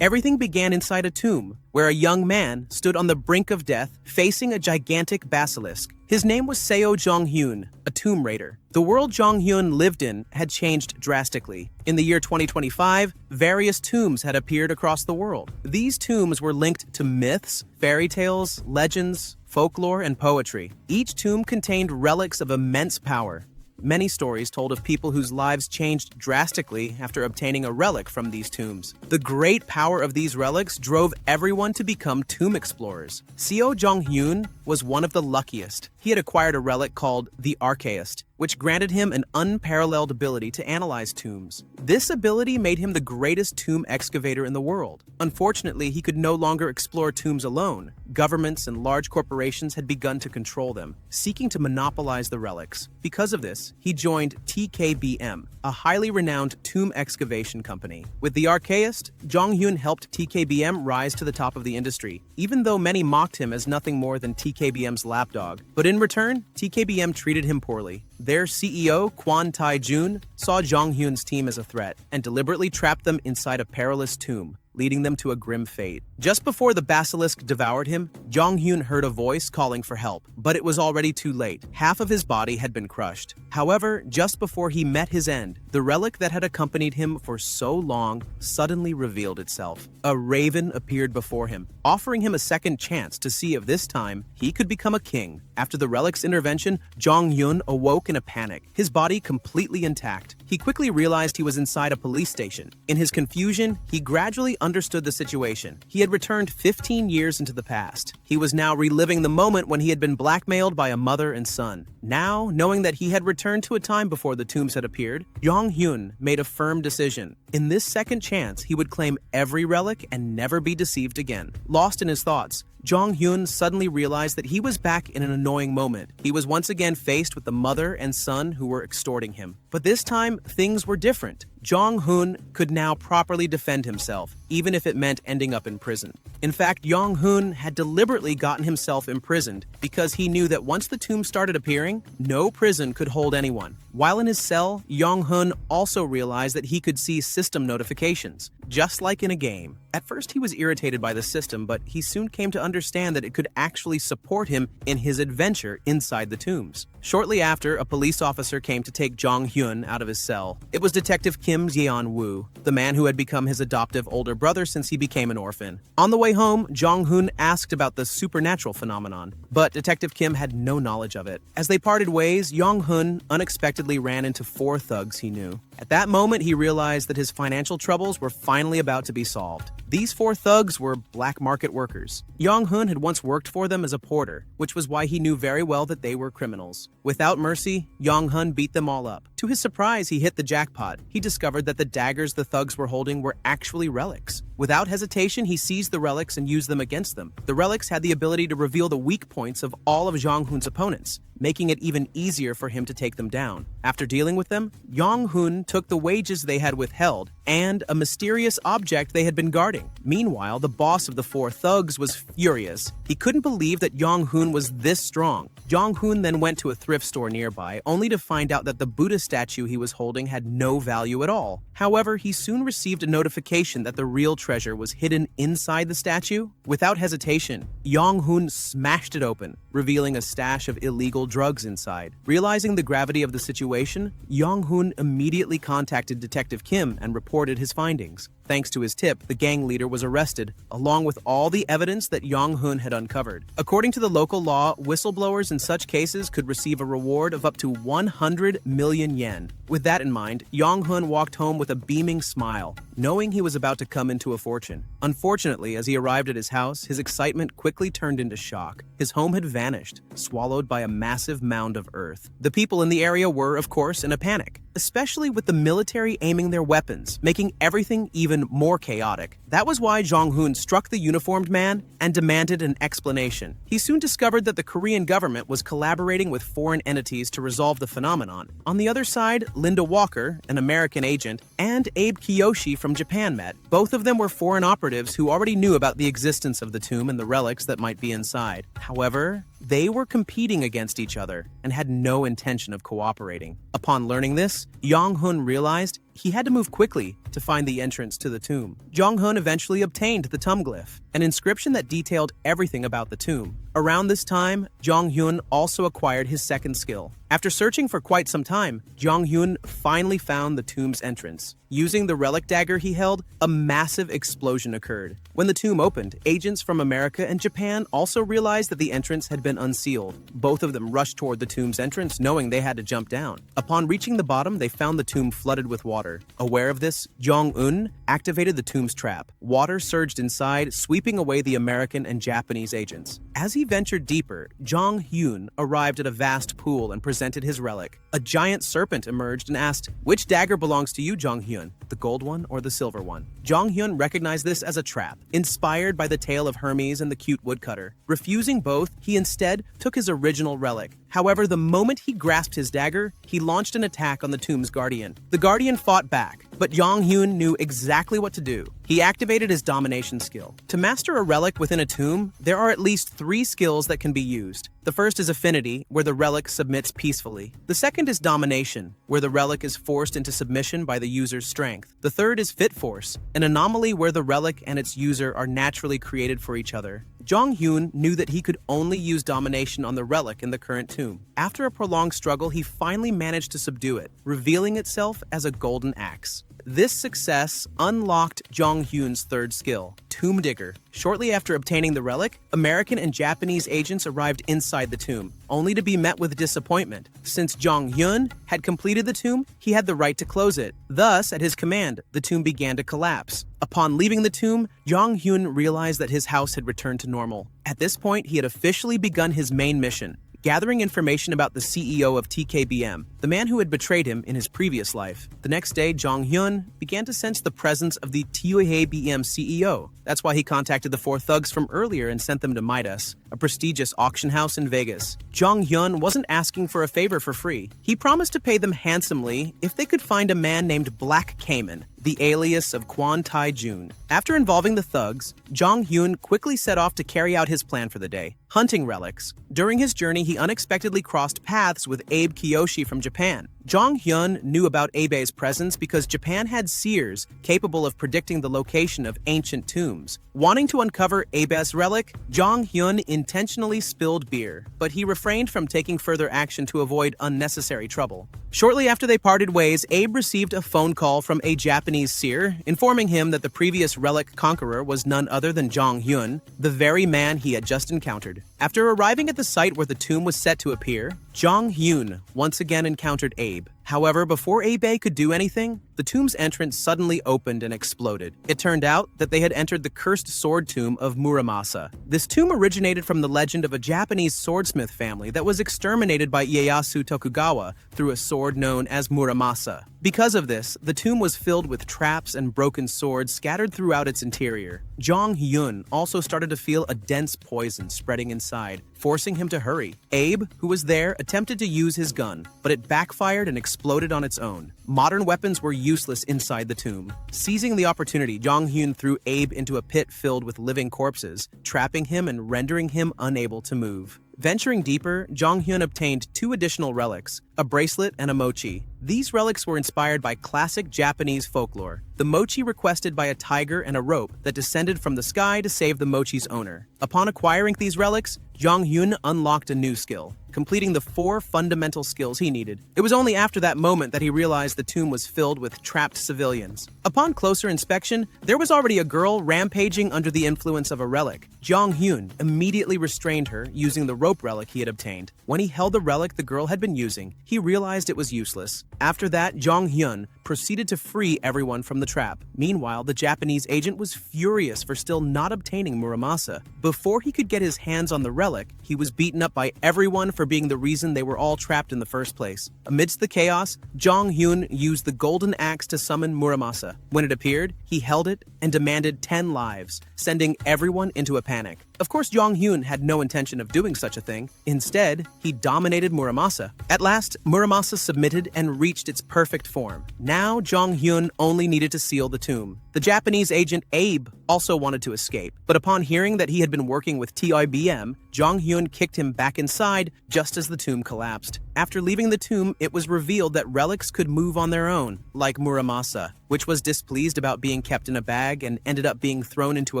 Everything began inside a tomb, where a young man stood on the brink of death, facing a gigantic basilisk. His name was Jong Hyun, a tomb raider. The world Jong Hyun lived in had changed drastically. In the year 2025, various tombs had appeared across the world. These tombs were linked to myths, fairy tales, legends, folklore, and poetry. Each tomb contained relics of immense power. Many stories told of people whose lives changed drastically after obtaining a relic from these tombs. The great power of these relics drove everyone to become tomb explorers. Jong Hyun was one of the luckiest. He had acquired a relic called the Archaist, which granted him an unparalleled ability to analyze tombs. This ability made him the greatest tomb excavator in the world. Unfortunately, he could no longer explore tombs alone. Governments and large corporations had begun to control them, seeking to monopolize the relics. Because of this, he joined TKBM, a highly renowned tomb excavation company. With the Archaist, Jong Hyun helped TKBM rise to the top of the industry, even though many mocked him as nothing more than TKBM's lapdog. But in return, TKBM treated him poorly. Their CEO, Kwon Tae-jun, saw Jong Hyun's team as a threat and deliberately trapped them inside a perilous tomb, leading them to a grim fate. Just before the basilisk devoured him, Jong Hyun heard a voice calling for help, but it was already too late. Half of his body had been crushed. However, just before he met his end, the relic that had accompanied him for so long suddenly revealed itself. A raven appeared before him, offering him a second chance to see if this time he could become a king. After the relic's intervention, Jong Hyun awoke in a panic, his body completely intact. He quickly realized he was inside a police station. In his confusion, he gradually understood the situation. He had returned 15 years into the past. He was now reliving the moment when he had been blackmailed by a mother and son. Now, knowing that he had returned to a time before the tombs had appeared, Jong Hyun made a firm decision. In this second chance, he would claim every relic and never be deceived again. Lost in his thoughts, Jong Hyun suddenly realized that he was back in an annoying moment. He was once again faced with the mother and son who were extorting him. But this time, things were different. Jong Hyun could now properly defend himself, even if it meant ending up in prison. In fact, Jong Hyun had deliberately gotten himself imprisoned because he knew that once the tombs started appearing, no prison could hold anyone. While in his cell, Jong Hyun also realized that he could see system notifications, just like in a game. At first, he was irritated by the system, but he soon came to understand that it could actually support him in his adventure inside the tombs. Shortly after, a police officer came to take Jong Hyun out of his cell. It was Detective Kim Yeon-woo, the man who had become his adoptive older brother since he became an orphan. On the way home, Jong Hyun asked about the supernatural phenomenon, but Detective Kim had no knowledge of it. As they parted ways, Jong Hyun unexpectedly ran into 4 thugs he knew. At that moment, he realized that his financial troubles were finally about to be solved. These 4 thugs were black market workers. Jong Hyun had once worked for them as a porter, which was why he knew very well that they were criminals. Without mercy, Jong Hyun beat them all up. To his surprise, he hit the jackpot. He discovered that the daggers the thugs were holding were actually relics. Without hesitation, he seized the relics and used them against them. The relics had the ability to reveal the weak points of all of Jong Hyun's opponents, making it even easier for him to take them down. After dealing with them, Jong Hyun took the wages they had withheld and a mysterious object they had been guarding. Meanwhile, the boss of the 4 thugs was furious. He couldn't believe that Jong Hyun was this strong. Jong Hyun then went to a thrift store nearby, only to find out that the Buddha statue he was holding had no value at all. However, he soon received a notification that the real treasure was hidden inside the statue. Without hesitation, Jong Hyun smashed it open, revealing a stash of illegal drugs inside. Realizing the gravity of the situation, Jong Hyun immediately contacted Detective Kim and reported his findings. Thanks to his tip, the gang leader was arrested, along with all the evidence that Jong Hyun had uncovered. According to the local law, whistleblowers in such cases could receive a reward of up to 100 million yen. With that in mind, Jong Hyun walked home with a beaming smile, knowing he was about to come into a fortune. Unfortunately, as he arrived at his house, his excitement quickly turned into shock. His home had vanished, swallowed by a massive mound of earth. The people in the area were, of course, in a panic, especially with the military aiming their weapons, making everything even more chaotic. That was why Jong Hyun struck the uniformed man and demanded an explanation. He soon discovered that the Korean government was collaborating with foreign entities to resolve the phenomenon. On the other side, Linda Walker, an American agent, and Abe Kiyoshi from Japan met. Both of them were foreign operatives who already knew about the existence of the tomb and the relics that might be inside. However, they were competing against each other and had no intention of cooperating. Upon learning this, Jong Hyun realized he had to move quickly to find the entrance to the tomb. Jong Hyun eventually obtained the tomb glyph, an inscription that detailed everything about the tomb. Around this time, Jong Hyun also acquired his second skill. After searching for quite some time, Jong Hyun finally found the tomb's entrance. Using the relic dagger he held, a massive explosion occurred. When the tomb opened, agents from America and Japan also realized that the entrance had been unsealed. Both of them rushed toward the tomb's entrance, knowing they had to jump down. Upon reaching the bottom, they found the tomb flooded with water. Aware of this, Jong Hyun activated the tomb's trap. Water surged inside, sweeping away the American and Japanese agents. As he ventured deeper, Jong Hyun arrived at a vast pool and presented his relic. A giant serpent emerged and asked, "Which dagger belongs to you, Jong Hyun? The gold one or the silver one?" Jong Hyun recognized this as a trap, inspired by the tale of Hermes and the cute woodcutter. Refusing both, he instead took his original relic. However, the moment he grasped his dagger, he launched an attack on the tomb's guardian. The guardian fought back, but Jong Hyun knew exactly what to do. He activated his domination skill. To master a relic within a tomb, there are at least 3 skills that can be used. The first is affinity, where the relic submits peacefully. The second is domination, where the relic is forced into submission by the user's strength. The third is fit force, an anomaly where the relic and its user are naturally created for each other. Jong Hyun knew that he could only use domination on the relic in the current tomb. After a prolonged struggle, he finally managed to subdue it, revealing itself as a golden axe. This success unlocked Jong Hyun's third skill, Tomb Digger. Shortly after obtaining the relic, American and Japanese agents arrived inside the tomb, only to be met with disappointment. Since Jong Hyun had completed the tomb, he had the right to close it. Thus, at his command, the tomb began to collapse. Upon leaving the tomb, Jong Hyun realized that his house had returned to normal. At this point, he had officially begun his main mission, gathering information about the CEO of TKBM, the man who had betrayed him in his previous life. The next day, Jong Hyun began to sense the presence of the TKBM CEO. That's why he contacted the 4 thugs from earlier and sent them to Midas, a prestigious auction house in Vegas. Jong Hyun wasn't asking for a favor for free. He promised to pay them handsomely if they could find a man named Black Cayman, the alias of Kwon Tae-jun. After involving the thugs, Jong Hyun quickly set off to carry out his plan for the day, hunting relics. During his journey, he unexpectedly crossed paths with Abe Kiyoshi from Japan. Jong Hyun knew about Abe's presence because Japan had seers capable of predicting the location of ancient tombs. Wanting to uncover Abe's relic, Jong Hyun intentionally spilled beer, but he refrained from taking further action to avoid unnecessary trouble. Shortly after they parted ways, Abe received a phone call from a Japanese seer, informing him that the previous relic conqueror was none other than Jong Hyun, the very man he had just encountered. After arriving at the site where the tomb was set to appear, Jong Hyun once again encountered Abe. However, before Abe could do anything, the tomb's entrance suddenly opened and exploded. It turned out that they had entered the cursed sword tomb of Muramasa. This tomb originated from the legend of a Japanese swordsmith family that was exterminated by Ieyasu Tokugawa through a sword known as Muramasa. Because of this, the tomb was filled with traps and broken swords scattered throughout its interior. Jong Hyun also started to feel a dense poison spreading inside, forcing him to hurry. Abe, who was there, attempted to use his gun, but it backfired and exploded on its own. Modern weapons were useless inside the tomb. Seizing the opportunity, Jong Hyun threw Abe into a pit filled with living corpses, trapping him and rendering him unable to move. Venturing deeper, Jong Hyun obtained 2 additional relics, a bracelet and a mochi. These relics were inspired by classic Japanese folklore. The mochi requested by a tiger and a rope that descended from the sky to save the mochi's owner. Upon acquiring these relics, Jong Hyun unlocked a new skill, completing the 4 fundamental skills he needed. It was only after that moment that he realized the tomb was filled with trapped civilians. Upon closer inspection, there was already a girl rampaging under the influence of a relic. Jong Hyun immediately restrained her using the rope relic he had obtained. When he held the relic the girl had been using, he realized it was useless. After that, Jong Hyun proceeded to free everyone from the trap. Meanwhile, the Japanese agent was furious for still not obtaining Muramasa. Before he could get his hands on the relic, he was beaten up by everyone for being the reason they were all trapped in the first place. Amidst the chaos, Jong Hyun used the golden axe to summon Muramasa. When it appeared, he held it and demanded 10 lives, sending everyone into a panic. Of course, Jong Hyun had no intention of doing such a thing. Instead, he dominated Muramasa. At last, Muramasa submitted and reached its perfect form. Now, Jong Hyun only needed to seal the tomb. The Japanese agent Abe also wanted to escape, but upon hearing that he had been working with TKBM, Jong Hyun kicked him back inside just as the tomb collapsed. After leaving the tomb, it was revealed that relics could move on their own, like Muramasa, which was displeased about being kept in a bag and ended up being thrown into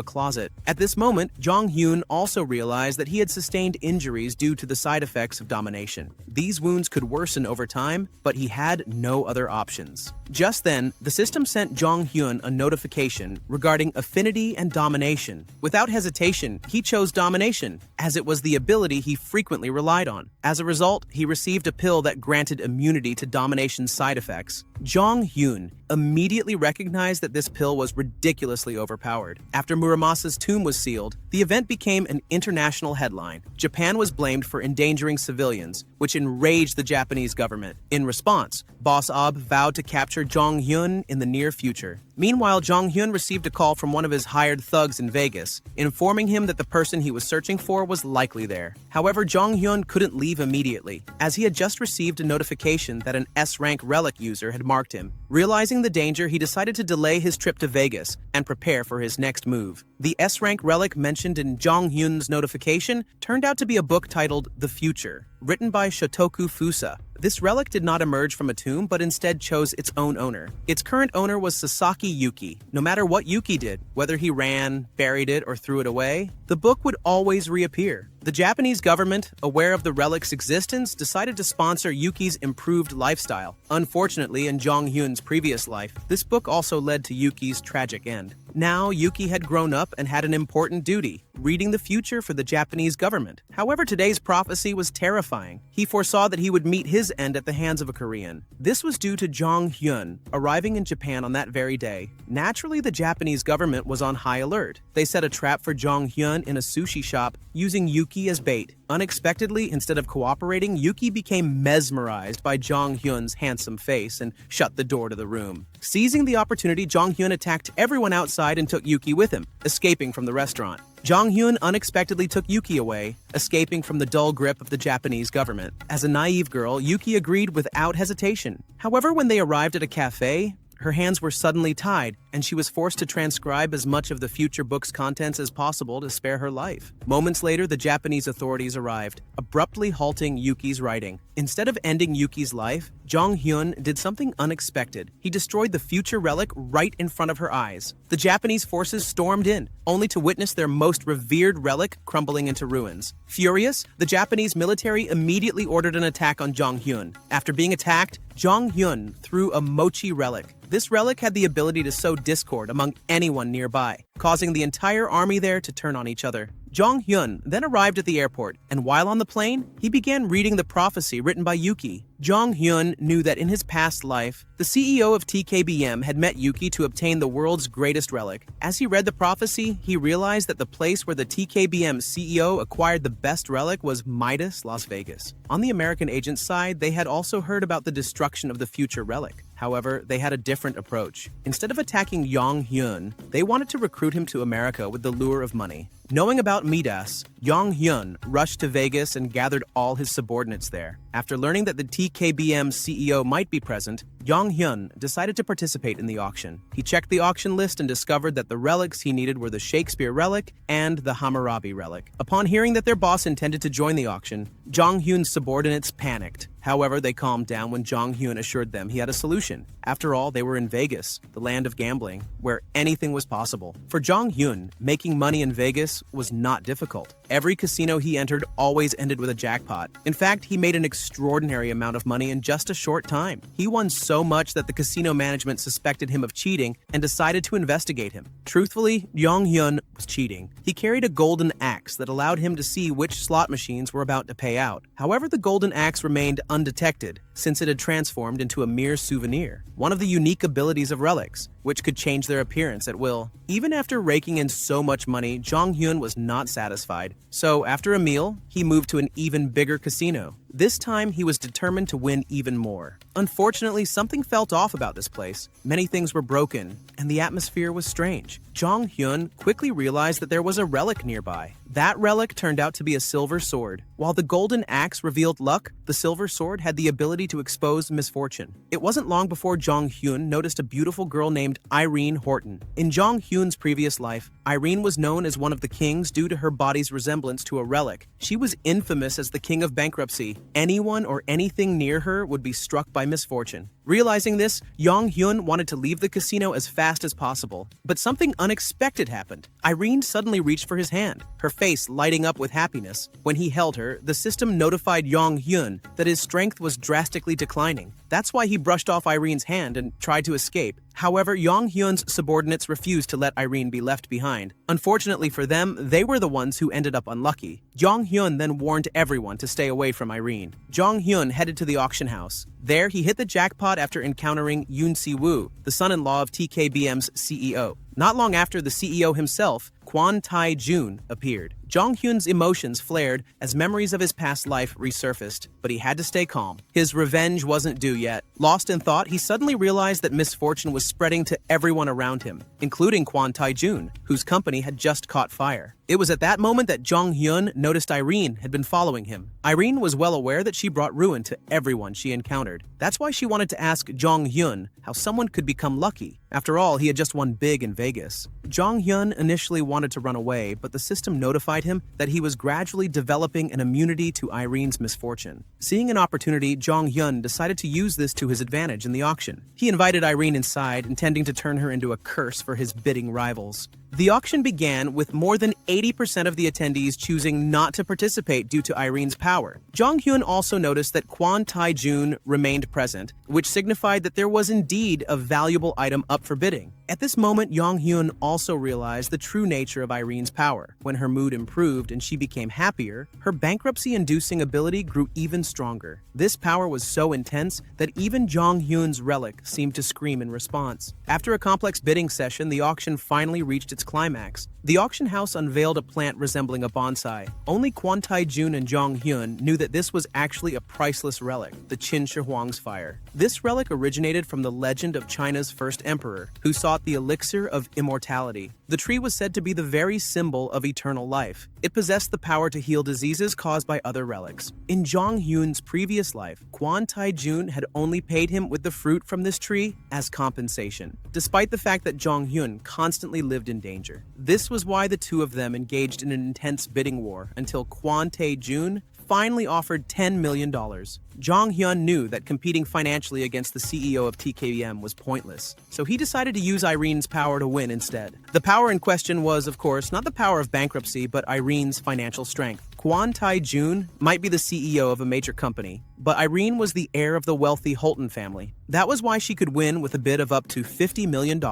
a closet. At this moment, Jong Hyun also realized that he had sustained injuries due to the side effects of domination. These wounds could worsen over time, but he had no other options. Just then, the system sent Jong Hyun a notification regarding affinity and domination. Without hesitation, he chose domination, as it was the ability he frequently relied on. As a result, he received a pill that granted immunity to domination side effects. Jong Hyun immediately recognized that this pill was ridiculously overpowered. After Muramasa's tomb was sealed, the event became an international headline. Japan was blamed for endangering civilians, which enraged the Japanese government. In response, Boss Ob vowed to capture Jong Hyun in the near future. Meanwhile, Jong Hyun received a call from one of his hired thugs in Vegas, informing him that the person he was searching for was likely there. However, Jong Hyun couldn't leave immediately, as he had just received a notification that an S-rank relic user had marked him. Realizing the danger, he decided to delay his trip to Vegas and prepare for his next move. The S-rank relic mentioned in Jong Hyun's notification turned out to be a book titled The Future, written by Shotoku Fusa. This relic did not emerge from a tomb, but instead chose its own owner. Its current owner was Sasaki Yuki. No matter what Yuki did, whether he ran, buried it, or threw it away, the book would always reappear. The Japanese government, aware of the relic's existence, decided to sponsor Yuki's improved lifestyle. Unfortunately, in Jong Hyun's previous life, this book also led to Yuki's tragic end. Now, Yuki had grown up and had an important duty, reading the future for the Japanese government. However, today's prophecy was terrifying. He foresaw that he would meet his end at the hands of a Korean. This was due to Jong Hyun arriving in Japan on that very day. Naturally, the Japanese government was on high alert. They set a trap for Jong Hyun in a sushi shop, using Yuki as bait. Unexpectedly, instead of cooperating, Yuki became mesmerized by Jong Hyun's handsome face and shut the door to the room. Seizing the opportunity, Jong Hyun attacked everyone outside and took Yuki with him, escaping from the restaurant. Jong Hyun unexpectedly took Yuki away, escaping from the dull grip of the Japanese government. As a naive girl, Yuki agreed without hesitation. However, when they arrived at a cafe, her hands were suddenly tied, and she was forced to transcribe as much of the future book's contents as possible to spare her life. Moments later, the Japanese authorities arrived, abruptly halting Yuki's writing. Instead of ending Yuki's life, Jong Hyun did something unexpected. He destroyed the future relic right in front of her eyes. The Japanese forces stormed in, only to witness their most revered relic crumbling into ruins. Furious, the Japanese military immediately ordered an attack on Jong Hyun. After being attacked, Jong Hyun threw a mochi relic. This relic had the ability to sow discord among anyone nearby, causing the entire army there to turn on each other. Jong Hyun then arrived at the airport, and while on the plane, he began reading the prophecy written by Yuki. Jong Hyun knew that in his past life, the CEO of TKBM had met Yuki to obtain the world's greatest relic. As he read the prophecy, he realized that the place where the TKBM CEO acquired the best relic was Midas, Las Vegas. On the American agent's side, they had also heard about the destruction of the future relic. However, they had a different approach. Instead of attacking Jong Hyun, they wanted to recruit him to America with the lure of money. Knowing about Midas, Jong Hyun rushed to Vegas and gathered all his subordinates there. After learning that the TKBM CEO might be present, Jong Hyun decided to participate in the auction. He checked the auction list and discovered that the relics he needed were the Shakespeare relic and the Hammurabi relic. Upon hearing that their boss intended to join the auction, Jong Hyun's subordinates panicked. However, they calmed down when Jong Hyun assured them he had a solution. After all, they were in Vegas, the land of gambling, where anything was possible. For Jong Hyun, making money in Vegas was not difficult. Every casino he entered always ended with a jackpot. In fact, he made an extraordinary amount of money in just a short time. He won so much that the casino management suspected him of cheating and decided to investigate him. Truthfully, Jong Hyun was cheating. He carried a golden axe that allowed him to see which slot machines were about to pay out. However, the golden axe remained undetected, since it had transformed into a mere souvenir, one of the unique abilities of relics, which could change their appearance at will. Even after raking in so much money, Jong Hyun was not satisfied. So, after a meal, he moved to an even bigger casino. This time, he was determined to win even more. Unfortunately, something felt off about this place. Many things were broken, and the atmosphere was strange. Jong Hyun quickly realized that there was a relic nearby. That relic turned out to be a silver sword. While the golden axe revealed luck, the silver sword had the ability to expose misfortune. It wasn't long before Jong Hyun noticed a beautiful girl named Irene Horton. In Jong Hyun's previous life, Irene was known as one of the kings due to her body's resemblance to a relic. She was infamous as the king of bankruptcy. Anyone or anything near her would be struck by misfortune. Realizing this, Jong Hyun wanted to leave the casino as fast as possible. But something unexpected happened. Irene suddenly reached for his hand, her face lighting up with happiness. When he held her, the system notified Jong Hyun that his strength was drastically declining. That's why he brushed off Irene's hand and tried to escape. However, Jong Hyun's subordinates refused to let Irene be left behind. Unfortunately for them, they were the ones who ended up unlucky. Jong Hyun then warned everyone to stay away from Irene. Jong Hyun headed to the auction house. There, he hit the jackpot after encountering Yoon Si-woo, the son-in-law of TKBM's CEO. Not long after, the CEO himself, Kwon Tae-jun, appeared. Jong Hyun's emotions flared as memories of his past life resurfaced, but he had to stay calm. His revenge wasn't due yet. Lost in thought, he suddenly realized that misfortune was spreading to everyone around him, including Kwon Tae-jun, whose company had just caught fire. It was at that moment that Jong Hyun noticed Irene had been following him. Irene was well aware that she brought ruin to everyone she encountered. That's why she wanted to ask Jong Hyun how someone could become lucky. After all, he had just won big in Vegas. Jong Hyun initially wanted to run away, but the system notified him that he was gradually developing an immunity to Irene's misfortune. Seeing an opportunity, Jong Hyun decided to use this to his advantage in the auction. He invited Irene inside, intending to turn her into a curse for his bidding rivals. The auction began with more than 80% of the attendees choosing not to participate due to Irene's power. Jong Hyun also noticed that Kwon Tae-jun remained present, which signified that there was indeed a valuable item up for bidding. At this moment, Jong Hyun also realized the true nature of Irene's power. When her mood improved and she became happier, her bankruptcy-inducing ability grew even stronger. This power was so intense that even Jong Hyun's relic seemed to scream in response. After a complex bidding session, the auction finally reached its climax. The auction house unveiled a plant resembling a bonsai. Only Kwon Tae-jun and Jong Hyun knew that this was actually a priceless relic, the Qin Shi Huang's fire. This relic originated from the legend of China's first emperor, who sought the elixir of immortality. The tree was said to be the very symbol of eternal life. It possessed the power to heal diseases caused by other relics. In Jong Hyun's previous life, Kwon Tae-jun had only paid him with the fruit from this tree as compensation, despite the fact that Jong Hyun constantly lived in danger. This was why the two of them engaged in an intense bidding war until Kwon Tae-jun finally offered $10 million. Jong Hyun knew that competing financially against the CEO of TKBM was pointless, so he decided to use Irene's power to win instead. The power in question was, of course, not the power of bankruptcy, but Irene's financial strength. Kwon Tae-jun might be the CEO of a major company, but Irene was the heir of the wealthy Holton family. That was why she could win with a bid of up to $50 million.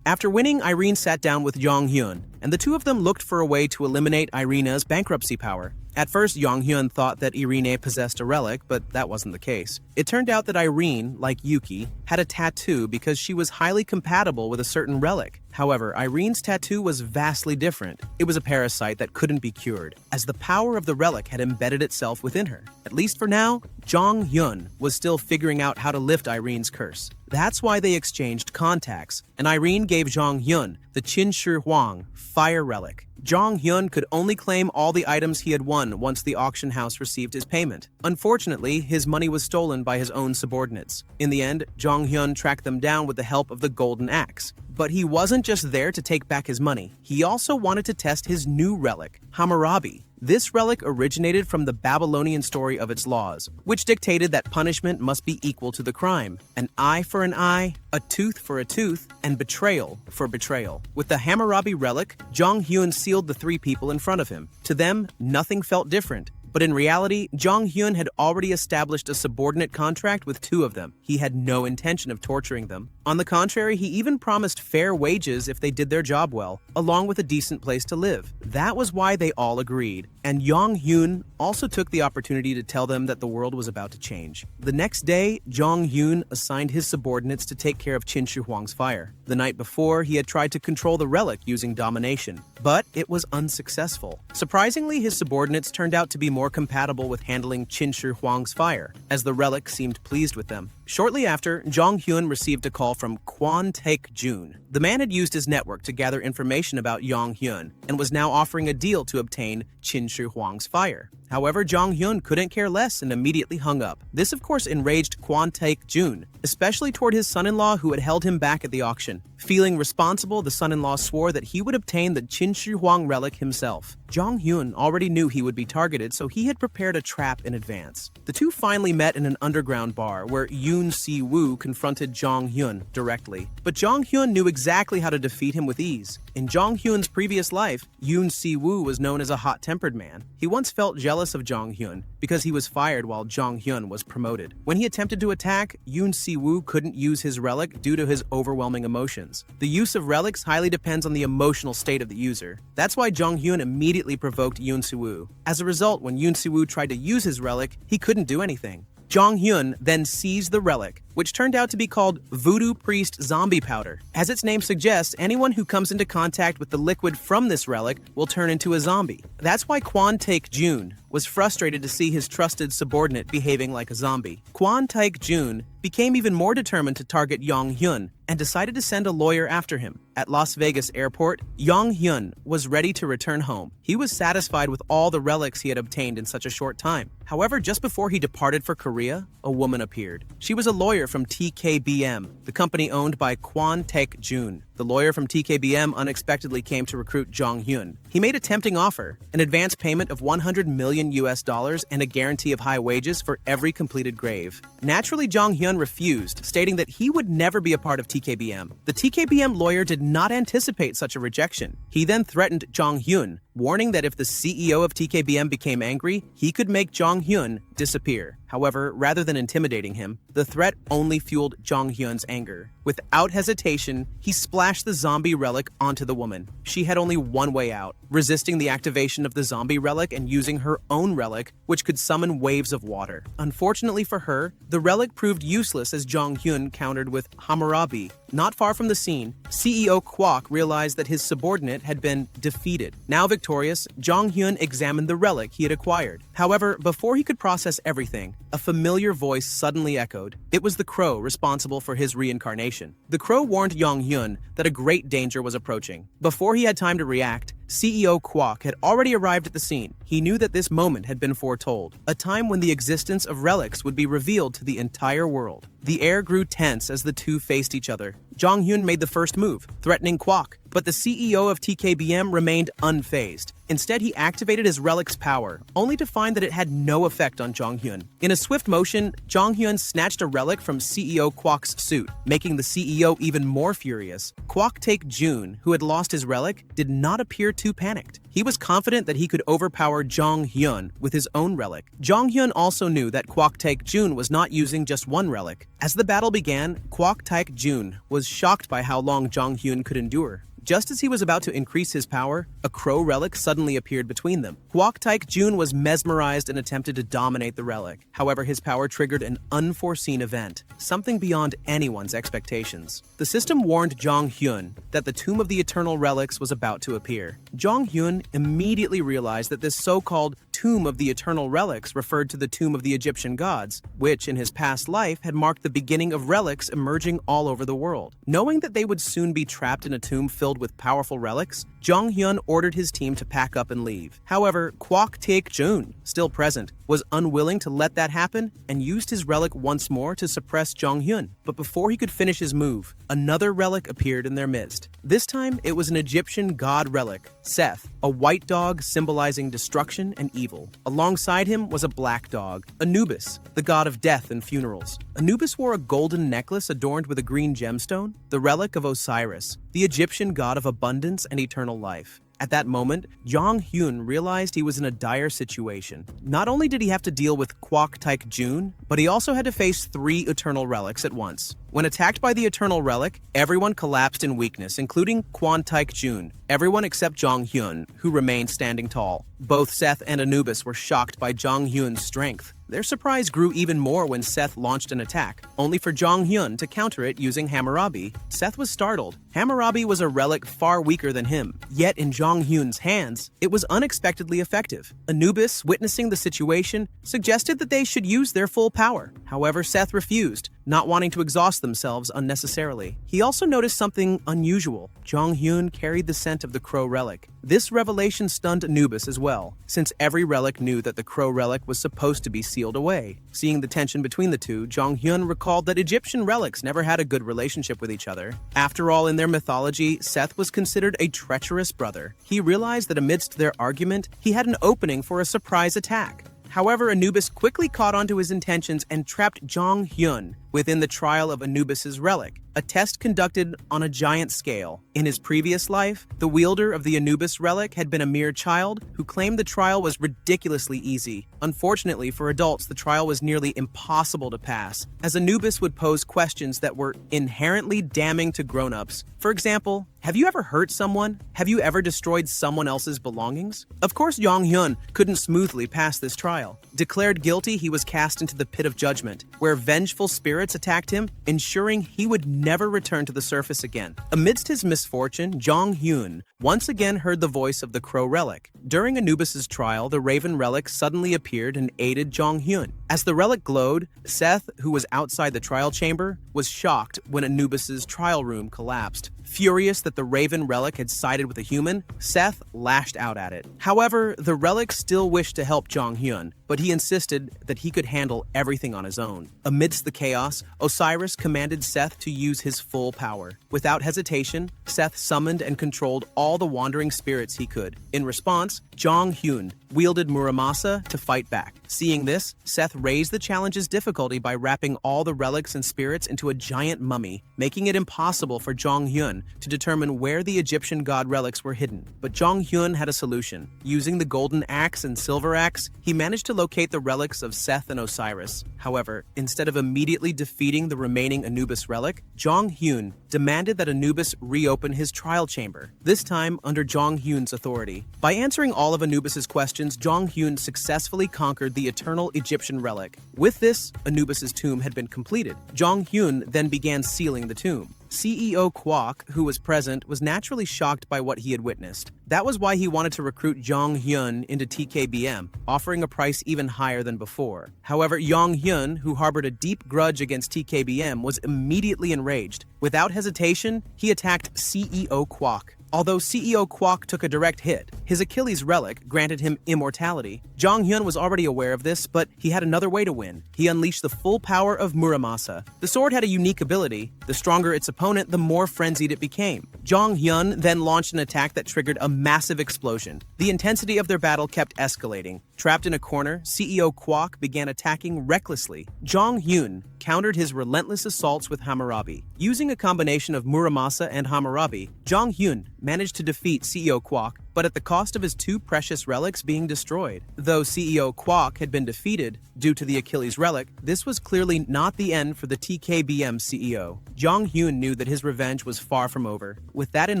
After winning, Irene sat down with Jong Hyun, and the two of them looked for a way to eliminate Irene's bankruptcy power. At first, Jong Hyun thought that Irene possessed a relic, but that wasn't the case. It turned out that Irene, like Yuki, had a tattoo because she was highly compatible with a certain relic. However, Irene's tattoo was vastly different. It was a parasite that couldn't be cured, as the power of the relic had embedded itself within her. At least for now, Jong Hyun was still figuring out how to lift Irene's curse. That's why they exchanged contacts, and Irene gave Jong Hyun the Qin Shi Huang fire relic. Jong Hyun could only claim all the items he had won once the auction house received his payment. Unfortunately, his money was stolen by his own subordinates. In the end, Jong Hyun tracked them down with the help of the golden axe. But he wasn't just there to take back his money. He also wanted to test his new relic, Hammurabi. This relic originated from the Babylonian story of its laws, which dictated that punishment must be equal to the crime. An eye for an eye, a tooth for a tooth, and betrayal for betrayal. With the Hammurabi relic, Jong Hyun sealed the three people in front of him. To them, nothing felt different. But in reality, Jong Hyun had already established a subordinate contract with two of them. He had no intention of torturing them. On the contrary, he even promised fair wages if they did their job well, along with a decent place to live. That was why they all agreed. And Jong Hyun also took the opportunity to tell them that the world was about to change. The next day, Jong Hyun assigned his subordinates to take care of Qin Shi Huang's fire. The night before, he had tried to control the relic using domination, but it was unsuccessful. Surprisingly, his subordinates turned out to be more more compatible with handling Qin Shi Huang's fire, as the relic seemed pleased with them. Shortly after, Jong Hyun received a call from Kwon Taek-jun. The man had used his network to gather information about Jong Hyun and was now offering a deal to obtain Qin Shi Huang's fire. However, Jong Hyun couldn't care less and immediately hung up. This, of course, enraged Kwon Taek-jun, especially toward his son-in-law who had held him back at the auction. Feeling responsible, the son-in-law swore that he would obtain the Qin Shi Huang relic himself. Jong Hyun already knew he would be targeted, so he had prepared a trap in advance. The two finally met in an underground bar where Yoon Si-woo confronted Jong Hyun directly. But Jong Hyun knew exactly how to defeat him with ease. In Jong Hyun's previous life, Yoon Si-woo was known as a hot-tempered man. He once felt jealous of Jong Hyun because he was fired while Jong Hyun was promoted. When he attempted to attack, Yoon Si-woo couldn't use his relic due to his overwhelming emotions. The use of relics highly depends on the emotional state of the user. That's why Jong Hyun immediately provoked Yoon Si-woo. As a result, when Yoon Si-woo tried to use his relic, he couldn't do anything. Jong Hyun then seized the relic, which turned out to be called Voodoo Priest Zombie Powder. As its name suggests, anyone who comes into contact with the liquid from this relic will turn into a zombie. That's why Kwon Taek-jun was frustrated to see his trusted subordinate behaving like a zombie. Kwon Taek-jun became even more determined to target Jong Hyun and decided to send a lawyer after him. At Las Vegas airport, Jong Hyun was ready to return home. He was satisfied with all the relics he had obtained in such a short time. However, just before he departed for Korea, a woman appeared. She was a lawyer from TKBM, the company owned by Kwon Taek-jun. The lawyer from TKBM unexpectedly came to recruit Jong Hyun. He made a tempting offer, an advance payment of $100 million and a guarantee of high wages for every completed grave. Naturally, Jong Hyun refused, stating that he would never be a part of TKBM. The TKBM lawyer did not anticipate such a rejection. He then threatened Jong Hyun, warning that if the CEO of TKBM became angry, he could make Jong Hyun disappear. However, rather than intimidating him, the threat only fueled Jong Hyun's anger. Without hesitation, he splashed the zombie relic onto the woman. She had only one way out, resisting the activation of the zombie relic and using her own relic, which could summon waves of water. Unfortunately for her, the relic proved useless as Jong Hyun countered with Hammurabi. Not far from the scene, CEO Quac realized that his subordinate had been defeated. Now victorious, Jong Hyun examined the relic he had acquired. However, before he could process everything, a familiar voice suddenly echoed. It was the crow responsible for his reincarnation. The crow warned Jong Hyun that a great danger was approaching. Before he had time to react, CEO Quac had already arrived at the scene. He knew that this moment had been foretold, a time when the existence of relics would be revealed to the entire world. The air grew tense as the two faced each other. Jong Hyun made the first move, threatening Quac, but the CEO of TKBM remained unfazed. Instead, he activated his relic's power, only to find that it had no effect on Jong Hyun. In a swift motion, Jong Hyun snatched a relic from CEO Quac's suit, making the CEO even more furious. Kwon Taek-jun, who had lost his relic, did not appear too panicked. He was confident that he could overpower Jong Hyun with his own relic. Jong Hyun also knew that Kwon Taek-jun was not using just one relic. As the battle began, Kwon Taek-jun was shocked by how long Jong Hyun could endure. Just as he was about to increase his power, a crow relic suddenly appeared between them. Kwon Taek-jun was mesmerized and attempted to dominate the relic. However, his power triggered an unforeseen event, something beyond anyone's expectations. The system warned Jong Hyun that the Tomb of the Eternal Relics was about to appear. Jong Hyun immediately realized that this so-called Tomb of the Eternal Relics referred to the Tomb of the Egyptian gods, which in his past life had marked the beginning of relics emerging all over the world. Knowing that they would soon be trapped in a tomb filled with powerful relics, Jong Hyun ordered his team to pack up and leave. However, Kwon Taek-jun, still present, was unwilling to let that happen and used his relic once more to suppress Jong Hyun. But before he could finish his move, another relic appeared in their midst. This time, it was an Egyptian god relic, Seth, a white dog symbolizing destruction and evil. Alongside him was a black dog, Anubis, the god of death and funerals. Anubis wore a golden necklace adorned with a green gemstone, the relic of Osiris, the Egyptian god of abundance and eternal life. At that moment, Jong Hyun realized he was in a dire situation. Not only did he have to deal with Kwon Taek-jun, but he also had to face 3 eternal relics at once. When attacked by the eternal relic, everyone collapsed in weakness, including Kwon Taek-jun. Everyone except Jong Hyun, who remained standing tall. Both Seth and Anubis were shocked by Jong Hyun's strength. Their surprise grew even more when Seth launched an attack, only for Jong Hyun to counter it using Hammurabi. Seth was startled. Hammurabi was a relic far weaker than him, yet in Jong Hyun's hands, it was unexpectedly effective. Anubis, witnessing the situation, suggested that they should use their full power. However, Seth refused, not wanting to exhaust themselves unnecessarily. He also noticed something unusual. Jong Hyun carried the scent of the crow relic. This revelation stunned Anubis as well, since every relic knew that the crow relic was supposed to be sealed away. Seeing the tension between the two, Jong Hyun recalled that Egyptian relics never had a good relationship with each other. After all, in their mythology, Seth was considered a treacherous brother. He realized that amidst their argument, he had an opening for a surprise attack. However, Anubis quickly caught on to his intentions and trapped Jong Hyun within the trial of Anubis's relic, a test conducted on a giant scale. In his previous life, the wielder of the Anubis relic had been a mere child who claimed the trial was ridiculously easy. Unfortunately for adults, the trial was nearly impossible to pass, as Anubis would pose questions that were inherently damning to grown-ups. For example, have you ever hurt someone? Have you ever destroyed someone else's belongings? Of course, Jong Hyun couldn't smoothly pass this trial. Declared guilty, he was cast into the pit of judgment, where vengeful spirits attacked him, ensuring he would never return to the surface again. Amidst his misfortune, Jong Hyun once again heard the voice of the crow relic. During Anubis's trial, the raven relic suddenly appeared and aided Jong Hyun. As the relic glowed, Seth, who was outside the trial chamber, was shocked when Anubis's trial room collapsed. Furious that the raven relic had sided with a human, Seth lashed out at it. However, the relic still wished to help Jong Hyun, but he insisted that he could handle everything on his own. Amidst the chaos, Osiris commanded Seth to use his full power. Without hesitation, Seth summoned and controlled all the wandering spirits he could. In response, Jong Hyun wielded Muramasa to fight back. Seeing this, Seth raised the challenge's difficulty by wrapping all the relics and spirits into a giant mummy, making it impossible for Jong Hyun to determine where the Egyptian god relics were hidden. But Jong Hyun had a solution. Using the golden axe and silver axe, he managed to locate the relics of Seth and Osiris. However, instead of immediately defeating the remaining Anubis relic, Jong Hyun demanded that Anubis reopen his trial chamber, this time under Jong Hyun's authority. By answering all of Anubis's questions, Jong Hyun successfully conquered the eternal Egyptian relic. With this, Anubis's tomb had been completed. Jong Hyun then began sealing the tomb. CEO Quac, who was present, was naturally shocked by what he had witnessed. That was why he wanted to recruit Jong Hyun into TKBM, offering a price even higher than before. However, Jong Hyun, who harbored a deep grudge against TKBM, was immediately enraged. Without hesitation, he attacked CEO Quac. Although CEO Quac took a direct hit, his Achilles relic granted him immortality. Jong Hyun was already aware of this, but he had another way to win. He unleashed the full power of Muramasa. The sword had a unique ability. The stronger its opponent, the more frenzied it became. Jong Hyun then launched an attack that triggered a massive explosion. The intensity of their battle kept escalating. Trapped in a corner, CEO Quac began attacking recklessly. Jong Hyun countered his relentless assaults with Hammurabi. Using a combination of Muramasa and Hammurabi, Jong Hyun managed to defeat CEO Quac, but at the cost of his two precious relics being destroyed. Though CEO Quac had been defeated due to the Achilles relic, this was clearly not the end for the TKBM CEO. Jong Hyun knew that his revenge was far from over. With that in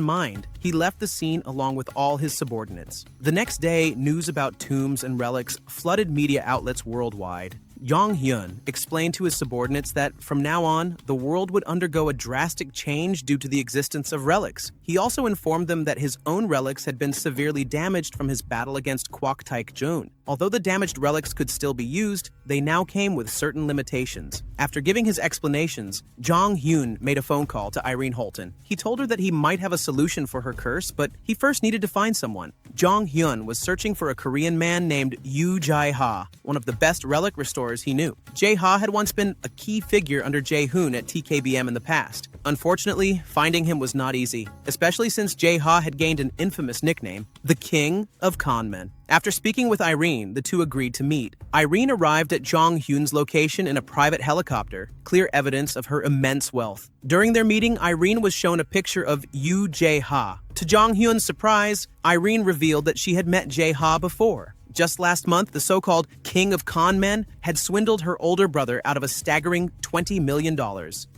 mind, he left the scene along with all his subordinates. The next day, news about tombs and relics flooded media outlets worldwide. Jong Hyun explained to his subordinates that from now on, the world would undergo a drastic change due to the existence of relics. He also informed them that his own relics had been severely damaged from his battle against Quac Taik Jun. Although the damaged relics could still be used, they now came with certain limitations. After giving his explanations, Jong Hyun made a phone call to Irene Holton. He told her that he might have a solution for her curse, but he first needed to find someone. Jong Hyun was searching for a Korean man named Yu Jae-ha, one of the best relic restorers he knew. Jae-ha had once been a key figure under Jae-hoon at TKBM in the past. Unfortunately, finding him was not easy, especially since Jae-ha had gained an infamous nickname, the King of Conmen. After speaking with Irene, the two agreed to meet. Irene arrived at Jong Hyun's location in a private helicopter, clear evidence of her immense wealth. During their meeting, Irene was shown a picture of Yu Jae-ha. To Jong Hyun's surprise, Irene revealed that she had met Jae-ha before. Just last month, the so-called King of Con Men had swindled her older brother out of a staggering $20 million,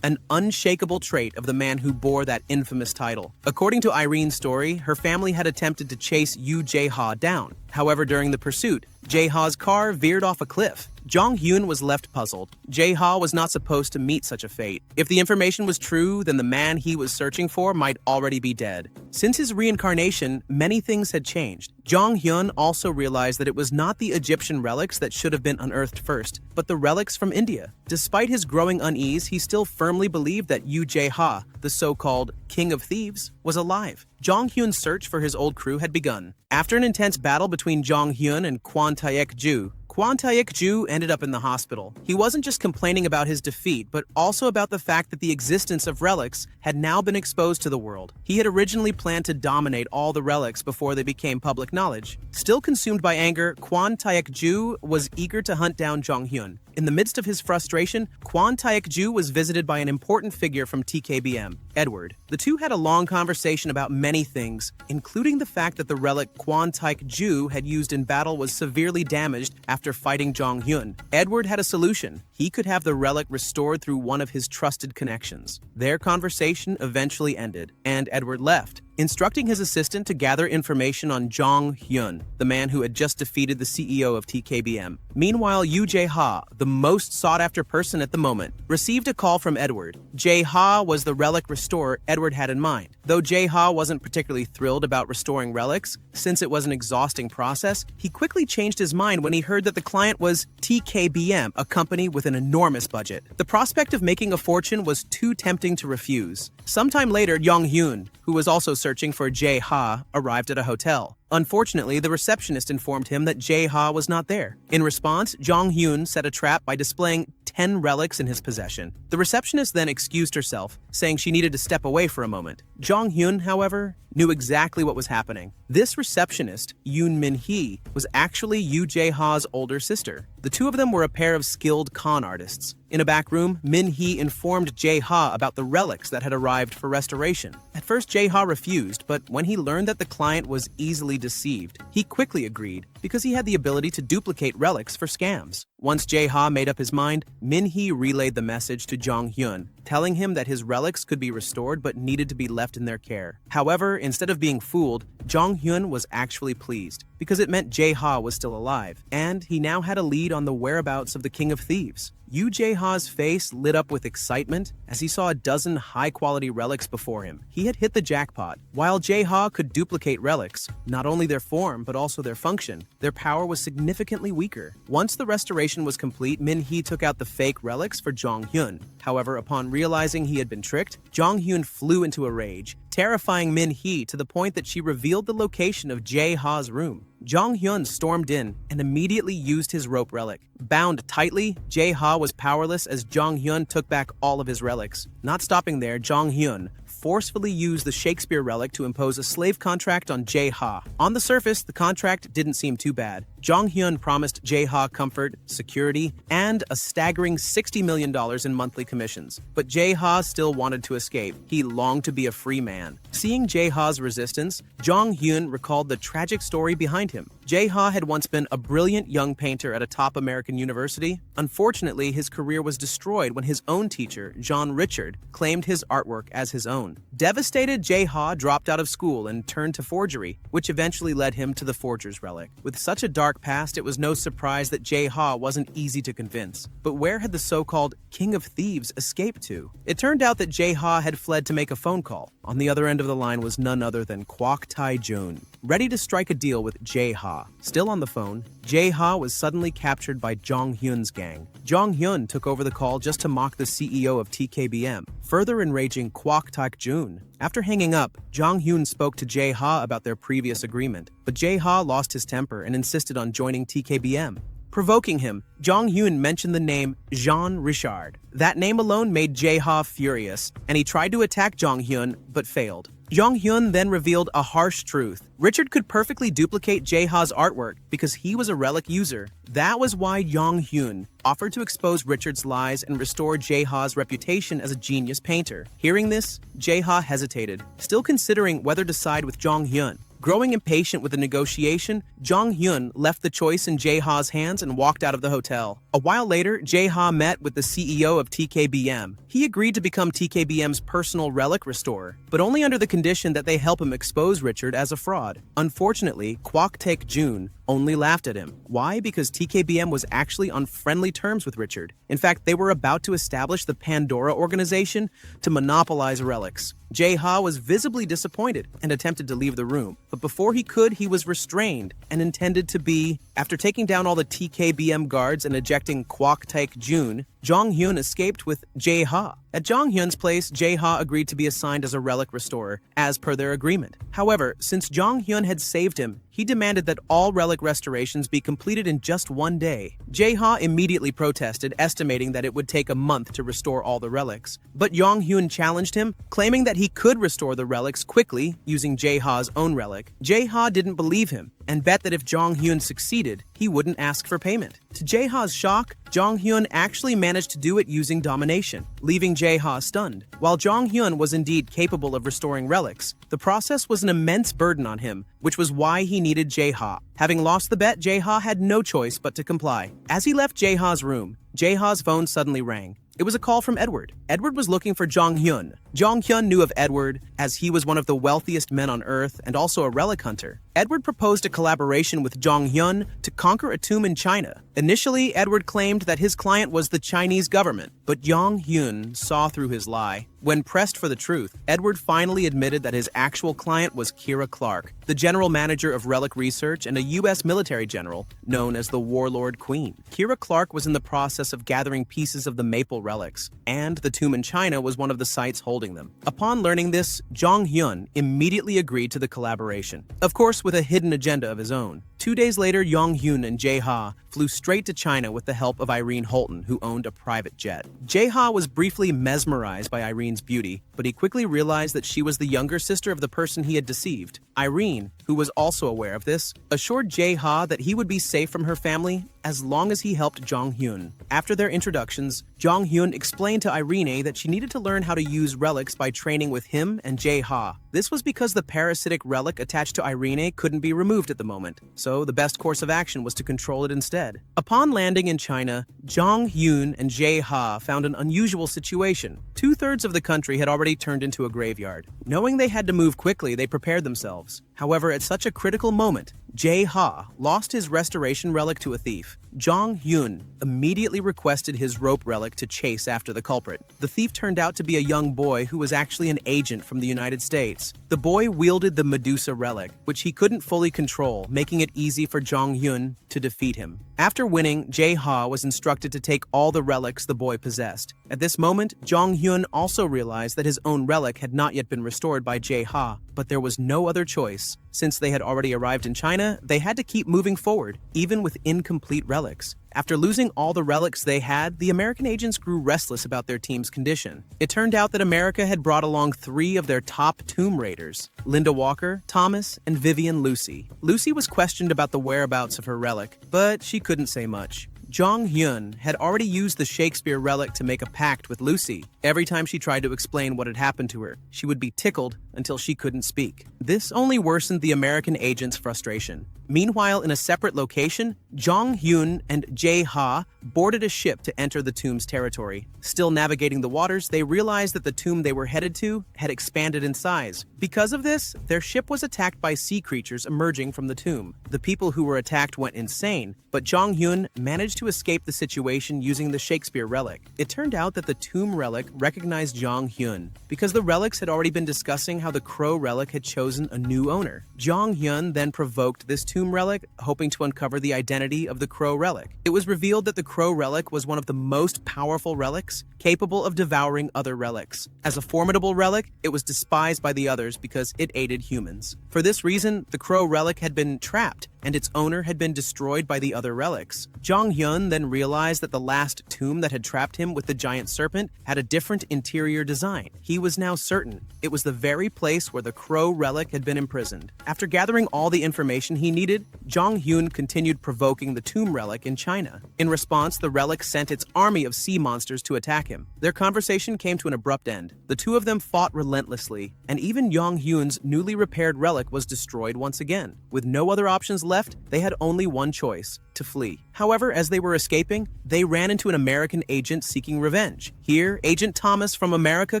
an unshakable trait of the man who bore that infamous title. According to Irene's story, her family had attempted to chase Yu Jae-ha down. However, during the pursuit, Jae-ha's car veered off a cliff. Jong Hyun was left puzzled. Jae-ha was not supposed to meet such a fate. If the information was true, then the man he was searching for might already be dead. Since his reincarnation, many things had changed. Jong Hyun also realized that it was not the Egyptian relics that should have been unearthed first, but the relics from India. Despite his growing unease, he still firmly believed that Yu Jae-ha, the so-called King of Thieves, was alive. Jong Hyun's search for his old crew had begun. After an intense battle between Jong Hyun and Kwon Taek-ju, Kwon Taek-ju ended up in the hospital. He wasn't just complaining about his defeat, but also about the fact that the existence of relics had now been exposed to the world. He had originally planned to dominate all the relics before they became public knowledge. Still consumed by anger, Kwon Taek-ju was eager to hunt down Jong Hyun. In the midst of his frustration, Kwon Taek-ju was visited by an important figure from TKBM, Edward. The two had a long conversation about many things, including the fact that the relic Kwon Taek-ju had used in battle was severely damaged after fighting Jong Hyun. Edward had a solution. He could have the relic restored through one of his trusted connections. Their conversation eventually ended, and Edward left, instructing his assistant to gather information on Jong Hyun, the man who had just defeated the CEO of TKBM. Meanwhile, Yu Jae-ha, the most sought-after person at the moment, received a call from Edward. Jae-ha was the relic restorer Edward had in mind. Though Jae-ha wasn't particularly thrilled about restoring relics, since it was an exhausting process, he quickly changed his mind when he heard that the client was TKBM, a company with an enormous budget. The prospect of making a fortune was too tempting to refuse. Sometime later, Jong Hyun, who was also searching for Jae-ha, arrived at a hotel. Unfortunately, the receptionist informed him that Jae-ha was not there. In response, Jong Hyun set a trap by displaying 10 relics in his possession. The receptionist then excused herself, saying she needed to step away for a moment. Jong Hyun, however, knew exactly what was happening. This receptionist, Yoon Min-hee, was actually Yu Jae-ha's older sister. The two of them were a pair of skilled con artists. In a back room, Min-hee informed Jae-ha about the relics that had arrived for restoration. At first, Jae-ha refused, but when he learned that the client was easily deceived, he quickly agreed, because he had the ability to duplicate relics for scams. Once Jae-ha made up his mind, Min-hee relayed the message to Jong Hyun, telling him that his relics could be restored but needed to be left in their care. However, instead of being fooled, Jong Hyun was actually pleased, because it meant Jae-ha was still alive, and he now had a lead on the whereabouts of the King of Thieves. Yu Jae-ha's face lit up with excitement as he saw a dozen high-quality relics before him. He had hit the jackpot. While Jae-ha could duplicate relics, not only their form but also their function, their power was significantly weaker. Once the restoration was complete, Min-hee took out the fake relics for Jong Hyun. However, upon realizing he had been tricked, Jong Hyun flew into a rage, terrifying Min-hee to the point that she revealed the location of Jae-ha's room. Jong Hyun stormed in and immediately used his rope relic. Bound tightly, Jae-ha was powerless as Jong Hyun took back all of his relics. Not stopping there, Jong Hyun forcefully used the Shakespeare relic to impose a slave contract on Jae-ha. On the surface, the contract didn't seem too bad. Jong Hyun promised Jae-ha comfort, security, and a staggering $60 million in monthly commissions. But Jae-ha still wanted to escape. He longed to be a free man. Seeing Jae-ha's resistance, Jong Hyun recalled the tragic story behind him. Jae-ha had once been a brilliant young painter at a top American university. Unfortunately, his career was destroyed when his own teacher, John Richard, claimed his artwork as his own. Devastated, Jae-ha dropped out of school and turned to forgery, which eventually led him to the forger's relic. With such a dark past, it was no surprise that Jae-ha wasn't easy to convince. But where had the so-called King of Thieves escaped to? It turned out that Jae-ha had fled to make a phone call. On the other end of the line was none other than Quac Tae-joon, ready to strike a deal with Jae-ha. Still on the phone, Jae-ha was suddenly captured by Jong Hyun's gang. Jong Hyun took over the call just to mock the CEO of TKBM, further enraging Quac Tae-joon. After hanging up, Jong Hyun spoke to Jae-ha about their previous agreement, but Jae-ha lost his temper and insisted on joining TKBM. Provoking him, Jong Hyun mentioned the name Jean Richard. That name alone made Jae-ha furious, and he tried to attack Jong Hyun, but failed. Jong Hyun then revealed a harsh truth. Richard could perfectly duplicate Jae-ha's artwork because he was a relic user. That was why Jong Hyun offered to expose Richard's lies and restore Jae-ha's reputation as a genius painter. Hearing this, Jae-ha hesitated, still considering whether to side with Jong Hyun. Growing impatient with the negotiation, Jong Hyun left the choice in Jae-ha's hands and walked out of the hotel. A while later, Jae-ha met with the CEO of TKBM. He agreed to become TKBM's personal relic restorer, but only under the condition that they help him expose Richard as a fraud. Unfortunately, Quac Taek-jun only laughed at him. Why? Because TKBM was actually on friendly terms with Richard. In fact, they were about to establish the Pandora organization to monopolize relics. Jae-ha was visibly disappointed and attempted to leave the room, but before he could, he was restrained and intended to be. After taking down all the TKBM guards and ejecting Quac Taek-jun, Jong Hyun escaped with Jae-ha. At Jong Hyun's place, Jae-ha agreed to be assigned as a relic restorer, as per their agreement. However, since Jong Hyun had saved him, he demanded that all relic restorations be completed in just one day. Jae-ha immediately protested, estimating that it would take a month to restore all the relics. But Jong Hyun challenged him, claiming that he could restore the relics quickly using Jae-ha's own relic. Jae-ha didn't believe him and bet that if Jong Hyun succeeded, he wouldn't ask for payment. To Jae-ha's shock, Jong Hyun actually managed to do it using domination, leaving Jae-ha stunned. While Jong Hyun was indeed capable of restoring relics, the process was an immense burden on him, which was why he needed Jae-ha. Having lost the bet, Jae-ha had no choice but to comply. As he left Jae-ha's room, Jae-ha's phone suddenly rang. It was a call from Edward. Edward was looking for Jong Hyun. Jong Hyun knew of Edward, as he was one of the wealthiest men on Earth and also a relic hunter. Edward proposed a collaboration with Jong Hyun to conquer a tomb in China. Initially, Edward claimed that his client was the Chinese government, but Jong Hyun saw through his lie. When pressed for the truth, Edward finally admitted that his actual client was Kira Clark, the general manager of relic research and a U.S. military general known as the Warlord Queen. Kira Clark was in the process of gathering pieces of the maple relics, and the tomb in China was one of the sites holding them. Upon learning this, Jong Hyun immediately agreed to the collaboration, of course with a hidden agenda of his own. 2 days later, Jong Hyun and Jae-ha flew straight to China with the help of Irene Holton, who owned a private jet. Jae-ha was briefly mesmerized by Irene's beauty, but he quickly realized that she was the younger sister of the person he had deceived. Irene, who was also aware of this, assured Jae-ha that he would be safe from her family as long as he helped Jong Hyun. After their introductions, Jong Hyun explained to Irene that she needed to learn how to use relics by training with him and Jae-ha. This was because the parasitic relic attached to Irene couldn't be removed at the moment, so the best course of action was to control it instead. Upon landing in China, Jong Hyun and Jae-ha found an unusual situation. 2/3 of the country had already turned into a graveyard. Knowing they had to move quickly, they prepared themselves. However, at such a critical moment, Jae-ha lost his restoration relic to a thief. Jong Hyun immediately requested his rope relic to chase after the culprit. The thief turned out to be a young boy who was actually an agent from the United States. The boy wielded the Medusa relic, which he couldn't fully control, making it easy for Jong Hyun to defeat him. After winning, Jae-ha was instructed to take all the relics the boy possessed. At this moment, Jong Hyun also realized that his own relic had not yet been restored by Jae-ha, but there was no other choice. Since they had already arrived in China, they had to keep moving forward, even with incomplete relics. After losing all the relics they had, the American agents grew restless about their team's condition. It turned out that America had brought along 3 of their top tomb raiders, Linda Walker, Thomas, and Vivian Lucy. Lucy was questioned about the whereabouts of her relic, but she couldn't say much. Jong Hyun had already used the Shakespeare relic to make a pact with Lucy. Every time she tried to explain what had happened to her, she would be tickled until she couldn't speak. This only worsened the American agent's frustration. Meanwhile, in a separate location, Jong Hyun and Jae-ha boarded a ship to enter the tomb's territory. Still navigating the waters, they realized that the tomb they were headed to had expanded in size. Because of this, their ship was attacked by sea creatures emerging from the tomb. The people who were attacked went insane, but Jong Hyun managed to escape the situation using the Shakespeare relic. It turned out that the tomb relic recognized Jong Hyun, because the relics had already been discussing how the crow relic had chosen a new owner. Jong Hyun then provoked this tomb relic, hoping to uncover the identity of the crow relic. It was revealed that the crow relic was one of the most powerful relics, capable of devouring other relics. As a formidable relic, it was despised by the others because it aided humans. For this reason, the crow relic had been trapped and its owner had been destroyed by the other relics. Jong Hyun then realized that the last tomb that had trapped him with the giant serpent had a different interior design. He was now certain it was the very place where the crow relic had been imprisoned. After gathering all the information he needed, Jong Hyun continued provoking the tomb relic in China. In response, the relic sent its army of sea monsters to attack him. Their conversation came to an abrupt end. The two of them fought relentlessly, and even Jong Hyun's newly repaired relic was destroyed once again. With no other options left, they had only one choice: to flee. However, as they were escaping, they ran into an American agent seeking revenge. Here, Agent Thomas from America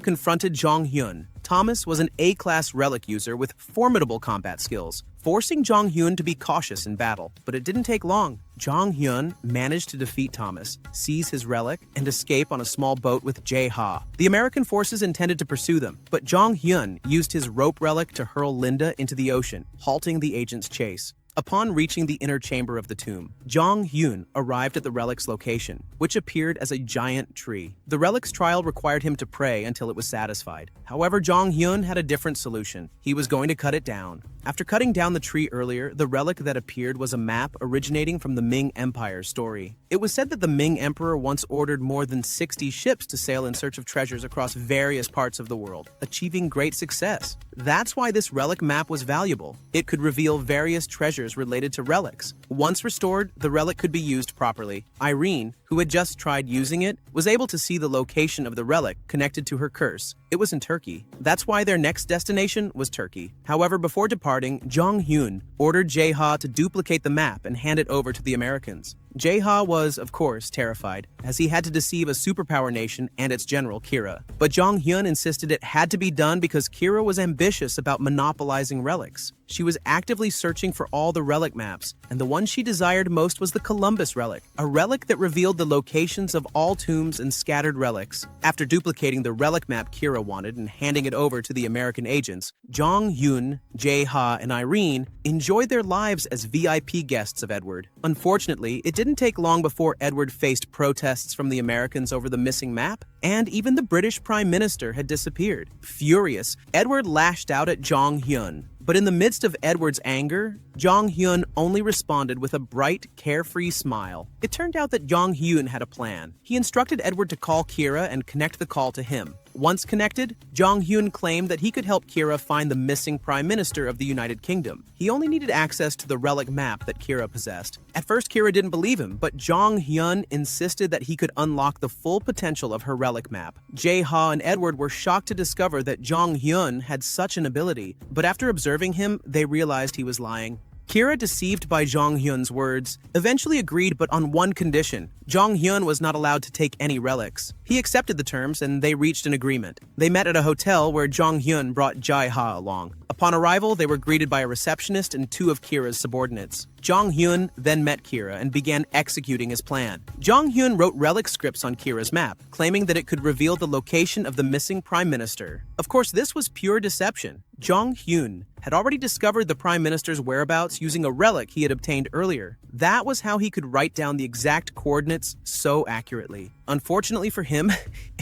confronted Jong Hyun. Thomas was an A-class relic user with formidable combat skills, forcing Jong Hyun to be cautious in battle. But it didn't take long. Jong Hyun managed to defeat Thomas, seize his relic, and escape on a small boat with Jae-ha. The American forces intended to pursue them, but Jong Hyun used his rope relic to hurl Linda into the ocean, halting the agent's chase. Upon reaching the inner chamber of the tomb, Jong Hyun arrived at the relic's location, which appeared as a giant tree. The relic's trial required him to pray until it was satisfied. However, Jong Hyun had a different solution. He was going to cut it down. After cutting down the tree earlier, the relic that appeared was a map originating from the Ming Empire's story. It was said that the Ming Emperor once ordered more than 60 ships to sail in search of treasures across various parts of the world, achieving great success. That's why this relic map was valuable. It could reveal various treasures related to relics. Once restored, the relic could be used properly. Irene, who had just tried using it, was able to see the location of the relic connected to her curse. It was in Turkey. That's why their next destination was Turkey. However, before departing, Jong Hyun ordered Jae-ha to duplicate the map and hand it over to the Americans. Jae-ha was, of course, terrified, as he had to deceive a superpower nation and its general, Kira. But Jong Hyun insisted it had to be done because Kira was ambitious about monopolizing relics. She was actively searching for all the relic maps, and the one she desired most was the Columbus relic, a relic that revealed the locations of all tombs and scattered relics. After duplicating the relic map Kira wanted and handing it over to the American agents, Jong Hyun, Jae-ha, and Irene enjoyed their lives as VIP guests of Edward. Unfortunately, it didn't take long before Edward faced protests from the Americans over the missing map, and even the British Prime Minister had disappeared. Furious, Edward lashed out at Jong Hyun. But in the midst of Edward's anger, Jong Hyun only responded with a bright, carefree smile. It turned out that Jong Hyun had a plan. He instructed Edward to call Kira and connect the call to him. Once connected, Jong Hyun claimed that he could help Kira find the missing Prime Minister of the United Kingdom. He only needed access to the relic map that Kira possessed. At first, Kira didn't believe him, but Jong Hyun insisted that he could unlock the full potential of her relic map. Jae-ha and Edward were shocked to discover that Jong Hyun had such an ability, but after observing him, they realized he was lying. Kira, deceived by Jong Hyun's words, eventually agreed, but on one condition. Jong Hyun was not allowed to take any relics. He accepted the terms and they reached an agreement. They met at a hotel where Jong Hyun brought Jae-ha along. Upon arrival, they were greeted by a receptionist and two of Kira's subordinates. Jong Hyun then met Kira and began executing his plan. Jong Hyun wrote relic scripts on Kira's map, claiming that it could reveal the location of the missing prime minister. Of course, this was pure deception. Jong Hyun had already discovered the prime minister's whereabouts using a relic he had obtained earlier. That was how he could write down the exact coordinates so accurately. Unfortunately for him,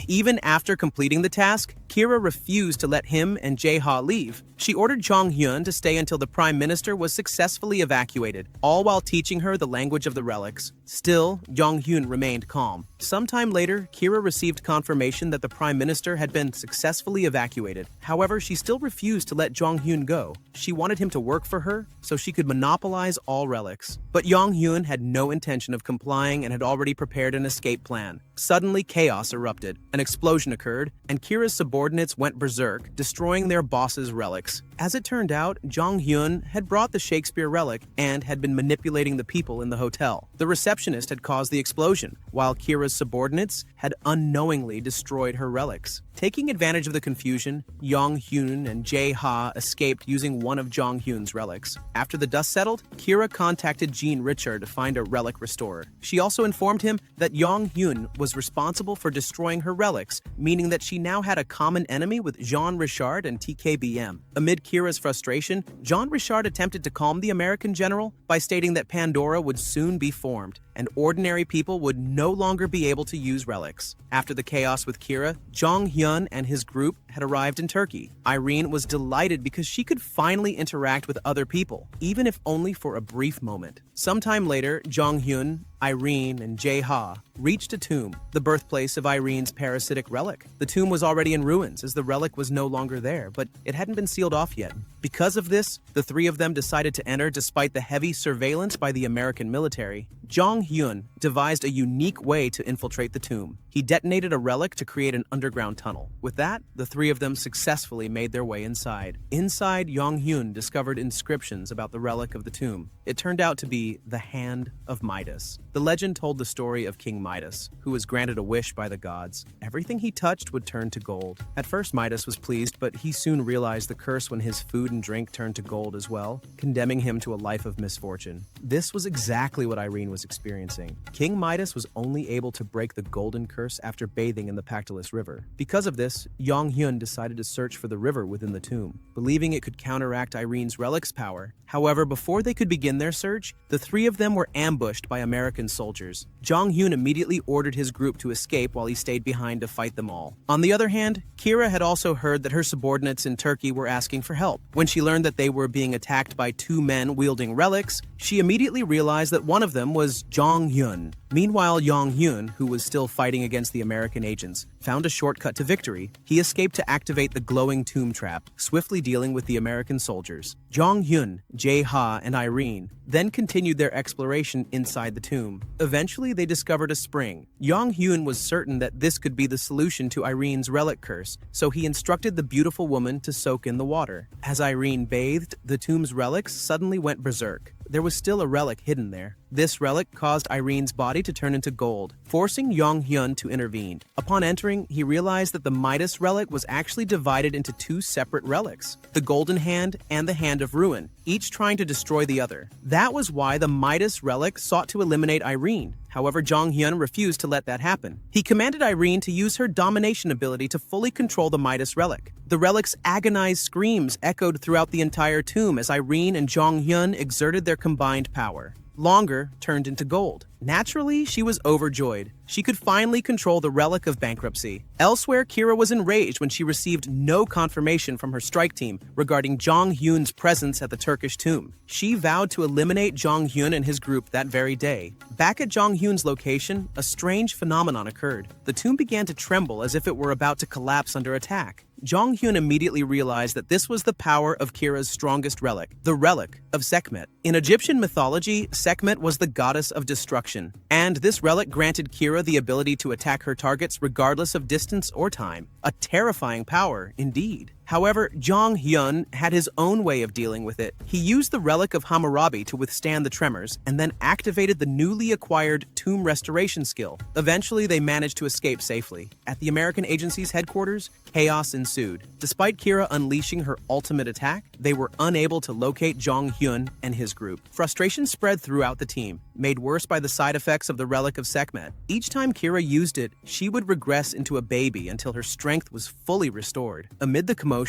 even after completing the task, Kira refused to let him and Jae-ha leave. She ordered Jong Hyun to stay until the prime minister was successfully evacuated, all while teaching her the language of the relics. Still, Jong Hyun remained calm. Sometime later, Kira received confirmation that the prime minister had been successfully evacuated. However, she still refused to let Jong Hyun go. She wanted him to work for her so she could monopolize all relics. But Jong Hyun had no intention of complying and had already prepared an escape plan. Suddenly, chaos erupted. An explosion occurred, and Kira's subordinates went berserk, destroying their boss's relics. As it turned out, Jong Hyun had brought the Shakespeare relic and had been manipulating the people in the hotel. The receptionist had caused the explosion, while Kira's subordinates had unknowingly destroyed her relics. Taking advantage of the confusion, Jong Hyun and Jae-ha escaped using one of Jong Hyun's relics. After the dust settled, Kira contacted Jean Richard to find a relic restorer. She also informed him that Jong Hyun was responsible for destroying her relics, meaning that she now had a common enemy with Jean Richard and TKBM. Amid Kira's frustration, Jean Richard attempted to calm the American general by stating that Pandora would soon be formed, and ordinary people would no longer be able to use relics. After the chaos with Kira, Jong Hyun and his group had arrived in Turkey. Irene was delighted because she could finally interact with other people, even if only for a brief moment. Sometime later, Jong Hyun, Irene, and Jae-ha reached a tomb, the birthplace of Irene's parasitic relic. The tomb was already in ruins as the relic was no longer there, but it hadn't been sealed off yet. Because of this, the three of them decided to enter despite the heavy surveillance by the American military. Jong Hyun devised a unique way to infiltrate the tomb. He detonated a relic to create an underground tunnel. With that, the three of them successfully made their way inside. Inside, Jong Hyun discovered inscriptions about the relic of the tomb. It turned out to be the Hand of Midas. The legend told the story of King Midas, who was granted a wish by the gods. Everything he touched would turn to gold. At first, Midas was pleased, but he soon realized the curse when his food and drink turned to gold as well, condemning him to a life of misfortune. This was exactly what Irene was experiencing. King Midas was only able to break the golden curse after bathing in the Pactolus River. Because of this, Jong Hyun decided to search for the river within the tomb, believing it could counteract Irene's relic's power. However, before they could begin their search, the three of them were ambushed by American soldiers. Jong Hyun immediately ordered his group to escape while he stayed behind to fight them all. On the other hand, Kira had also heard that her subordinates in Turkey were asking for help. When she learned that they were being attacked by two men wielding relics, she immediately realized that one of them was Jong Hyun. Meanwhile, Jong Hyun, who was still fighting against the American agents, found a shortcut to victory. He escaped to activate the glowing tomb trap, swiftly dealing with the American soldiers. Jong Hyun, Jae-ha, and Irene then continued their exploration inside the tomb. Eventually, they discovered a spring. Jong Hyun was certain that this could be the solution to Irene's relic curse, so he instructed the beautiful woman to soak in the water. As Irene bathed, the tomb's relics suddenly went berserk. There was still a relic hidden there. This relic caused Irene's body to turn into gold, forcing Jong Hyun to intervene. Upon entering, he realized that the Midas relic was actually divided into two separate relics, the Golden Hand and the Hand of Ruin, each trying to destroy the other. That was why the Midas relic sought to eliminate Irene. However, Jong Hyun refused to let that happen. He commanded Irene to use her domination ability to fully control the Midas relic. The relic's agonized screams echoed throughout the entire tomb as Irene and Jong Hyun exerted their combined power. Longer turned into gold. Naturally, she was overjoyed. She could finally control the relic of bankruptcy. Elsewhere, Kira was enraged when she received no confirmation from her strike team regarding Jong Hyun's presence at the Turkish tomb. She vowed to eliminate Jong Hyun and his group that very day. Back at Jong Hyun's location, a strange phenomenon occurred. The tomb began to tremble as if it were about to collapse under attack. Jong Hyun immediately realized that this was the power of Kira's strongest relic, the relic of Sekhmet. In Egyptian mythology, Sekhmet was the goddess of destruction, and this relic granted Kira the ability to attack her targets regardless of distance or time. A terrifying power, indeed. However, Jong Hyun had his own way of dealing with it. He used the relic of Hammurabi to withstand the tremors, and then activated the newly acquired tomb restoration skill. Eventually, they managed to escape safely. At the American agency's headquarters, chaos ensued. Despite Kira unleashing her ultimate attack, they were unable to locate Jong Hyun and his group. Frustration spread throughout the team, made worse by the side effects of the relic of Sekhmet. Each time Kira used it, she would regress into a baby until her strength was fully restored. Amid the commotion,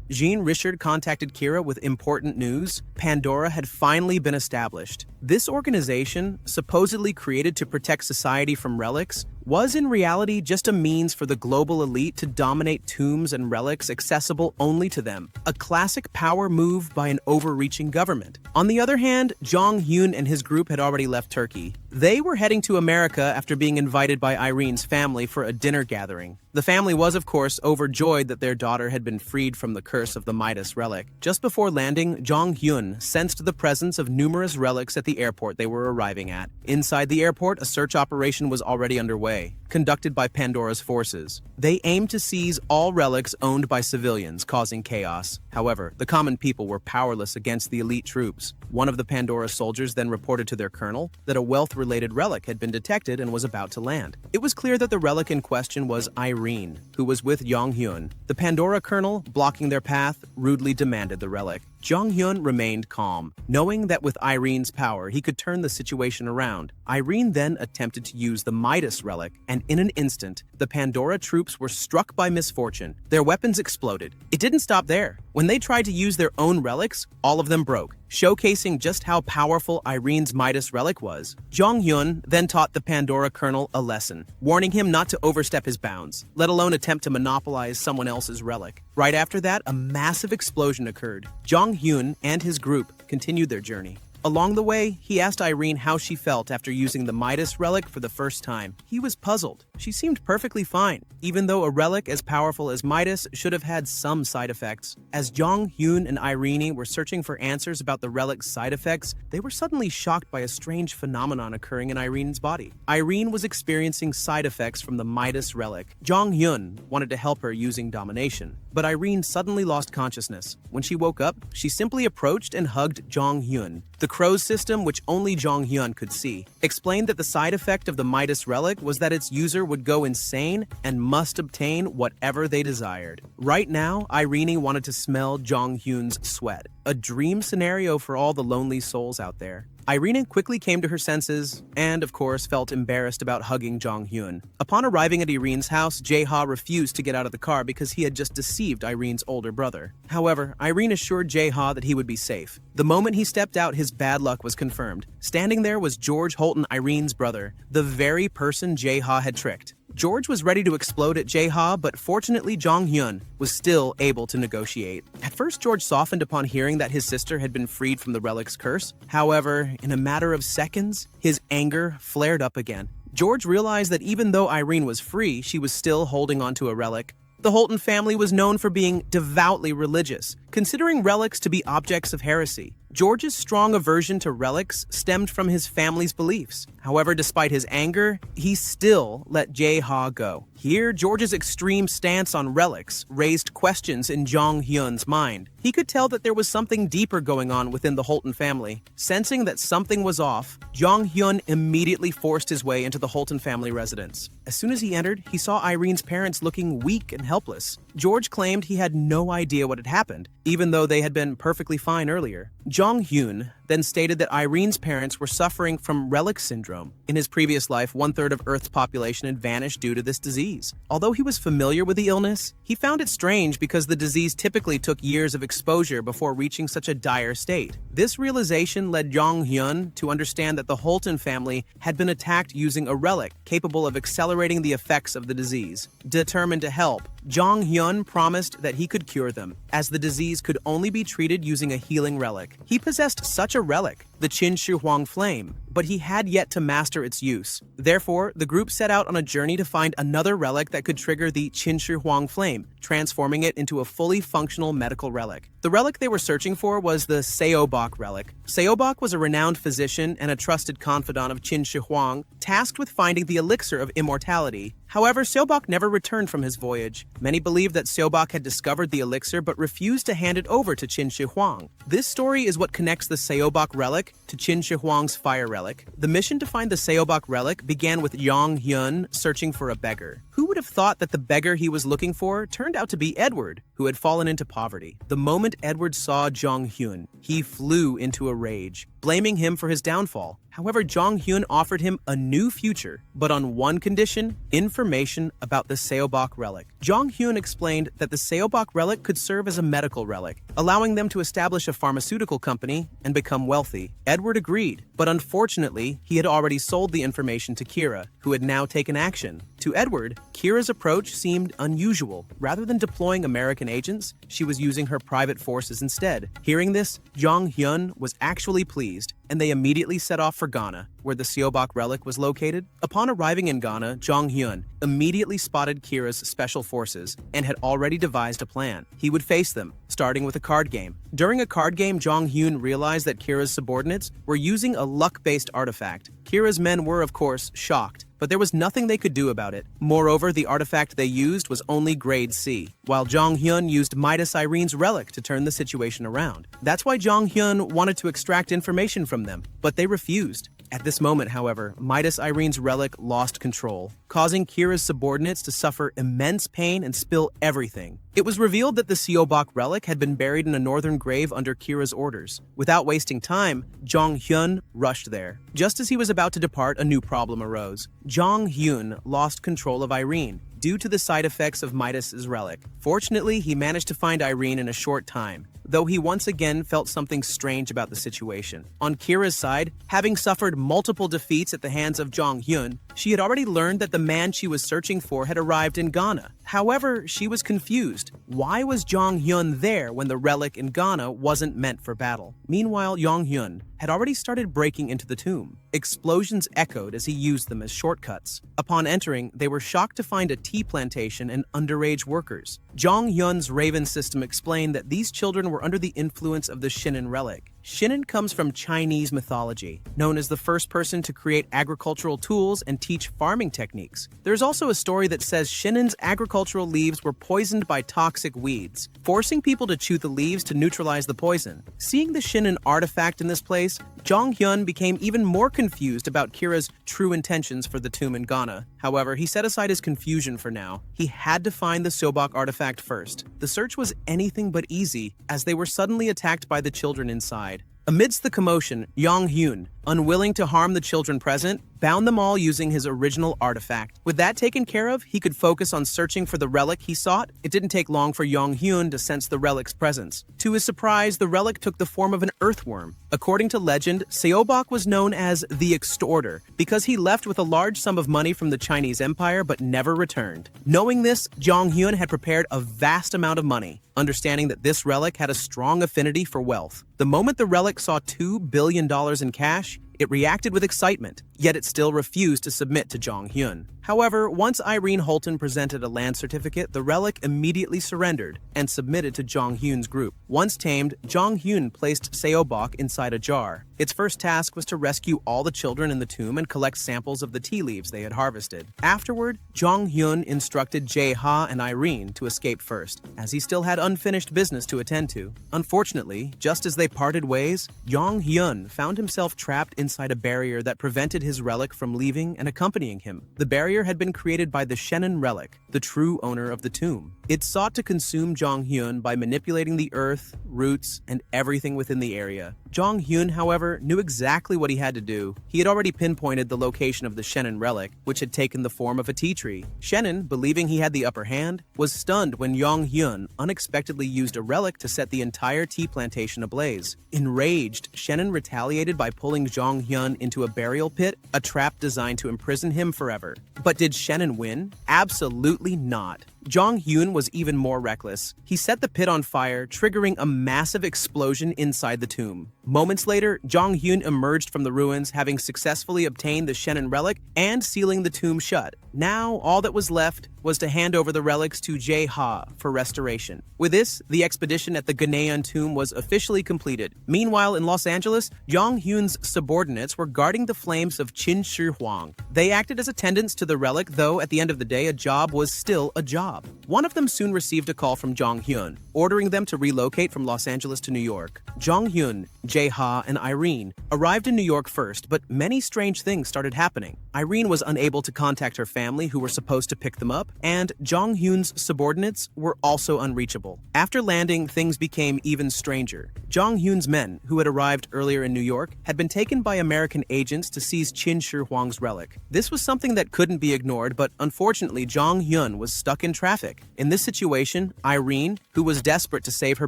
Jean Richard contacted Kira with important news. Pandora had finally been established. This organization, supposedly created to protect society from relics, was in reality just a means for the global elite to dominate tombs and relics accessible only to them. A classic power move by an overreaching government. On the other hand, Jong Hyun and his group had already left Turkey. They were heading to America after being invited by Irene's family for a dinner gathering. The family was, of course, overjoyed that their daughter had been freed from the curse of the Midas relic. Just before landing, Jong Hyun sensed the presence of numerous relics at the airport they were arriving at. Inside the airport, a search operation was already underway, conducted by Pandora's forces. They aimed to seize all relics owned by civilians, causing chaos. However, the common people were powerless against the elite troops. One of the Pandora soldiers then reported to their colonel that a wealth-related relic had been detected and was about to land. It was clear that the relic in question was Irene, who was with Jong Hyun. The Pandora colonel, blocking their path, rudely demanded the relic. Jong Hyun remained calm, knowing that with Irene's power, he could turn the situation around. Irene then attempted to use the Midas relic, and in an instant, the Pandora troops were struck by misfortune. Their weapons exploded. It didn't stop there. When they tried to use their own relics, all of them broke, showcasing just how powerful Irene's Midas relic was. Jong Hyun then taught the Pandora colonel a lesson, warning him not to overstep his bounds, let alone attempt to monopolize someone else's relic. Right after that, a massive explosion occurred. Jong Hyun and his group continued their journey. Along the way, he asked Irene how she felt after using the Midas relic for the first time. He was puzzled. She seemed perfectly fine, even though a relic as powerful as Midas should have had some side effects. As Jong Hyun and Irene were searching for answers about the relic's side effects, they were suddenly shocked by a strange phenomenon occurring in Irene's body. Irene was experiencing side effects from the Midas relic. Jong Hyun wanted to help her using domination, but Irene suddenly lost consciousness. When she woke up, she simply approached and hugged Jong Hyun. The crow's system, which only Jong Hyun could see, explained that the side effect of the Midas relic was that its user would go insane and must obtain whatever they desired. Right now, Irene wanted to smell Jong Hyun's sweat, a dream scenario for all the lonely souls out there. Irene quickly came to her senses and, of course, felt embarrassed about hugging Jong Hyun. Upon arriving at Irene's house, Jae-ha refused to get out of the car because he had just deceived Irene's older brother. However, Irene assured Jae-ha that he would be safe. The moment he stepped out, his bad luck was confirmed. Standing there was George Holton, Irene's brother, the very person Jae-ha had tricked. George was ready to explode at Jae-ha, but fortunately Jong Hyun was still able to negotiate. At first, George softened upon hearing that his sister had been freed from the relic's curse. However, in a matter of seconds, his anger flared up again. George realized that even though Irene was free, she was still holding onto a relic. The Holton family was known for being devoutly religious, considering relics to be objects of heresy. George's strong aversion to relics stemmed from his family's beliefs. However, despite his anger, he still let Jae-ha go. Here, George's extreme stance on relics raised questions in Jong Hyun's mind. He could tell that there was something deeper going on within the Holton family. Sensing that something was off, Jong Hyun immediately forced his way into the Holton family residence. As soon as he entered, he saw Irene's parents looking weak and helpless. George claimed he had no idea what had happened, even though they had been perfectly fine earlier. Jong Hyun then stated that Irene's parents were suffering from Relic syndrome. In his previous life, 1/3 of Earth's population had vanished due to this disease. Although he was familiar with the illness, he found it strange because the disease typically took years of exposure before reaching such a dire state. This realization led Jong Hyun to understand that the Holton family had been attacked using a relic capable of accelerating the effects of the disease. Determined to help, Jong Hyun promised that he could cure them, as the disease could only be treated using a healing relic. He possessed such a relic, the Qin Shi Huang Flame, but he had yet to master its use. Therefore, the group set out on a journey to find another relic that could trigger the Qin Shi Huang Flame, transforming it into a fully functional medical relic. The relic they were searching for was the Seobok relic. Seobok was a renowned physician and a trusted confidant of Qin Shi Huang, tasked with finding the elixir of immortality. However, Seobok never returned from his voyage. Many believe that Seobok had discovered the elixir but refused to hand it over to Qin Shi Huang. This story is what connects the Seobok relic to Qin Shi Huang's fire relic. The mission to find the Seobok relic began with Jong Hyun searching for a beggar. Who would have thought that the beggar he was looking for turned out to be Edward, who had fallen into poverty? The moment Edward saw Jong Hyun, he flew into a rage, blaming him for his downfall. However, Jong Hyun offered him a new future, but on one condition: information about the Seobok relic. Jong Hyun explained that the Seobok relic could serve as a medical relic, allowing them to establish a pharmaceutical company and become wealthy. Edward agreed, but unfortunately, he had already sold the information to Kira, who had now taken action. To Edward, Kira's approach seemed unusual. Rather than deploying American agents, she was using her private forces instead. Hearing this, Jong Hyun was actually pleased, and they immediately set off for Ghana, where the Seobok relic was located. Upon arriving in Ghana, Jong Hyun immediately spotted Kira's special forces and had already devised a plan. He would face them, starting with a card game. During a card game, Jong Hyun realized that Kira's subordinates were using a luck-based artifact. Kira's men were, of course, shocked, but there was nothing they could do about it. Moreover, the artifact they used was only grade C, while Jong Hyun used Midas Irene's relic to turn the situation around. That's why Jong Hyun wanted to extract information from them, but they refused. At this moment, however, Midas Irene's relic lost control, causing Kira's subordinates to suffer immense pain and spill everything. It was revealed that the Seobok relic had been buried in a northern grave under Kira's orders. Without wasting time, Jong Hyun rushed there. Just as he was about to depart, a new problem arose. Jong Hyun lost control of Irene. due to the side effects of Midas's relic. Fortunately, he managed to find Irene in a short time, though he once again felt something strange about the situation. On Kira's side, having suffered multiple defeats at the hands of Jong Hyun, she had already learned that the man she was searching for had arrived in Ghana. However, she was confused. Why was Jong Hyun there when the relic in Ghana wasn't meant for battle? Meanwhile, Jong Hyun had already started breaking into the tomb. Explosions echoed as he used them as shortcuts. Upon entering, they were shocked to find a tea plantation and underage workers. Jong Hyun's Raven system explained that these children were under the influence of the Shinan relic. Shinan comes from Chinese mythology, known as the first person to create agricultural tools and teach farming techniques. There's also a story that says Shinan's agricultural leaves were poisoned by toxic weeds, forcing people to chew the leaves to neutralize the poison. Seeing the Shinan artifact in this place, Jong Hyun became even more confused about Kira's true intentions for the tomb in Ghana. However, he set aside his confusion for now. He had to find the Sobok artifact first. The search was anything but easy, as they were suddenly attacked by the children inside. Amidst the commotion, Jong Hyun, unwilling to harm the children present, bound them all using his original artifact. With that taken care of, he could focus on searching for the relic he sought. It didn't take long for Jong Hyun to sense the relic's presence. To his surprise, the relic took the form of an earthworm. According to legend, Seobok was known as the Extorter because he left with a large sum of money from the Chinese Empire but never returned. Knowing this, Jong Hyun had prepared a vast amount of money, understanding that this relic had a strong affinity for wealth. The moment the relic saw $2 billion in cash, it reacted with excitement, yet it still refused to submit to Jong Hyun. However, once Irene Holton presented a land certificate, the relic immediately surrendered and submitted to Jong Hyun's group. Once tamed, Jong Hyun placed Seobok inside a jar. Its first task was to rescue all the children in the tomb and collect samples of the tea leaves they had harvested. Afterward, Jong Hyun instructed Jae-ha and Irene to escape first, as he still had unfinished business to attend to. Unfortunately, just as they parted ways, Jong Hyun found himself trapped inside a barrier that prevented his relic from leaving and accompanying him. The barrier had been created by the Shinan relic, the true owner of the tomb. It sought to consume Jong Hyun by manipulating the earth, roots, and everything within the area. Jong Hyun, however, knew exactly what he had to do. He had already pinpointed the location of the Shinan relic, which had taken the form of a tea tree. Shinan, believing he had the upper hand, was stunned when Jong Hyun unexpectedly used a relic to set the entire tea plantation ablaze. Enraged, Shinan retaliated by pulling Jong Hyun into a burial pit, a trap designed to imprison him forever. But did Shinan win? Absolutely not. Jong Hyun was even more reckless. He set the pit on fire, triggering a massive explosion inside the tomb. Moments later, Jong Hyun emerged from the ruins, having successfully obtained the Shinan relic and sealing the tomb shut. Now, all that was left was to hand over the relics to Jae-ha for restoration. With this, the expedition at the Ghanaian tomb was officially completed. Meanwhile, in Los Angeles, Jong Hyun's subordinates were guarding the flames of Qin Shi Huang. They acted as attendants to the relic, though at the end of the day, a job was still a job. One of them soon received a call from Jong Hyun, ordering them to relocate from Los Angeles to New York. Jong Hyun, Jae-ha, and Irene arrived in New York first, but many strange things started happening. Irene was unable to contact her family, who were supposed to pick them up, and Jong Hyun's subordinates were also unreachable. After landing, things became even stranger. Jong Hyun's men, who had arrived earlier in New York, had been taken by American agents to seize Qin Shi Huang's relic. This was something that couldn't be ignored, but unfortunately, Jong Hyun was stuck in traffic. In this situation, Irene, who was desperate to save her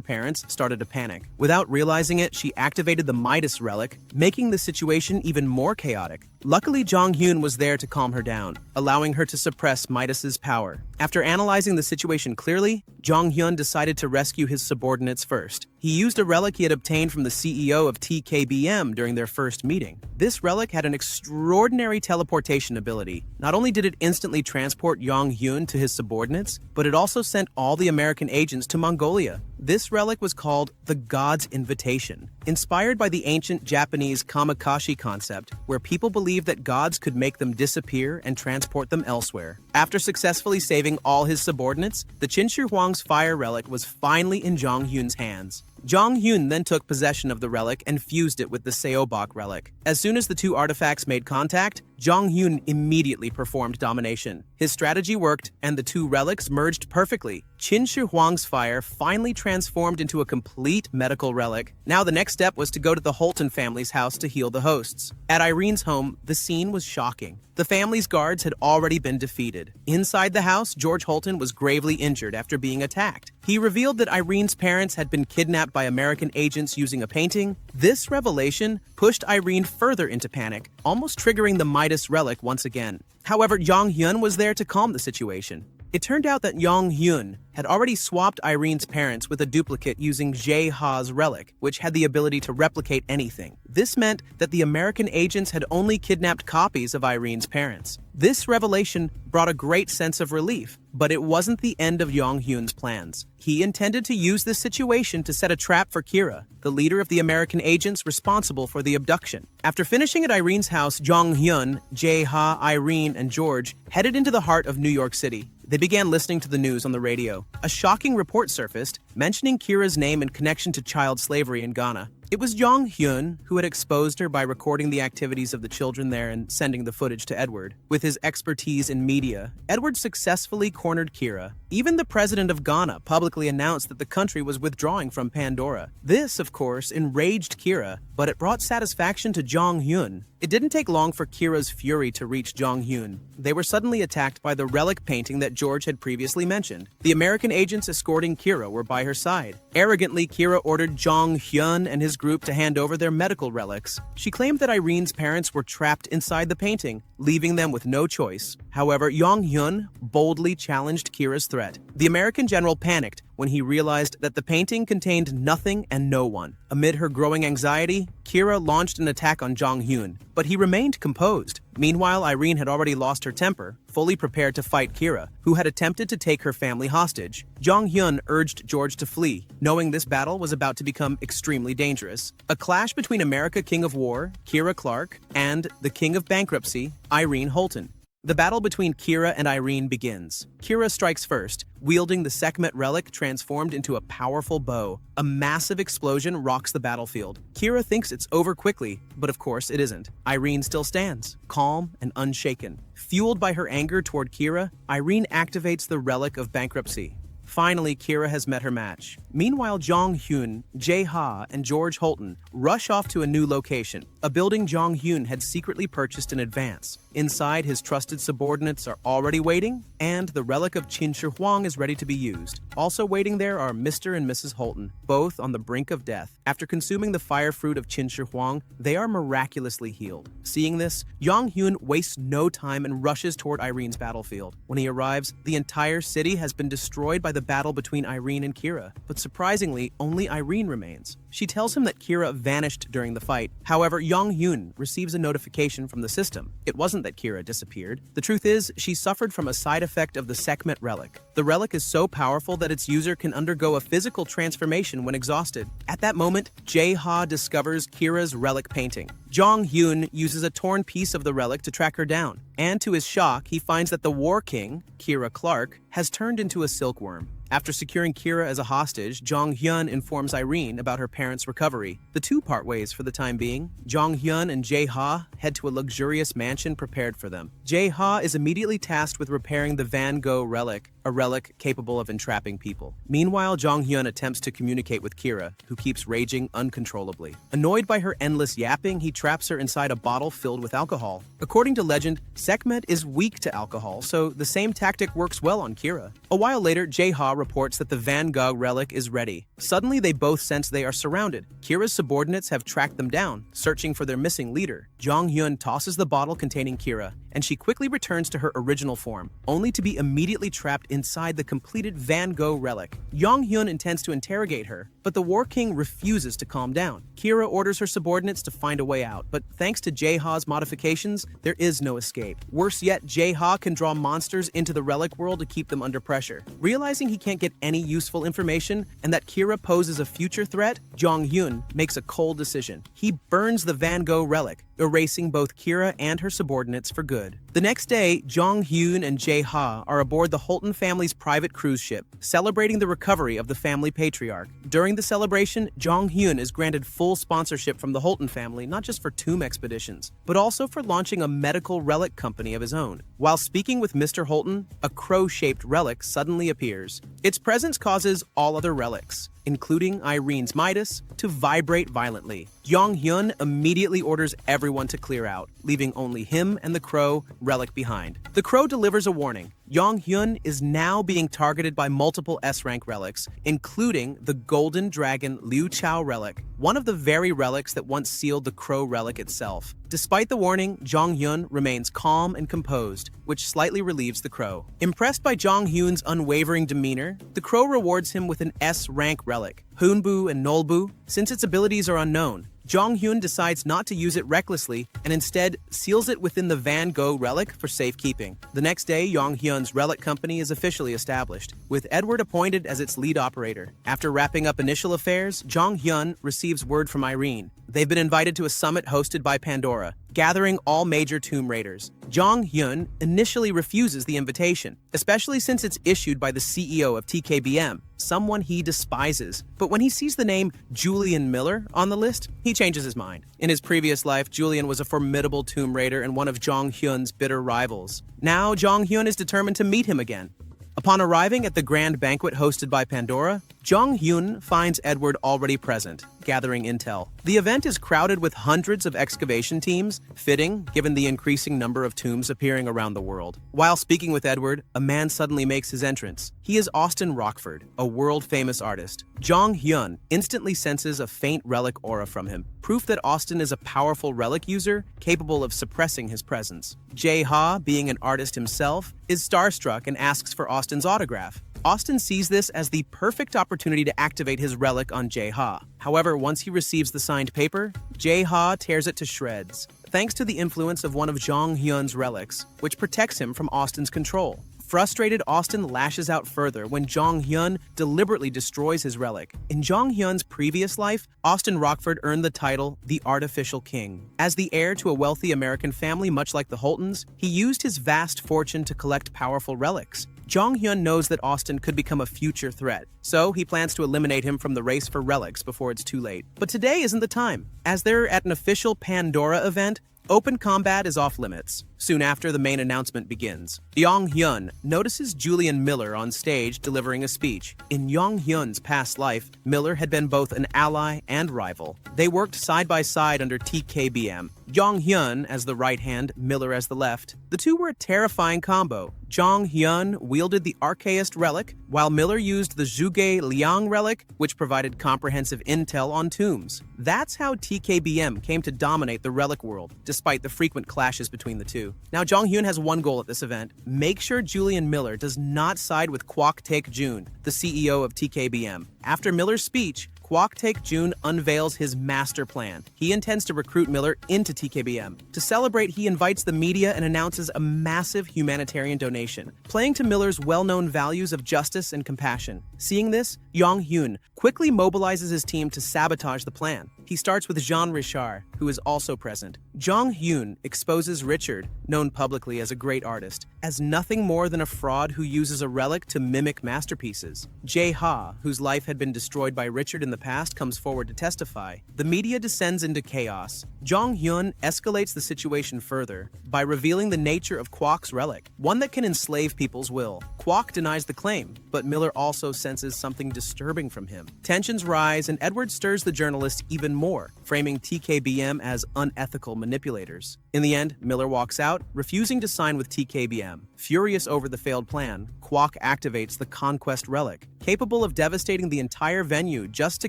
parents, started to panic. Without realizing it, she activated the Midas relic, making the situation even more chaotic. Luckily, Jong Hyun was there to calm her down, allowing her to suppress Midas's power. After analyzing the situation clearly, Jong Hyun decided to rescue his subordinates first. He used a relic he had obtained from the CEO of TKBM during their first meeting. This relic had an extraordinary teleportation ability. Not only did it instantly transport Jong Hyun to his subordinates, but it also sent all the American agents to Mongolia. This relic was called the God's Invitation, inspired by the ancient Japanese kamikaze concept, where people believed that gods could make them disappear and transport them elsewhere. After successfully saving all his subordinates, the Qin Shi Huang's fire relic was finally in Jong Hyun's hands. Jong Hyun then took possession of the relic and fused it with the Seobok relic. As soon as the two artifacts made contact, Jong Hyun immediately performed domination. His strategy worked, and the two relics merged perfectly. Qin Shi Huang's fire finally transformed into a complete medical relic. Now the next step was to go to the Holton family's house to heal the hosts. At Irene's home, the scene was shocking. The family's guards had already been defeated. Inside the house, George Holton was gravely injured after being attacked. He revealed that Irene's parents had been kidnapped by American agents using a painting. This revelation pushed Irene further into panic, almost triggering the Midas relic once again. However, Jong Hyun was there to calm the situation. It turned out that Jong Hyun had already swapped Irene's parents with a duplicate using Jae Ha's relic, which had the ability to replicate anything. This meant that the American agents had only kidnapped copies of Irene's parents. This revelation brought a great sense of relief, but it wasn't the end of Jong Hyun's plans. He intended to use this situation to set a trap for Kira, the leader of the American agents responsible for the abduction. After finishing at Irene's house, Jong Hyun, Jae Ha, Irene, and George headed into the heart of New York City. They began listening to the news on the radio. A shocking report surfaced, mentioning Kira's name in connection to child slavery in Ghana. It was Jong Hyun who had exposed her by recording the activities of the children there and sending the footage to Edward. With his expertise in media, Edward successfully cornered Kira. Even the president of Ghana publicly announced that the country was withdrawing from Pandora. This, of course, enraged Kira, but it brought satisfaction to Jong Hyun. It didn't take long for Kira's fury to reach Jong Hyun. They were suddenly attacked by the relic painting that George had previously mentioned. The American agents escorting Kira were by her side. Arrogantly, Kira ordered Jong Hyun and his group to hand over their medical relics. She claimed that Irene's parents were trapped inside the painting, leaving them with no choice. However, Jong Hyun boldly challenged Kira's threat. The American general panicked when he realized that the painting contained nothing and no one. Amid her growing anxiety, Kira launched an attack on Jong Hyun, but he remained composed. Meanwhile, Irene had already lost her temper, fully prepared to fight Kira, who had attempted to take her family hostage. Jong Hyun urged George to flee, knowing this battle was about to become extremely dangerous. A clash between America King of War, Kira Clark, and the King of Bankruptcy, Irene Holton. The battle between Kira and Irene begins. Kira strikes first, wielding the Sekhmet relic transformed into a powerful bow. A massive explosion rocks the battlefield. Kira thinks it's over quickly, but of course it isn't. Irene still stands, calm and unshaken. Fueled by her anger toward Kira, Irene activates the Relic of Bankruptcy. Finally, Kira has met her match. Meanwhile, Jong Hyun, Jae Ha, and George Holton rush off to a new location, a building Jong Hyun had secretly purchased in advance. Inside, his trusted subordinates are already waiting, and the relic of Qin Shi Huang is ready to be used. Also waiting there are Mr. and Mrs. Holton, both on the brink of death. After consuming the fire fruit of Qin Shi Huang, they are miraculously healed. Seeing this, Jong Hyun wastes no time and rushes toward Irene's battlefield. When he arrives, the entire city has been destroyed by the battle between Irene and Kira, but surprisingly, only Irene remains. She tells him that Kira vanished during the fight. However, Jong Hyun receives a notification from the system. It wasn't that Kira disappeared. The truth is, she suffered from a side effect of the Sekhmet relic. The relic is so powerful that its user can undergo a physical transformation when exhausted. At that moment, Jae Ha discovers Kira's relic painting. Jong Hyun uses a torn piece of the relic to track her down, and to his shock, he finds that the War King, Kira Clark, has turned into a silkworm. After securing Kira as a hostage, Jong Hyun informs Irene about her parents' recovery. The two part ways for the time being. Jong Hyun and Jae Ha head to a luxurious mansion prepared for them. Jae Ha is immediately tasked with repairing the Van Gogh relic, a relic capable of entrapping people. Meanwhile, Jong Hyun attempts to communicate with Kira, who keeps raging uncontrollably. Annoyed by her endless yapping, he traps her inside a bottle filled with alcohol. According to legend, Sekhmet is weak to alcohol, so the same tactic works well on Kira. A while later, Jae Ha reports that the Van Gogh relic is ready. Suddenly, they both sense they are surrounded. Kira's subordinates have tracked them down, searching for their missing leader. Jong Hyun tosses the bottle containing Kira, and she quickly returns to her original form, only to be immediately trapped inside the completed Van Gogh relic. Jong Hyun intends to interrogate her, but the War King refuses to calm down. Kira orders her subordinates to find a way out, but thanks to Jae Ha's modifications, there is no escape. Worse yet, Jae Ha can draw monsters into the relic world to keep them under pressure. Realizing he can't get any useful information and that Kira poses a future threat, Jong Hyun makes a cold decision. He burns the Van Gogh relic, erasing both Kira and her subordinates for good. The next day, Jong Hyun and Jae Ha are aboard the Holton family's private cruise ship, celebrating the recovery of the family patriarch. During the celebration, Jong Hyun is granted full sponsorship from the Holton family, not just for tomb expeditions, but also for launching a medical relic company of his own. While speaking with Mr. Holton, a crow-shaped relic suddenly appears. Its presence causes all other relics, including Irene's Midas, to vibrate violently. Jong Hyun immediately orders everyone to clear out, leaving only him and the crow relic behind. The crow delivers a warning. Jong Hyun is now being targeted by multiple S-rank relics, including the Golden Dragon Liu Chao relic, one of the very relics that once sealed the crow relic itself. Despite the warning, Jong Hyun remains calm and composed, which slightly relieves the crow. Impressed by Jong Hyun's unwavering demeanor, the crow rewards him with an S-rank relic, Hoonbu and Nolbu. Since its abilities are unknown, Jong Hyun decides not to use it recklessly and instead seals it within the Van Gogh relic for safekeeping. The next day, Jong Hyun's relic company is officially established, with Edward appointed as its lead operator. After wrapping up initial affairs, Jong Hyun receives word from Irene. They've been invited to a summit hosted by Pandora, gathering all major tomb raiders. Jong Hyun initially refuses the invitation, especially since it's issued by the CEO of TKBM, someone he despises. But when he sees the name Julian Miller on the list, he changes his mind. In his previous life, Julian was a formidable tomb raider and one of Jong Hyun's bitter rivals. Now, Jong Hyun is determined to meet him again. Upon arriving at the grand banquet hosted by Pandora, Jong Hyun finds Edward already present, gathering intel. The event is crowded with hundreds of excavation teams, fitting given the increasing number of tombs appearing around the world. While speaking with Edward, a man suddenly makes his entrance. He is Austin Rockford, a world-famous artist. Jong Hyun instantly senses a faint relic aura from him, proof that Austin is a powerful relic user capable of suppressing his presence. Jae Ha, being an artist himself, is starstruck and asks for Austin's autograph. Austin sees this as the perfect opportunity to activate his relic on Jae Ha. However, once he receives the signed paper, Jae Ha tears it to shreds, thanks to the influence of one of Jong Hyun's relics, which protects him from Austin's control. Frustrated, Austin lashes out further when Jong Hyun deliberately destroys his relic. In Jong Hyun's previous life, Austin Rockford earned the title the Artificial King. As the heir to a wealthy American family much like the Holtons, he used his vast fortune to collect powerful relics. Jong Hyun knows that Austin could become a future threat, so he plans to eliminate him from the race for relics before it's too late. But today isn't the time. As they're at an official Pandora event, open combat is off limits. Soon after, the main announcement begins. Jong Hyun notices Julian Miller on stage delivering a speech. In Jong Hyun's past life, Miller had been both an ally and rival. They worked side by side under TKBM. Jong Hyun as the right hand, Miller as the left. The two were a terrifying combo. Jong Hyun wielded the Archaist relic, while Miller used the Zhuge Liang relic, which provided comprehensive intel on tombs. That's how TKBM came to dominate the relic world, despite the frequent clashes between the two. Now, Jong Hyun has one goal at this event: make sure Julian Miller does not side with Quac Taek-jun, the CEO of TKBM. After Miller's speech, Quac Taek-jun unveils his master plan. He intends to recruit Miller into TKBM. To celebrate, he invites the media and announces a massive humanitarian donation, playing to Miller's well-known values of justice and compassion. Seeing this, Jong Hyun quickly mobilizes his team to sabotage the plan. He starts with Jean Richard, who is also present. Jong Hyun exposes Richard, known publicly as a great artist, as nothing more than a fraud who uses a relic to mimic masterpieces. Jae Ha, whose life had been destroyed by Richard in the past, comes forward to testify. The media descends into chaos. Jong Hyun escalates the situation further by revealing the nature of Quac's relic, one that can enslave people's will. Quac denies the claim, but Miller also senses something disturbing from him. Tensions rise, and Edward stirs the journalists even more, framing TKBM as unethical manipulators. In the end, Miller walks out, refusing to sign with TKBM. Furious over the failed plan, Quac activates the Conquest relic, capable of devastating the entire venue just to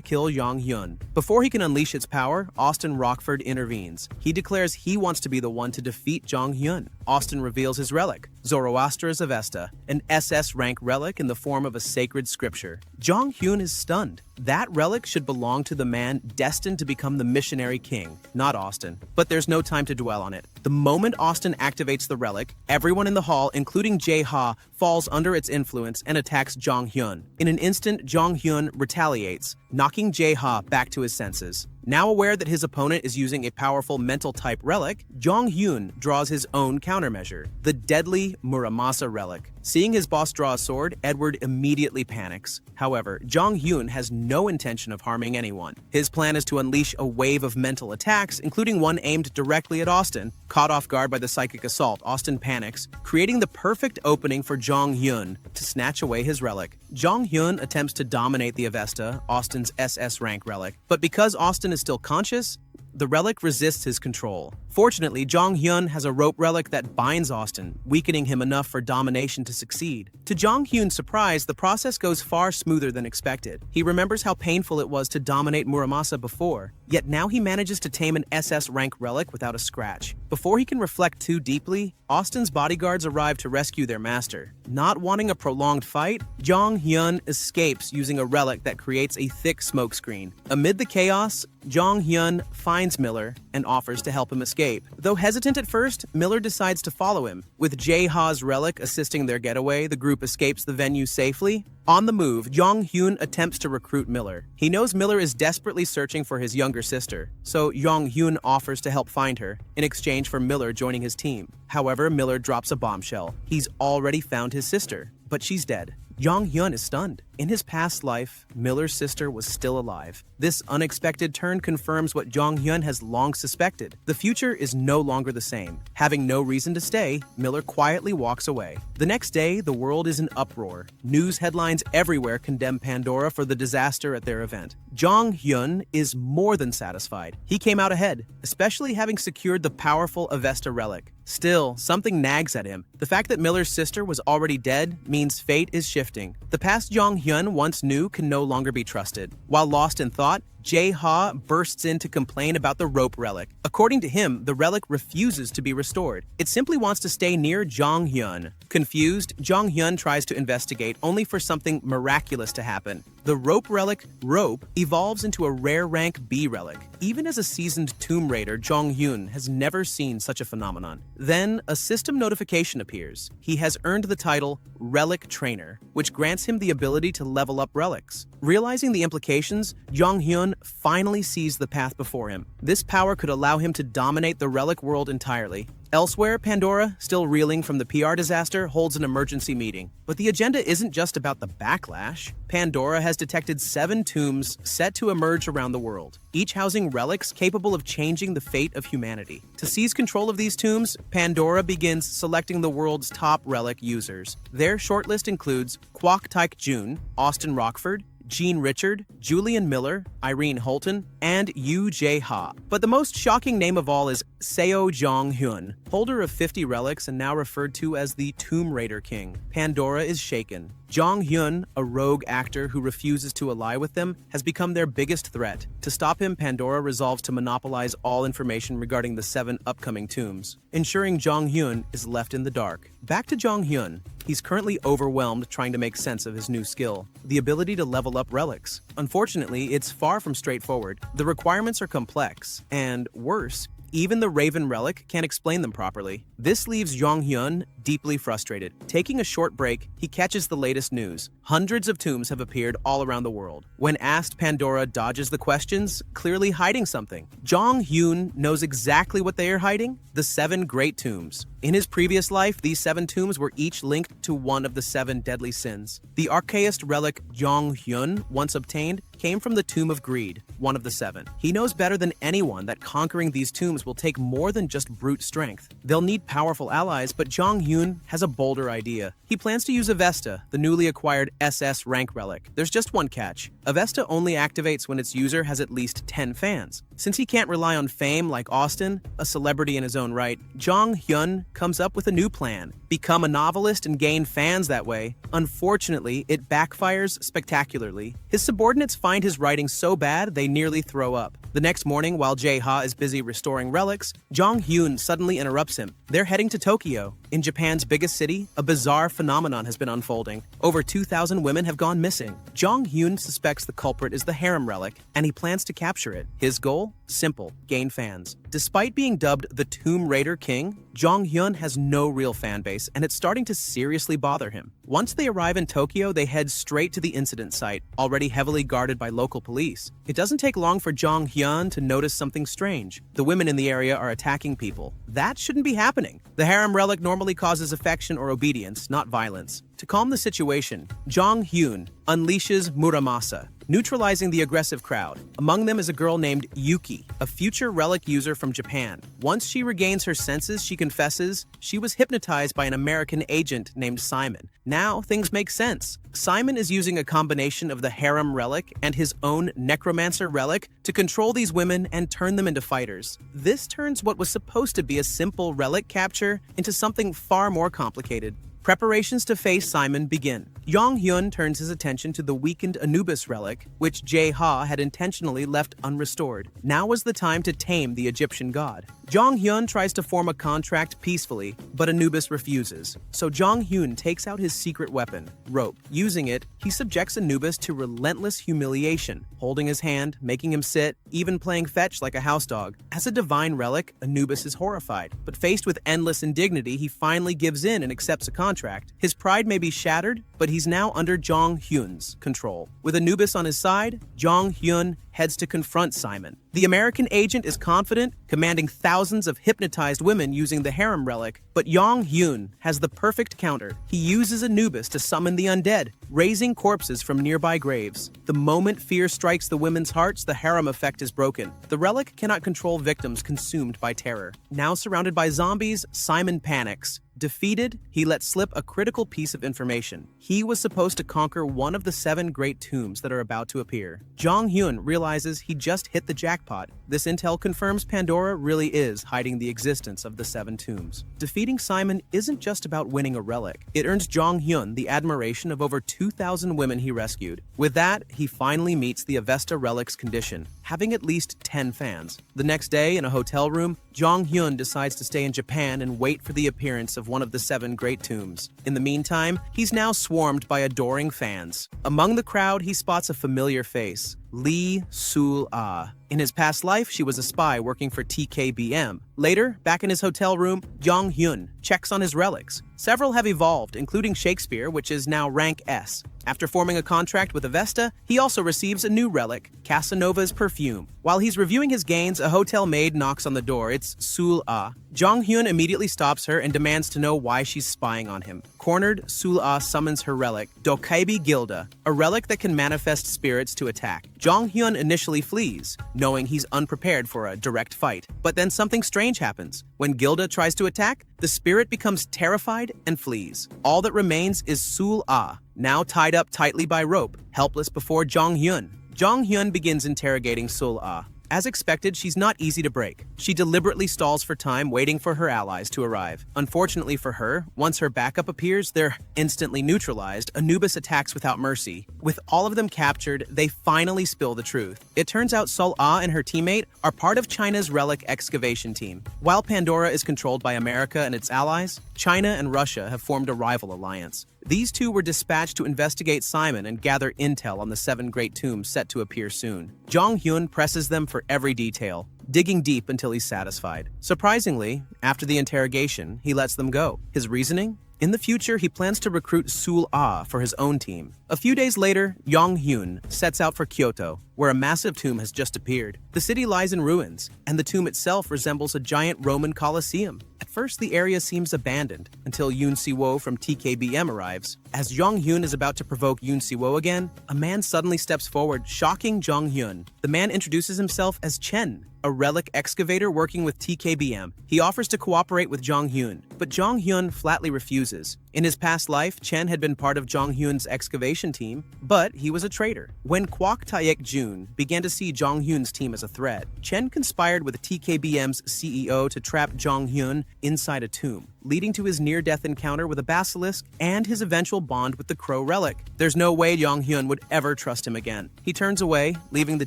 kill Jong Hyun. Before he can unleash its power, Austin Rockford intervenes. He declares he wants to be the one to defeat Jong Hyun. Austin reveals his relic, Zoroaster's Avesta, an SS rank relic in the form of a sacred scripture. Jong Hyun is stunned. That relic should belong to the man destined to become the missionary king, not Austin. But there's no time to dwell on it. The moment Austin activates the relic, everyone in the hall, including Jae-ha, falls under its influence and attacks Jong Hyun. In an instant, Jong Hyun retaliates, knocking Jae-ha back to his senses. Now aware that his opponent is using a powerful mental-type relic, Jong Hyun draws his own countermeasure, the deadly Muramasa relic. Seeing his boss draw a sword, Edward immediately panics. However, Jong Hyun has no intention of harming anyone. His plan is to unleash a wave of mental attacks, including one aimed directly at Austin. Caught off guard by the psychic assault, Austin panics, creating the perfect opening for Jong Hyun to snatch away his relic. Jong Hyun attempts to dominate the Avesta, Austin's SS rank relic, but because Austin is still conscious, the relic resists his control. Fortunately, Jong Hyun has a rope relic that binds Austin, weakening him enough for domination to succeed. To Jong Hyun's surprise, the process goes far smoother than expected. He remembers how painful it was to dominate Muramasa before, yet now he manages to tame an SS rank relic without a scratch. Before he can reflect too deeply, Austin's bodyguards arrive to rescue their master. Not wanting a prolonged fight, Jong Hyun escapes using a relic that creates a thick smokescreen. Amid the chaos, Jong Hyun finds Miller and offers to help him escape. Though hesitant at first, Miller decides to follow him. With Jae-ha's relic assisting their getaway, the group escapes the venue safely. On the move, Jong Hyun attempts to recruit Miller. He knows Miller is desperately searching for his younger sister, so Jong Hyun offers to help find her, in exchange for Miller joining his team. However, Miller drops a bombshell. He's already found his sister, but she's dead. Jong Hyun is stunned. In his past life, Miller's sister was still alive. This unexpected turn confirms what Jong Hyun has long suspected. The future is no longer the same. Having no reason to stay, Miller quietly walks away. The next day, the world is in uproar. News headlines everywhere condemn Pandora for the disaster at their event. Jong Hyun is more than satisfied. He came out ahead, especially having secured the powerful Avesta relic. Still, something nags at him. The fact that Miller's sister was already dead means fate is shifting. The past Jong Hyun once knew can no longer be trusted. While lost in thought, Jae-ha bursts in to complain about the rope relic. According to him, the relic refuses to be restored. It simply wants to stay near Jong Hyun. Confused, Jong Hyun tries to investigate, only for something miraculous to happen. The rope relic, Rope, evolves into a rare rank B relic. Even as a seasoned tomb raider, Jong Hyun has never seen such a phenomenon. Then, a system notification appears. He has earned the title Relic Trainer, which grants him the ability to level up relics. Realizing the implications, Jong Hyun finally sees the path before him. This power could allow him to dominate the relic world entirely. Elsewhere, Pandora, still reeling from the PR disaster, holds an emergency meeting. But the agenda isn't just about the backlash. Pandora has detected 7 tombs set to emerge around the world, each housing relics capable of changing the fate of humanity. To seize control of these tombs, Pandora begins selecting the world's top relic users. Their shortlist includes Quac Taek-jun, Austin Rockford, Jean Richard, Julian Miller, Irene Holton, and Yu Jae-ha. But the most shocking name of all is Seo Jong Hyun, holder of 50 relics and now referred to as the Tomb Raider King. Pandora is shaken. Jong Hyun, a rogue actor who refuses to ally with them, has become their biggest threat. To stop him, Pandora resolves to monopolize all information regarding the 7 upcoming tombs, ensuring Jong Hyun is left in the dark. Back to Jong Hyun. He's currently overwhelmed trying to make sense of his new skill, the ability to level up relics. Unfortunately, it's far from straightforward. The requirements are complex, and worse, even the Raven relic can't explain them properly. This leaves Jong Hyun deeply frustrated. Taking a short break, he catches the latest news. Hundreds of tombs have appeared all around the world. When asked, Pandora dodges the questions, clearly hiding something. Jong Hyun knows exactly what they are hiding: the 7 great tombs. In his previous life, these 7 tombs were each linked to one of the 7 deadly sins. The archaist relic Jong Hyun once obtained came from the Tomb of Greed, one of the 7. He knows better than anyone that conquering these tombs will take more than just brute strength. They'll need powerful allies, but Jong Hyun has a bolder idea. He plans to use Avesta, the newly acquired SS rank relic. There's just one catch. Avesta only activates when its user has at least 10 fans. Since he can't rely on fame like Austin, a celebrity in his own right, Jong Hyun comes up with a new plan: become a novelist and gain fans that way. Unfortunately, it backfires spectacularly. His subordinates find his writing so bad they nearly throw up. The next morning, while Jae-ha is busy restoring relics, Jong Hyun suddenly interrupts him. They're heading to Tokyo. In Japan's biggest city, a bizarre phenomenon has been unfolding. Over 2,000 women have gone missing. Jong Hyun suspects the culprit is the harem relic, and he plans to capture it. His goal? Simple, gain fans. Despite being dubbed the Tomb Raider King, Jong Hyun has no real fan base, and it's starting to seriously bother him. Once they arrive in Tokyo, they head straight to the incident site, already heavily guarded by local police. It doesn't take long for Jong Hyun to notice something strange. The women in the area are attacking people. That shouldn't be happening. The harem relic normally causes affection or obedience, not violence. To calm the situation, Jong Hyun unleashes Muramasa, neutralizing the aggressive crowd. Among them is a girl named Yuki, a future relic user from Japan. Once she regains her senses, she confesses she was hypnotized by an American agent named Simon. Now things make sense. Simon is using a combination of the harem relic and his own necromancer relic to control these women and turn them into fighters. This turns what was supposed to be a simple relic capture into something far more complicated. Preparations to face Simon begin. Jong Hyun turns his attention to the weakened Anubis relic, which Jae-ha had intentionally left unrestored. Now was the time to tame the Egyptian god. Jong Hyun tries to form a contract peacefully, but Anubis refuses. So Jong Hyun takes out his secret weapon, rope. Using it, he subjects Anubis to relentless humiliation, holding his hand, making him sit, even playing fetch like a house dog. As a divine relic, Anubis is horrified, but faced with endless indignity, he finally gives in and accepts a contract. His pride may be shattered, but he's now under Jong Hyun's control. With Anubis on his side, Jong Hyun heads to confront Simon. The American agent is confident, commanding thousands of hypnotized women using the harem relic, but Jong Hyun has the perfect counter. He uses Anubis to summon the undead, raising corpses from nearby graves. The moment fear strikes the women's hearts, the harem effect is broken. The relic cannot control victims consumed by terror. Now surrounded by zombies, Simon panics. Defeated, he let slip a critical piece of information. He was supposed to conquer one of the 7 great tombs that are about to appear. Jong Hyun realizes he just hit the jackpot. This intel confirms Pandora really is hiding the existence of the 7 tombs. Defeating Simon isn't just about winning a relic. It earns Jong Hyun the admiration of over 2,000 women he rescued. With that, he finally meets the Avesta relic's condition, having at least 10 fans. The next day, in a hotel room, Jong Hyun decides to stay in Japan and wait for the appearance of one of the 7 great tombs. In the meantime, he's now swarmed by adoring fans. Among the crowd, he spots a familiar face, Lee Sul-ah. In his past life, she was a spy working for TKBM. Later, back in his hotel room, Jong Hyun checks on his relics. Several have evolved, including Shakespeare, which is now rank S. After forming a contract with Avesta, he also receives a new relic, Casanova's perfume. While he's reviewing his gains, a hotel maid knocks on the door. It's Sul-ah. Jong Hyun immediately stops her and demands to know why she's spying on him. Cornered, Sul-ah summons her relic, Dokaibi Gilda, a relic that can manifest spirits to attack. Jong Hyun initially flees, knowing he's unprepared for a direct fight. But then something strange happens. When Gilda tries to attack, the spirit becomes terrified and flees. All that remains is Sul-ah, now tied up tightly by rope, helpless before Jong Hyun. Jong Hyun begins interrogating Sul-ah. As expected, she's not easy to break. She deliberately stalls for time, waiting for her allies to arrive. Unfortunately for her, once her backup appears, they're instantly neutralized. Anubis attacks without mercy. With all of them captured, they finally spill the truth. It turns out Sul-ah and her teammate are part of China's Relic excavation team. While Pandora is controlled by America and its allies, China and Russia have formed a rival alliance. These two were dispatched to investigate Simon and gather intel on the 7 great tombs set to appear soon. Jong Hyun presses them for every detail, digging deep until he's satisfied. Surprisingly, after the interrogation, he lets them go. His reasoning? In the future, he plans to recruit Sul-ah for his own team. A few days later, Jong Hyun sets out for Kyoto, where a massive tomb has just appeared. The city lies in ruins, and the tomb itself resembles a giant Roman Colosseum. At first, the area seems abandoned, until Yoon Si-wo from TKBM arrives. As Jong Hyun is about to provoke Yoon Si-wo again, a man suddenly steps forward, shocking Jong Hyun. The man introduces himself as Chen, a relic excavator working with TKBM. He offers to cooperate with Jong Hyun, but Jong Hyun flatly refuses. In his past life, Chen had been part of Jong Hyun's excavation team, but he was a traitor. When Quac Taek-jun began to see Jong Hyun's team as a threat, Chen conspired with TKBM's CEO to trap Jong Hyun inside a tomb, leading to his near-death encounter with a basilisk and his eventual bond with the Crow Relic. There's no way Jong Hyun would ever trust him again. He turns away, leaving the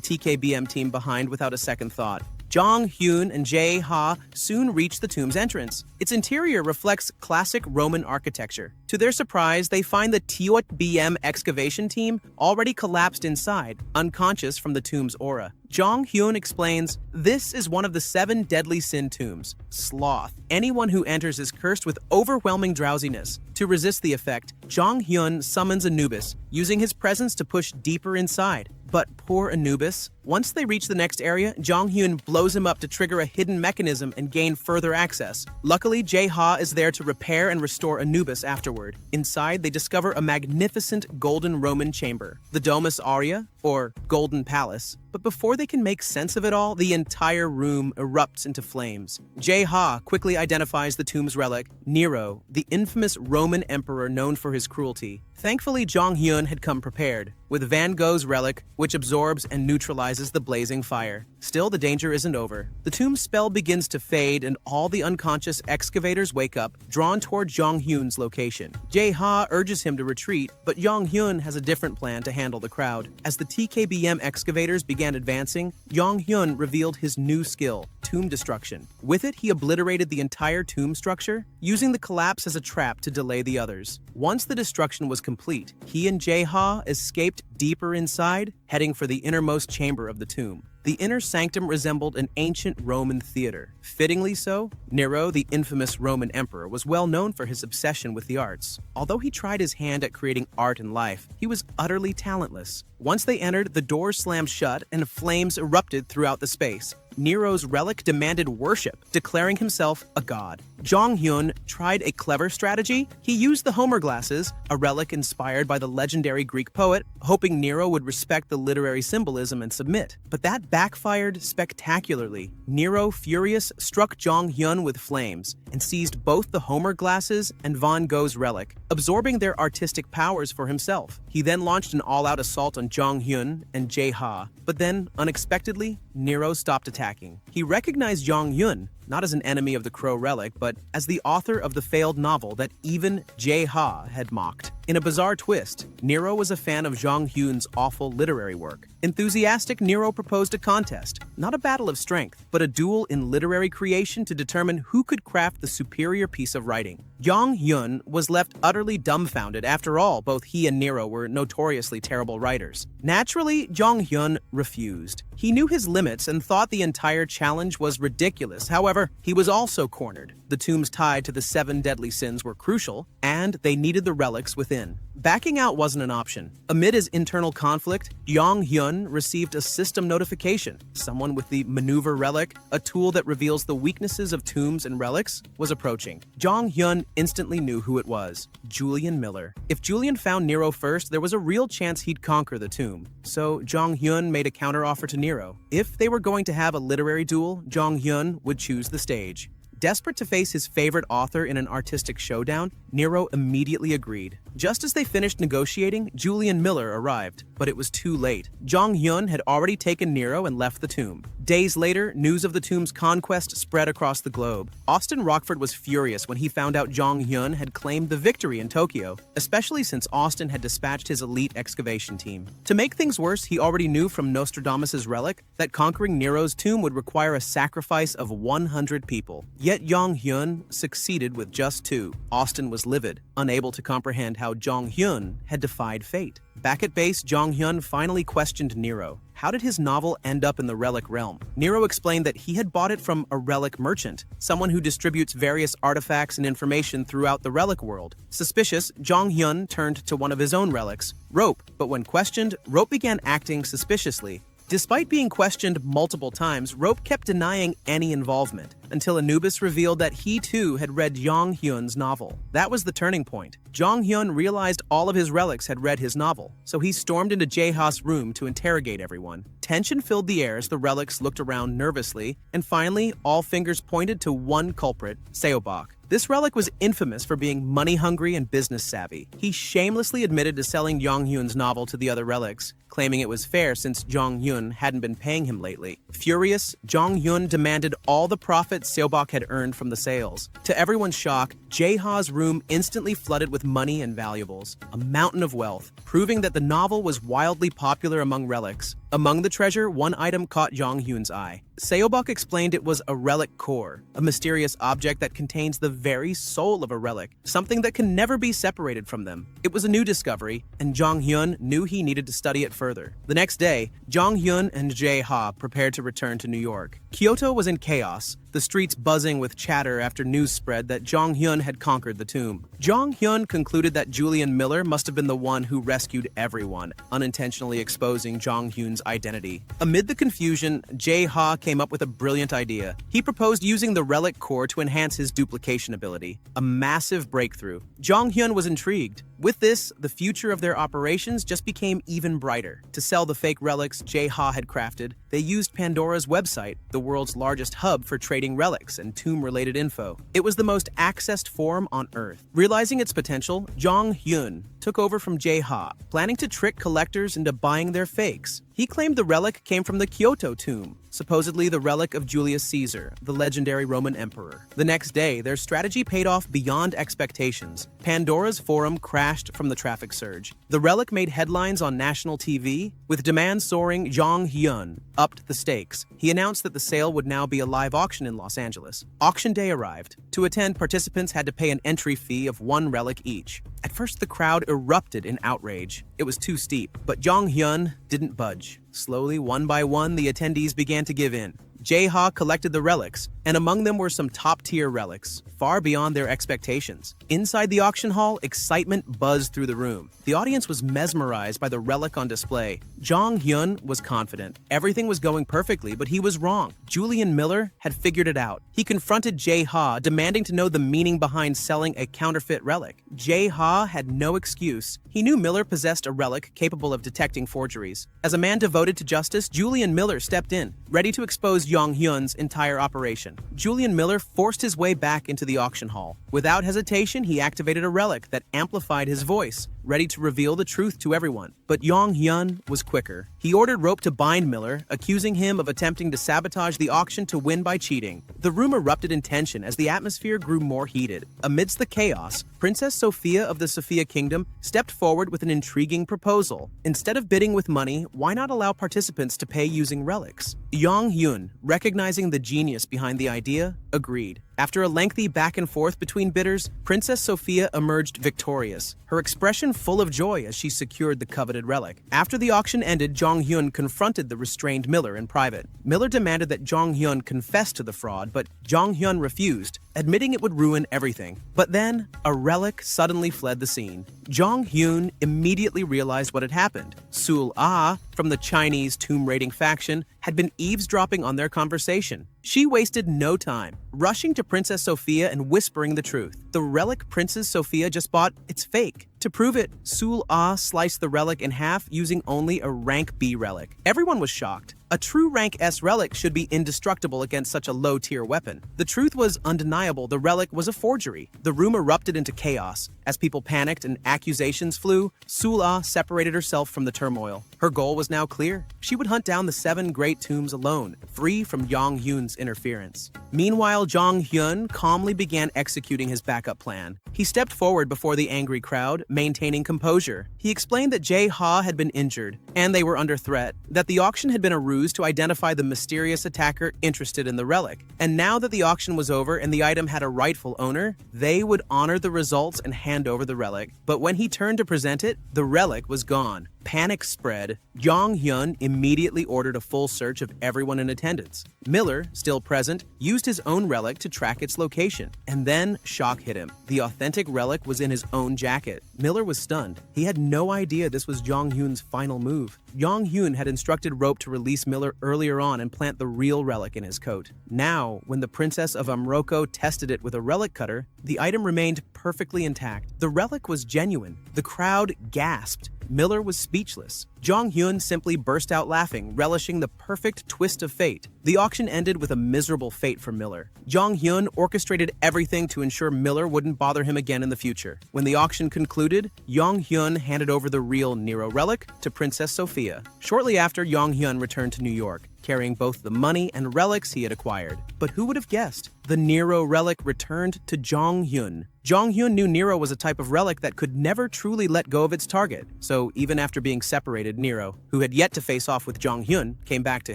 TKBM team behind without a second thought. Jong Hyun and Jae Ha soon reach the tomb's entrance. Its interior reflects classic Roman architecture. To their surprise, they find the TKBM excavation team already collapsed inside, unconscious from the tomb's aura. Jong Hyun explains, "This is one of the 7 deadly sin tombs. Sloth. Anyone who enters is cursed with overwhelming drowsiness. To resist the effect, Jong Hyun summons Anubis, using his presence to push deeper inside. But poor Anubis. Once they reach the next area, Jong Hyun blows him up to trigger a hidden mechanism and gain further access. Luckily, Jae Ha is there to repair and restore Anubis afterward. Inside, they discover a magnificent golden Roman chamber, the Domus Aurea, or Golden Palace. But before they can make sense of it all, the entire room erupts into flames. Jae Ha quickly identifies the tomb's relic, Nero, the infamous Roman emperor known for his cruelty. Thankfully, Jong Hyun had come prepared, with Van Gogh's relic, which absorbs and neutralizes the blazing fire. Still, the danger isn't over. The tomb's spell begins to fade, and all the unconscious excavators wake up, drawn toward Jong Hyun's location. Jae Ha urges him to retreat, but Jong Hyun has a different plan to handle the crowd. As the TKBM excavators began advancing, Jong Hyun revealed his new skill, tomb destruction. With it, he obliterated the entire tomb structure, using the collapse as a trap to delay the others. Once the destruction was complete, he and Jae Ha escaped deeper inside, heading for the innermost chamber of the tomb. The inner sanctum resembled an ancient Roman theater. Fittingly so, Nero, the infamous Roman emperor, was well known for his obsession with the arts. Although he tried his hand at creating art and life, he was utterly talentless. Once they entered, the doors slammed shut and flames erupted throughout the space. Nero's relic demanded worship, declaring himself a god. Jong Hyun tried a clever strategy. He used the Homer glasses, a relic inspired by the legendary Greek poet, hoping Nero would respect the literary symbolism and submit. But that backfired spectacularly. Nero, furious, struck Jong Hyun with flames and seized both the Homer glasses and Van Gogh's relic, absorbing their artistic powers for himself. He then launched an all-out assault on Jong Hyun and Jae Ha, but then, unexpectedly, Nero stopped attacking. He recognized Jong Hyun, not as an enemy of the Crow relic, but as the author of the failed novel that even Jae Ha had mocked. In a bizarre twist, Nero was a fan of Jong Hyun's awful literary work. Enthusiastic, Nero proposed a contest, not a battle of strength, but a duel in literary creation to determine who could craft the superior piece of writing. Jong Hyun was left utterly dumbfounded. After all, both he and Nero were notoriously terrible writers. Naturally, Jong Hyun refused. He knew his limits and thought the entire challenge was ridiculous. However, he was also cornered. The tombs tied to the 7 deadly sins were crucial, and they needed the relics within. Backing out wasn't an option. Amid his internal conflict, Jong Hyun received a system notification. Someone with the maneuver relic, a tool that reveals the weaknesses of tombs and relics, was approaching. Jong Hyun instantly knew who it was: Julian Miller. If Julian found Nero first, there was a real chance he'd conquer the tomb. So Jong Hyun made a counteroffer to Nero. If they were going to have a literary duel, Jong Hyun would choose the stage. Desperate to face his favorite author in an artistic showdown, Nero immediately agreed. Just as they finished negotiating, Julian Miller arrived, but it was too late. Jong Hyun had already taken Nero and left the tomb. Days later, news of the tomb's conquest spread across the globe. Austin Rockford was furious when he found out Jong Hyun had claimed the victory in Tokyo, especially since Austin had dispatched his elite excavation team. To make things worse, he already knew from Nostradamus' relic that conquering Nero's tomb would require a sacrifice of 100 people. Yet Jong Hyun succeeded with just 2. Austin was livid, unable to comprehend how Jong Hyun had defied fate. Back at base, Jong Hyun finally questioned Nero. How did his novel end up in the relic realm? Nero explained that he had bought it from a relic merchant, someone who distributes various artifacts and information throughout the relic world. Suspicious, Jong Hyun turned to one of his own relics, Rope, but when questioned, Rope began acting suspiciously. Despite being questioned multiple times, Rope kept denying any involvement, until Anubis revealed that he too had read Jong Hyun's novel. That was the turning point. Jong Hyun realized all of his relics had read his novel, so he stormed into Jae Ha's room to interrogate everyone. Tension filled the air as the relics looked around nervously, and finally, all fingers pointed to one culprit, Seobok. This relic was infamous for being money-hungry and business-savvy. He shamelessly admitted to selling Jong Hyun's novel to the other relics, claiming it was fair since Jong Hyun hadn't been paying him lately. Furious, Jong Hyun demanded all the profit Seobok had earned from the sales. To everyone's shock, Jae-ha's room instantly flooded with money and valuables, a mountain of wealth, proving that the novel was wildly popular among relics. Among the treasure, one item caught Jong Hyun's eye. Seobok explained it was a relic core, a mysterious object that contains the very soul of a relic, something that can never be separated from them. It was a new discovery, and Jong Hyun knew he needed to study it further. The next day, Jong Hyun and Jae-ha prepared to return to New York. Kyoto was in chaos, the streets buzzing with chatter after news spread that Jong Hyun had conquered the tomb. Jong Hyun concluded that Julian Miller must have been the one who rescued everyone, unintentionally exposing Jong Hyun's identity. Amid the confusion, Jae-ha came up with a brilliant idea. He proposed using the relic core to enhance his duplication ability, a massive breakthrough. Jong Hyun was intrigued. With this, the future of their operations just became even brighter. To sell the fake relics Jae-ha had crafted, they used Pandora's website, the world's largest hub for trading relics and tomb-related info. It was the most accessed forum on Earth. Realizing its potential, Jong Hyun took over from Jae-ha, planning to trick collectors into buying their fakes. He claimed the relic came from the Kyoto tomb, supposedly the relic of Julius Caesar, the legendary Roman emperor. The next day, their strategy paid off beyond expectations. Pandora's forum crashed from the traffic surge. The relic made headlines on national TV, with demand soaring. Jong Hyun upped the stakes. He announced that the sale would now be a live auction in Los Angeles. Auction day arrived. To attend, participants had to pay an entry fee of 1 relic each. At first, the crowd erupted in outrage. It was too steep, but Jong Hyun didn't budge. Slowly, one by one, the attendees began to give in. Jae-ha collected the relics, and among them were some top-tier relics, far beyond their expectations. Inside the auction hall, excitement buzzed through the room. The audience was mesmerized by the relic on display. Jong Hyun was confident. Everything was going perfectly, but he was wrong. Julian Miller had figured it out. He confronted Jae-ha, demanding to know the meaning behind selling a counterfeit relic. Jae-ha had no excuse. He knew Miller possessed a relic capable of detecting forgeries. As a man devoted to justice, Julian Miller stepped in, ready to expose Jong Hyun's entire operation. Julian Miller forced his way back into the auction hall. Without hesitation, he activated a relic that amplified his voice, ready to reveal the truth to everyone. But Jong Hyun was quicker. He ordered rope to bind Miller, accusing him of attempting to sabotage the auction to win by cheating. The room erupted in tension as the atmosphere grew more heated. Amidst the chaos, Princess Sophia of the Sophia Kingdom stepped forward with an intriguing proposal. Instead of bidding with money, why not allow participants to pay using relics? Jong Hyun, recognizing the genius behind the idea, agreed. After a lengthy back and forth between bidders, Princess Sophia emerged victorious, her expression full of joy as she secured the coveted relic. After the auction ended, Jong Hyun confronted the restrained Miller in private. Miller demanded that Jong Hyun confess to the fraud, but Jong Hyun refused, admitting it would ruin everything. But then, a relic suddenly fled the scene. Jong Hyun immediately realized what had happened. Sul-ah, from the Chinese tomb-raiding faction, had been eavesdropping on their conversation. She wasted no time, rushing to Princess Sophia and whispering the truth. The relic Princess Sophia just bought, it's fake. To prove it, Sul-ah sliced the relic in half using only a rank B relic. Everyone was shocked. A true rank S relic should be indestructible against such a low-tier weapon. The truth was undeniable. The relic was a forgery. The room erupted into chaos. As people panicked and accusations flew, Sul-ah separated herself from the turmoil. Her goal was now clear. She would hunt down the 7 great tombs alone, free from Jong Hyun's interference. Meanwhile, Jong Hyun calmly began executing his backup plan. He stepped forward before the angry crowd, maintaining composure. He explained that Jae-ha had been injured, and they were under threat, that the auction had been a ruse to identify the mysterious attacker interested in the relic. And now that the auction was over and the item had a rightful owner, they would honor the results and hand over the relic. But when he turned to present it, the relic was gone. Panic spread. Jong Hyun immediately ordered a full search of everyone in attendance. Miller, still present, used his own relic to track its location. And then shock hit him. The authentic relic was in his own jacket. Miller was stunned. He had no idea this was Jong Hyun's final move. Jong Hyun had instructed Rope to release Miller earlier on and plant the real relic in his coat. Now, when the Princess of Amroko tested it with a relic cutter, the item remained perfectly intact. The relic was genuine. The crowd gasped. Miller was speechless. Jong Hyun simply burst out laughing, relishing the perfect twist of fate. The auction ended with a miserable fate for Miller. Jong Hyun orchestrated everything to ensure Miller wouldn't bother him again in the future. When the auction concluded, Jong Hyun handed over the real Nero relic to Princess Sophia. Shortly after, Jong Hyun returned to New York, carrying both the money and relics he had acquired. But who would have guessed? The Nero relic returned to Jong Hyun. Jong Hyun knew Nero was a type of relic that could never truly let go of its target. So even after being separated, Nero, who had yet to face off with Jong Hyun, came back to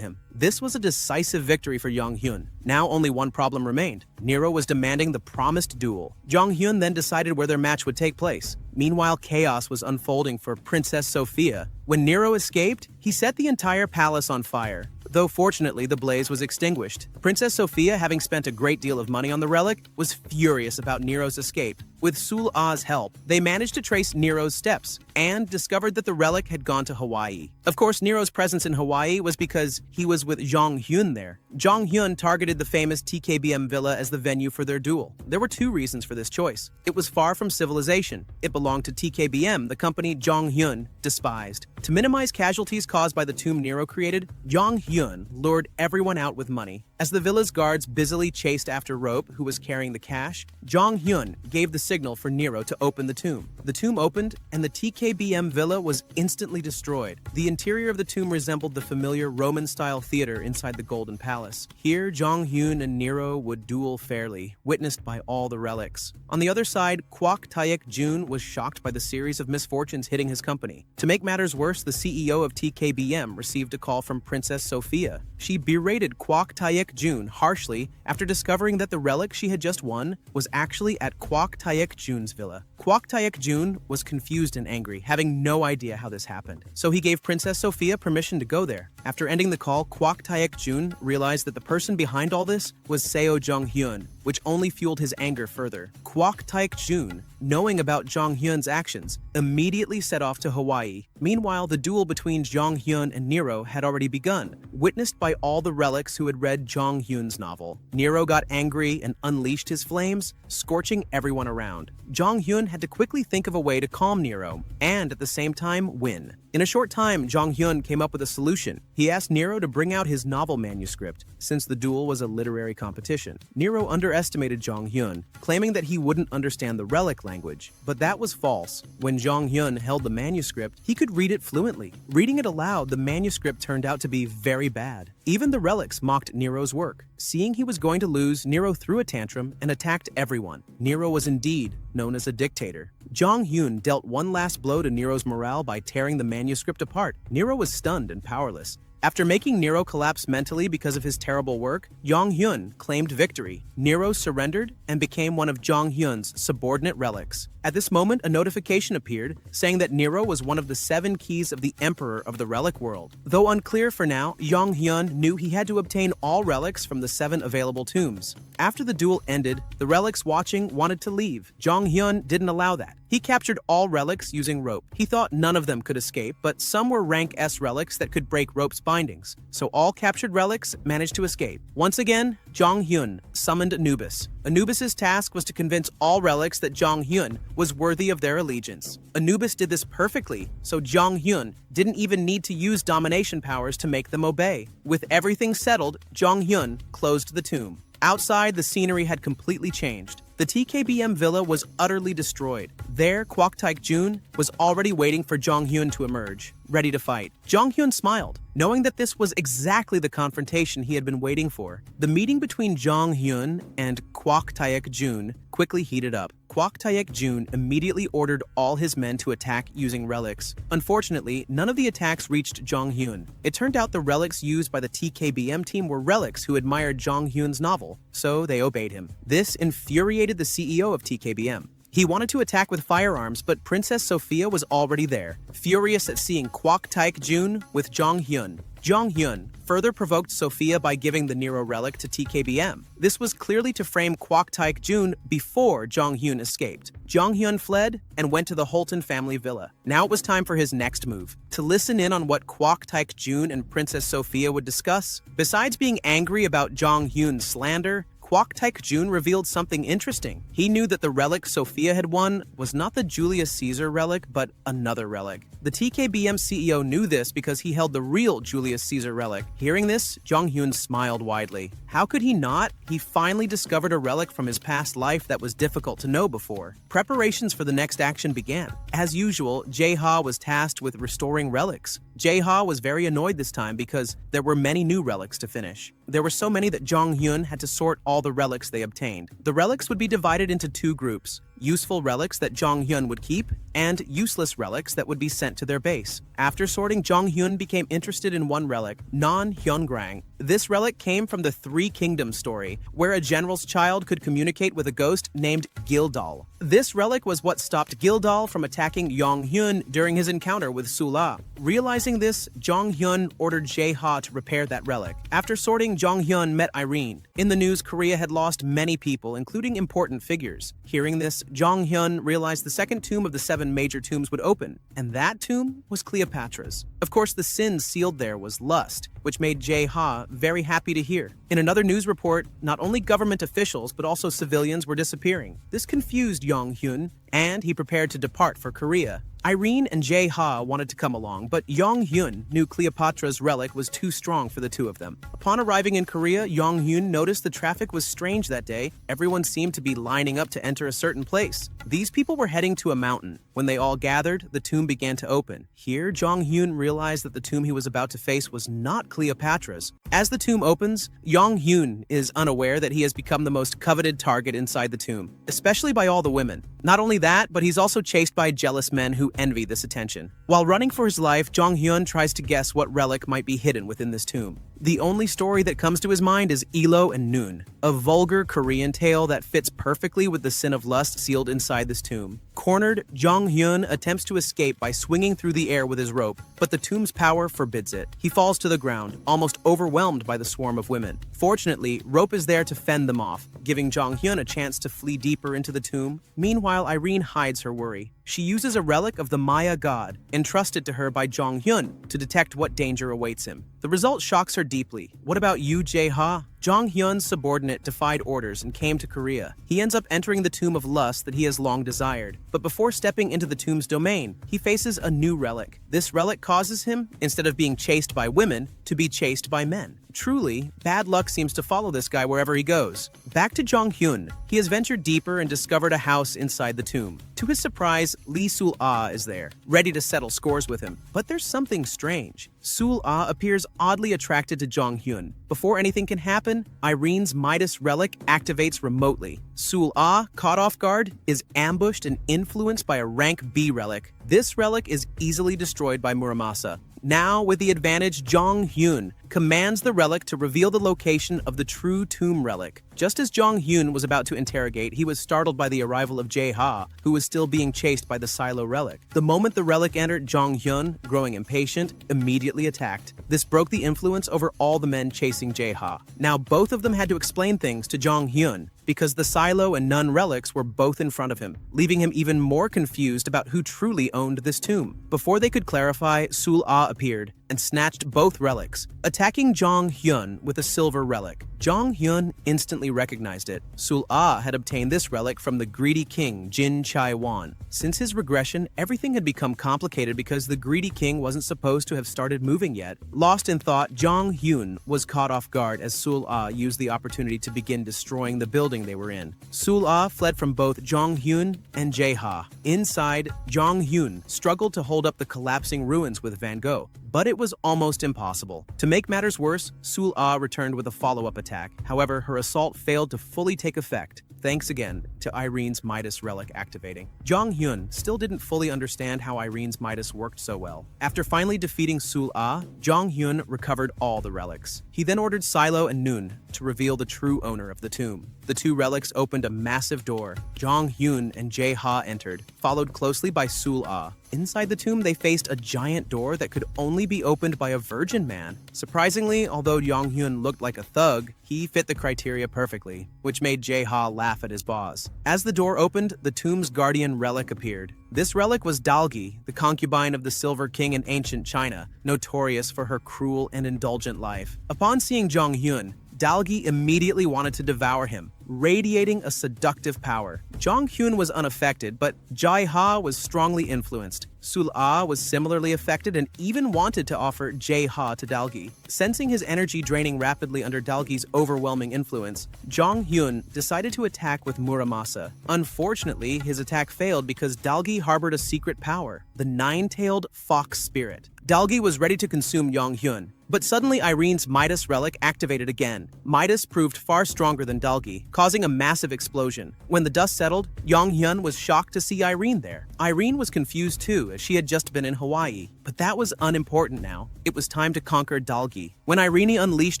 him. This was a decisive victory for Jong Hyun. Now only one problem remained. Nero was demanding the promised duel. Jong Hyun then decided where their match would take place. Meanwhile, chaos was unfolding for Princess Sophia. When Nero escaped, he set the entire palace on fire. Though fortunately, the blaze was extinguished. Princess Sophia, having spent a great deal of money on the relic, was furious about Nero's escape. With Sul A's help, they managed to trace Nero's steps and discovered that the relic had gone to Hawaii. Of course, Nero's presence in Hawaii was because he was with Jong Hyun there. Jong Hyun targeted the famous TKBM villa as the venue for their duel. There were two reasons for this choice. It was far from civilization. It belonged to TKBM, the company Jong Hyun despised. To minimize casualties caused by the tomb Nero created, Jong Hyun lured everyone out with money. As the villa's guards busily chased after Rope, who was carrying the cash, Jong Hyun gave the signal for Nero to open the tomb. The tomb opened, and the TKBM villa was instantly destroyed. The interior of the tomb resembled the familiar Roman-style theater inside the Golden Palace. Here, Jong Hyun and Nero would duel fairly, witnessed by all the relics. On the other side, Quac Taek Jun was shocked by the series of misfortunes hitting his company. To make matters worse, the CEO of TKBM received a call from Princess Sophia. She berated Quac Taek Jun harshly after discovering that the relic she had just won was actually at Quac Taek Jun's villa. Quac Taek Jun was confused and angry, having no idea how this happened. So he gave Princess Sophia permission to go there. After ending the call, Quac Taek Jun realized that the person behind all this was Seo Jong Hyun, which only fueled his anger further. Quac Taek Jun, knowing about Jong Hyun's actions, immediately set off to Hawaii. Meanwhile, the duel between Jong Hyun and Nero had already begun, witnessed by all the relics who had read Jong Hyun's novel. Nero got angry and unleashed his flames, scorching everyone around. Jong Hyun had to quickly think of a way to calm Nero and, at the same time, win. In a short time, Jong Hyun came up with a solution. He asked Nero to bring out his novel manuscript, since the duel was a literary competition. Nero underestimated Jong Hyun, claiming that he wouldn't understand the relic language. But that was false. When Jong Hyun held the manuscript, he could read it fluently. Reading it aloud, the manuscript turned out to be very bad. Even the relics mocked Nero's work. Seeing he was going to lose, Nero threw a tantrum and attacked everyone. Nero was indeed known as a dictator. Jong Hyun dealt one last blow to Nero's morale by tearing the manuscript apart. Nero was stunned and powerless. After making Nero collapse mentally because of his terrible work, Jong Hyun claimed victory. Nero surrendered and became one of Jong Hyun's subordinate relics. At this moment, a notification appeared saying that Nero was one of the 7 keys of the Emperor of the Relic world. Though unclear for now, Jong Hyun knew he had to obtain all relics from the 7 available tombs. After the duel ended, the relics watching wanted to leave. Jong Hyun didn't allow that. He captured all relics using Rope. He thought none of them could escape, but some were rank S relics that could break Rope's bindings. So all captured relics managed to escape. Once again, Jong Hyun summoned Anubis. Anubis's task was to convince all relics that Jong Hyun was worthy of their allegiance. Anubis did this perfectly, so Jong Hyun didn't even need to use domination powers to make them obey. With everything settled, Jong Hyun closed the tomb. Outside, the scenery had completely changed. The TKBM villa was utterly destroyed. There, Quac Taek Jun was already waiting for Jong Hyun to emerge, ready to fight. Jong Hyun smiled, knowing that this was exactly the confrontation he had been waiting for. The meeting between Jong Hyun and Quac Taek Jun quickly heated up. Quac Taek Jun immediately ordered all his men to attack using relics. Unfortunately, none of the attacks reached Jong Hyun. It turned out the relics used by the TKBM team were relics who admired Jong Hyun's novel, so they obeyed him. This infuriated the CEO of TKBM. He wanted to attack with firearms, but Princess Sophia was already there, furious at seeing Quac Taek Jun with Jong Hyun. Jong Hyun further provoked Sophia by giving the Nero relic to TKBM. This was clearly to frame Quac Taek Jun before Jong Hyun escaped. Jong Hyun fled and went to the Holton family villa. Now it was time for his next move, to listen in on what Quac Taek Jun and Princess Sophia would discuss. Besides being angry about Jong Hyun's slander, Quac Quac Jun revealed something interesting. He knew that the relic Sophia had won was not the Julius Caesar relic, but another relic. The TKBM CEO knew this because he held the real Julius Caesar relic. Hearing this, Jong Hyun smiled widely. How could he not? He finally discovered a relic from his past life that was difficult to know before. Preparations for the next action began. As usual, Jae-ha was tasked with restoring relics. Jae-ha was very annoyed this time because there were many new relics to finish. There were so many that Jong Hyun had to sort all the relics they obtained. The relics would be divided into two groups: useful relics that Jong Hyun would keep, and useless relics that would be sent to their base. After sorting, Jong Hyun became interested in one relic, Non-Hyungrang. This relic came from the Three Kingdoms story, where a general's child could communicate with a ghost named Gildal. This relic was what stopped Gildal from attacking Jong Hyun during his encounter with Sula. Realizing this, Jong Hyun ordered Jae-ha to repair that relic. After sorting, Jong Hyun met Irene. In the news, Korea had lost many people, including important figures. Hearing this, Jong Hyun realized the second tomb of the 7 major tombs would open, and that tomb was Cleopatra's. Of course, the sin sealed there was lust, which made Jae-ha very happy to hear. In another news report, not only government officials but also civilians were disappearing. This confused Jong Hyun, and he prepared to depart for Korea. Irene and Jae-ha wanted to come along, but Jong Hyun knew Cleopatra's relic was too strong for the two of them. Upon arriving in Korea, Jong Hyun noticed the traffic was strange that day. Everyone seemed to be lining up to enter a certain place. These people were heading to a mountain. When they all gathered, the tomb began to open. Here, Jong Hyun realized that the tomb he was about to face was not Cleopatra's. As the tomb opens, Jong Hyun is unaware that he has become the most coveted target inside the tomb, especially by all the women. Not only that, but he's also chased by jealous men who envy this attention. While running for his life, Jong Hyun tries to guess what relic might be hidden within this tomb. The only story that comes to his mind is Ilo and Noon, a vulgar Korean tale that fits perfectly with the sin of lust sealed inside this tomb. Cornered, Jong Hyun attempts to escape by swinging through the air with his rope, but the tomb's power forbids it. He falls to the ground, almost overwhelmed by the swarm of women. Fortunately, rope is there to fend them off, giving Jong Hyun a chance to flee deeper into the tomb. Meanwhile, Irene hides her worry. She uses a relic of the Maya god, entrusted to her by Jong Hyun, to detect what danger awaits him. The result shocks her deeply. What about you, Jae-ha? Jong Hyun's subordinate defied orders and came to Korea. He ends up entering the tomb of lust that he has long desired. But before stepping into the tomb's domain, he faces a new relic. This relic causes him, instead of being chased by women, to be chased by men. Truly, bad luck seems to follow this guy wherever he goes. Back to Jong Hyun. He has ventured deeper and discovered a house inside the tomb. To his surprise, Lee Sul-ah is there, ready to settle scores with him. But there's something strange. Sul-ah appears oddly attracted to Jong Hyun. Before anything can happen, Irene's Midas relic activates remotely. Sul-ah, caught off guard, is ambushed and influenced by a rank B relic. This relic is easily destroyed by Muramasa. Now, with the advantage, Jong Hyun commands the relic to reveal the location of the true tomb relic. Just as Jong Hyun was about to interrogate, he was startled by the arrival of Jae-ha, who was still being chased by the silo relic. The moment the relic entered, Jong Hyun, growing impatient, immediately attacked. This broke the influence over all the men chasing Jae-ha. Now both of them had to explain things to Jong Hyun, because the silo and nun relics were both in front of him, leaving him even more confused about who truly owned this tomb. Before they could clarify, Sul-ah appeared and snatched both relics, attacking Jong Hyun with a silver relic. Jong Hyun instantly recognized it. Sul-ah had obtained this relic from the greedy king, Jin Chai-wan. Since his regression, everything had become complicated because the greedy king wasn't supposed to have started moving yet. Lost in thought, Jong Hyun was caught off guard as Sul-ah used the opportunity to begin destroying the building they were in. Sul-ah fled from both Jong Hyun and Jae-ha. Inside, Jong Hyun struggled to hold up the collapsing ruins with Van Gogh, but it was almost impossible. To make matters worse, Sul-ah returned with a follow-up attack. However, her assault failed to fully take effect, thanks again to Irene's Midas relic activating. Jong Hyun still didn't fully understand how Irene's Midas worked so well. After finally defeating Sul-ah, Jong Hyun recovered all the relics. He then ordered Silo and Noon to reveal the true owner of the tomb. The two relics opened a massive door. Jong Hyun and Jae-ha entered, followed closely by Sul-ah. Inside the tomb, they faced a giant door that could only be opened by a virgin man. Surprisingly, although Jong Hyun looked like a thug, he fit the criteria perfectly, which made Jae-ha laugh at his boss. As the door opened, the tomb's guardian relic appeared. This relic was Dalgi, the concubine of the Silver King in ancient China, notorious for her cruel and indulgent life. Upon seeing Jong Hyun, Dalgi immediately wanted to devour him, radiating a seductive power. Jong Hyun was unaffected, but Jae-ha was strongly influenced. Sul-ah was similarly affected and even wanted to offer Jae-ha to Dalgi. Sensing his energy draining rapidly under Dalgi's overwhelming influence, Jong Hyun decided to attack with Muramasa. Unfortunately, his attack failed because Dalgi harbored a secret power, the nine-tailed fox spirit. Dalgi was ready to consume Jong Hyun, but suddenly Irene's Midas relic activated again. Midas proved far stronger than Dalgi, causing a massive explosion. When the dust settled, Jong Hyun was shocked to see Irene there. Irene was confused too, as she had just been in Hawaii. But that was unimportant now. It was time to conquer Dalgi. When Irene unleashed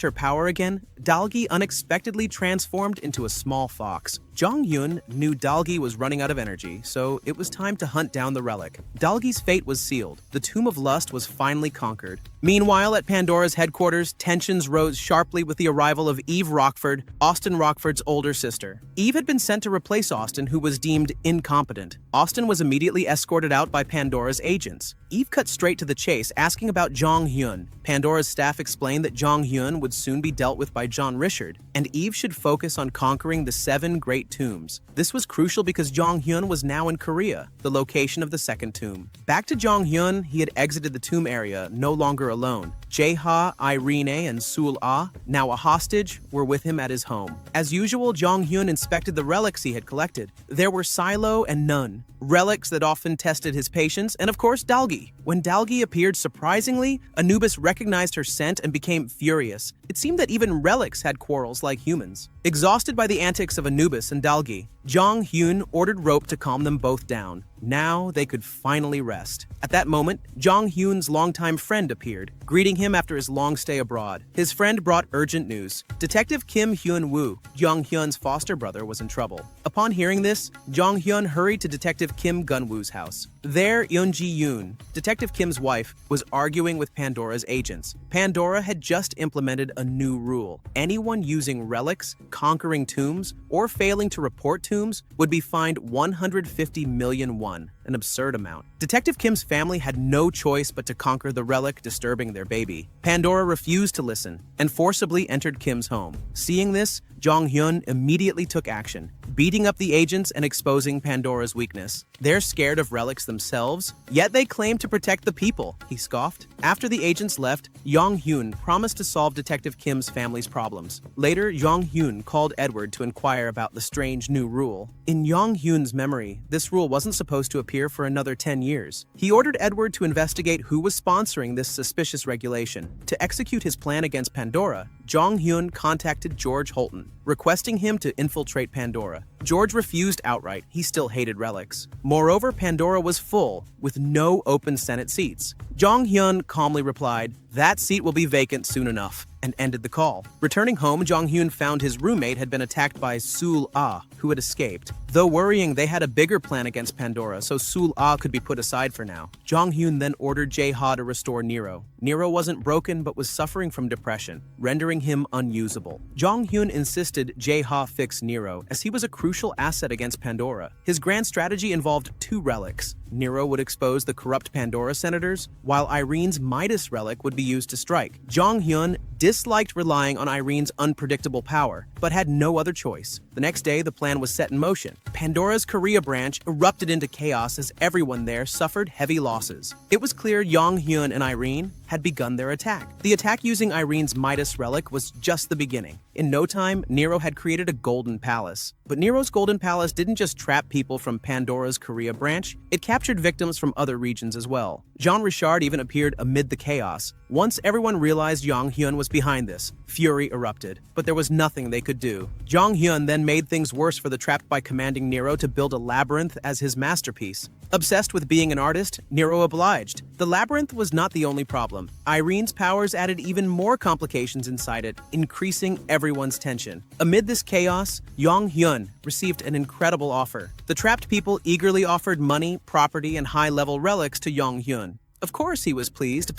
her power again, Dalgi unexpectedly transformed into a small fox. Jong Hyun knew Dalgi was running out of energy, so it was time to hunt down the relic. Dalgi's fate was sealed. The Tomb of Lust was finally conquered. Meanwhile, at Pandora's headquarters, tensions rose sharply with the arrival of Eve Rockford, Austin Rockford's older sister. Eve had been sent to replace Austin, who was deemed incompetent. Austin was immediately escorted out by Pandora's agents. Eve cut straight to the chase, asking about Jong Hyun. Pandora's staff explained that Jong Hyun would soon be dealt with by John Richard, and Eve should focus on conquering the 7 great tombs. This was crucial because Jong Hyun was now in Korea, the location of the second tomb. Back to Jong Hyun, he had exited the tomb area, no longer alone. Jae-ha, Irene, and Sul-ah, now a hostage, were with him at his home. As usual, Jong Hyun inspected the relics he had collected. There were Silo and Nun, relics that often tested his patience, and of course Dalgi. When Dalgi appeared surprisingly, Anubis recognized her scent and became furious. It seemed that even relics had quarrels like humans. Exhausted by the antics of Anubis and Dalgi, Jong Hyun ordered Rope to calm them both down. Now they could finally rest. At that moment, Jong Hyun's longtime friend appeared, greeting him after his long stay abroad. His friend brought urgent news. Detective Kim Hyun-woo, Jong Hyun's foster brother, was in trouble. Upon hearing this, Jong Hyun hurried to Detective Kim Gun-woo's house. There, Yeon-ji-yoon, Detective Kim's wife, was arguing with Pandora's agents. Pandora had just implemented a new rule. Anyone using relics, conquering tombs, or failing to report tombs would be fined 150 million won, an absurd amount. Detective Kim's family had no choice but to conquer the relic disturbing their baby. Pandora refused to listen and forcibly entered Kim's home. Seeing this, Jong Hyun immediately took action, beating up the agents and exposing Pandora's weakness. They're scared of relics themselves, yet they claim to protect the people, he scoffed. After the agents left, Jong Hyun promised to solve Detective Kim's family's problems. Later, Jong Hyun called Edward to inquire about the strange new rule. In Jong Hyun's memory, this rule wasn't supposed to appear for another 10 years. He ordered Edward to investigate who was sponsoring this suspicious regulation. To execute his plan against Pandora, Jong Hyun contacted George Holton, requesting him to infiltrate Pandora. George refused outright. He still hated relics. Moreover, Pandora was full, with no open Senate seats. Jong Hyun calmly replied, "That seat will be vacant soon enough," and ended the call. Returning home, Jong Hyun found his roommate had been attacked by Sul-ah, who had escaped. Though worrying, they had a bigger plan against Pandora, so Sul-ah could be put aside for now. Jong Hyun then ordered Jae-ha to restore Nero. Nero wasn't broken, but was suffering from depression, rendering him unusable. Jong Hyun insisted Jae-ha fix Nero, as he was a crucial asset against Pandora. His grand strategy involved 2 relics. Nero would expose the corrupt Pandora senators, while Irene's Midas relic would be used to strike. Jong Hyun disliked relying on Irene's unpredictable power, but had no other choice. The next day, the plan was set in motion. Pandora's Korea branch erupted into chaos as everyone there suffered heavy losses. It was clear Jong Hyun and Irene had begun their attack. The attack using Irene's Midas relic was just the beginning. In no time, Nero had created a golden palace. But Nero's golden palace didn't just trap people from Pandora's Korea branch, it captured victims from other regions as well. Jean Richard even appeared amid the chaos. Once everyone realized Jong Hyun was behind this, fury erupted, but there was nothing they could do. Jong Hyun then made things worse for the trapped by commanding Nero to build a labyrinth as his masterpiece. Obsessed with being an artist, Nero obliged. The labyrinth was not the only problem. Irene's powers added even more complications inside it, increasing everyone's tension. Amid this chaos, Jong Hyun received an incredible offer. The trapped people eagerly offered money, property, and high-level relics to Jong Hyun. Of course he was pleased,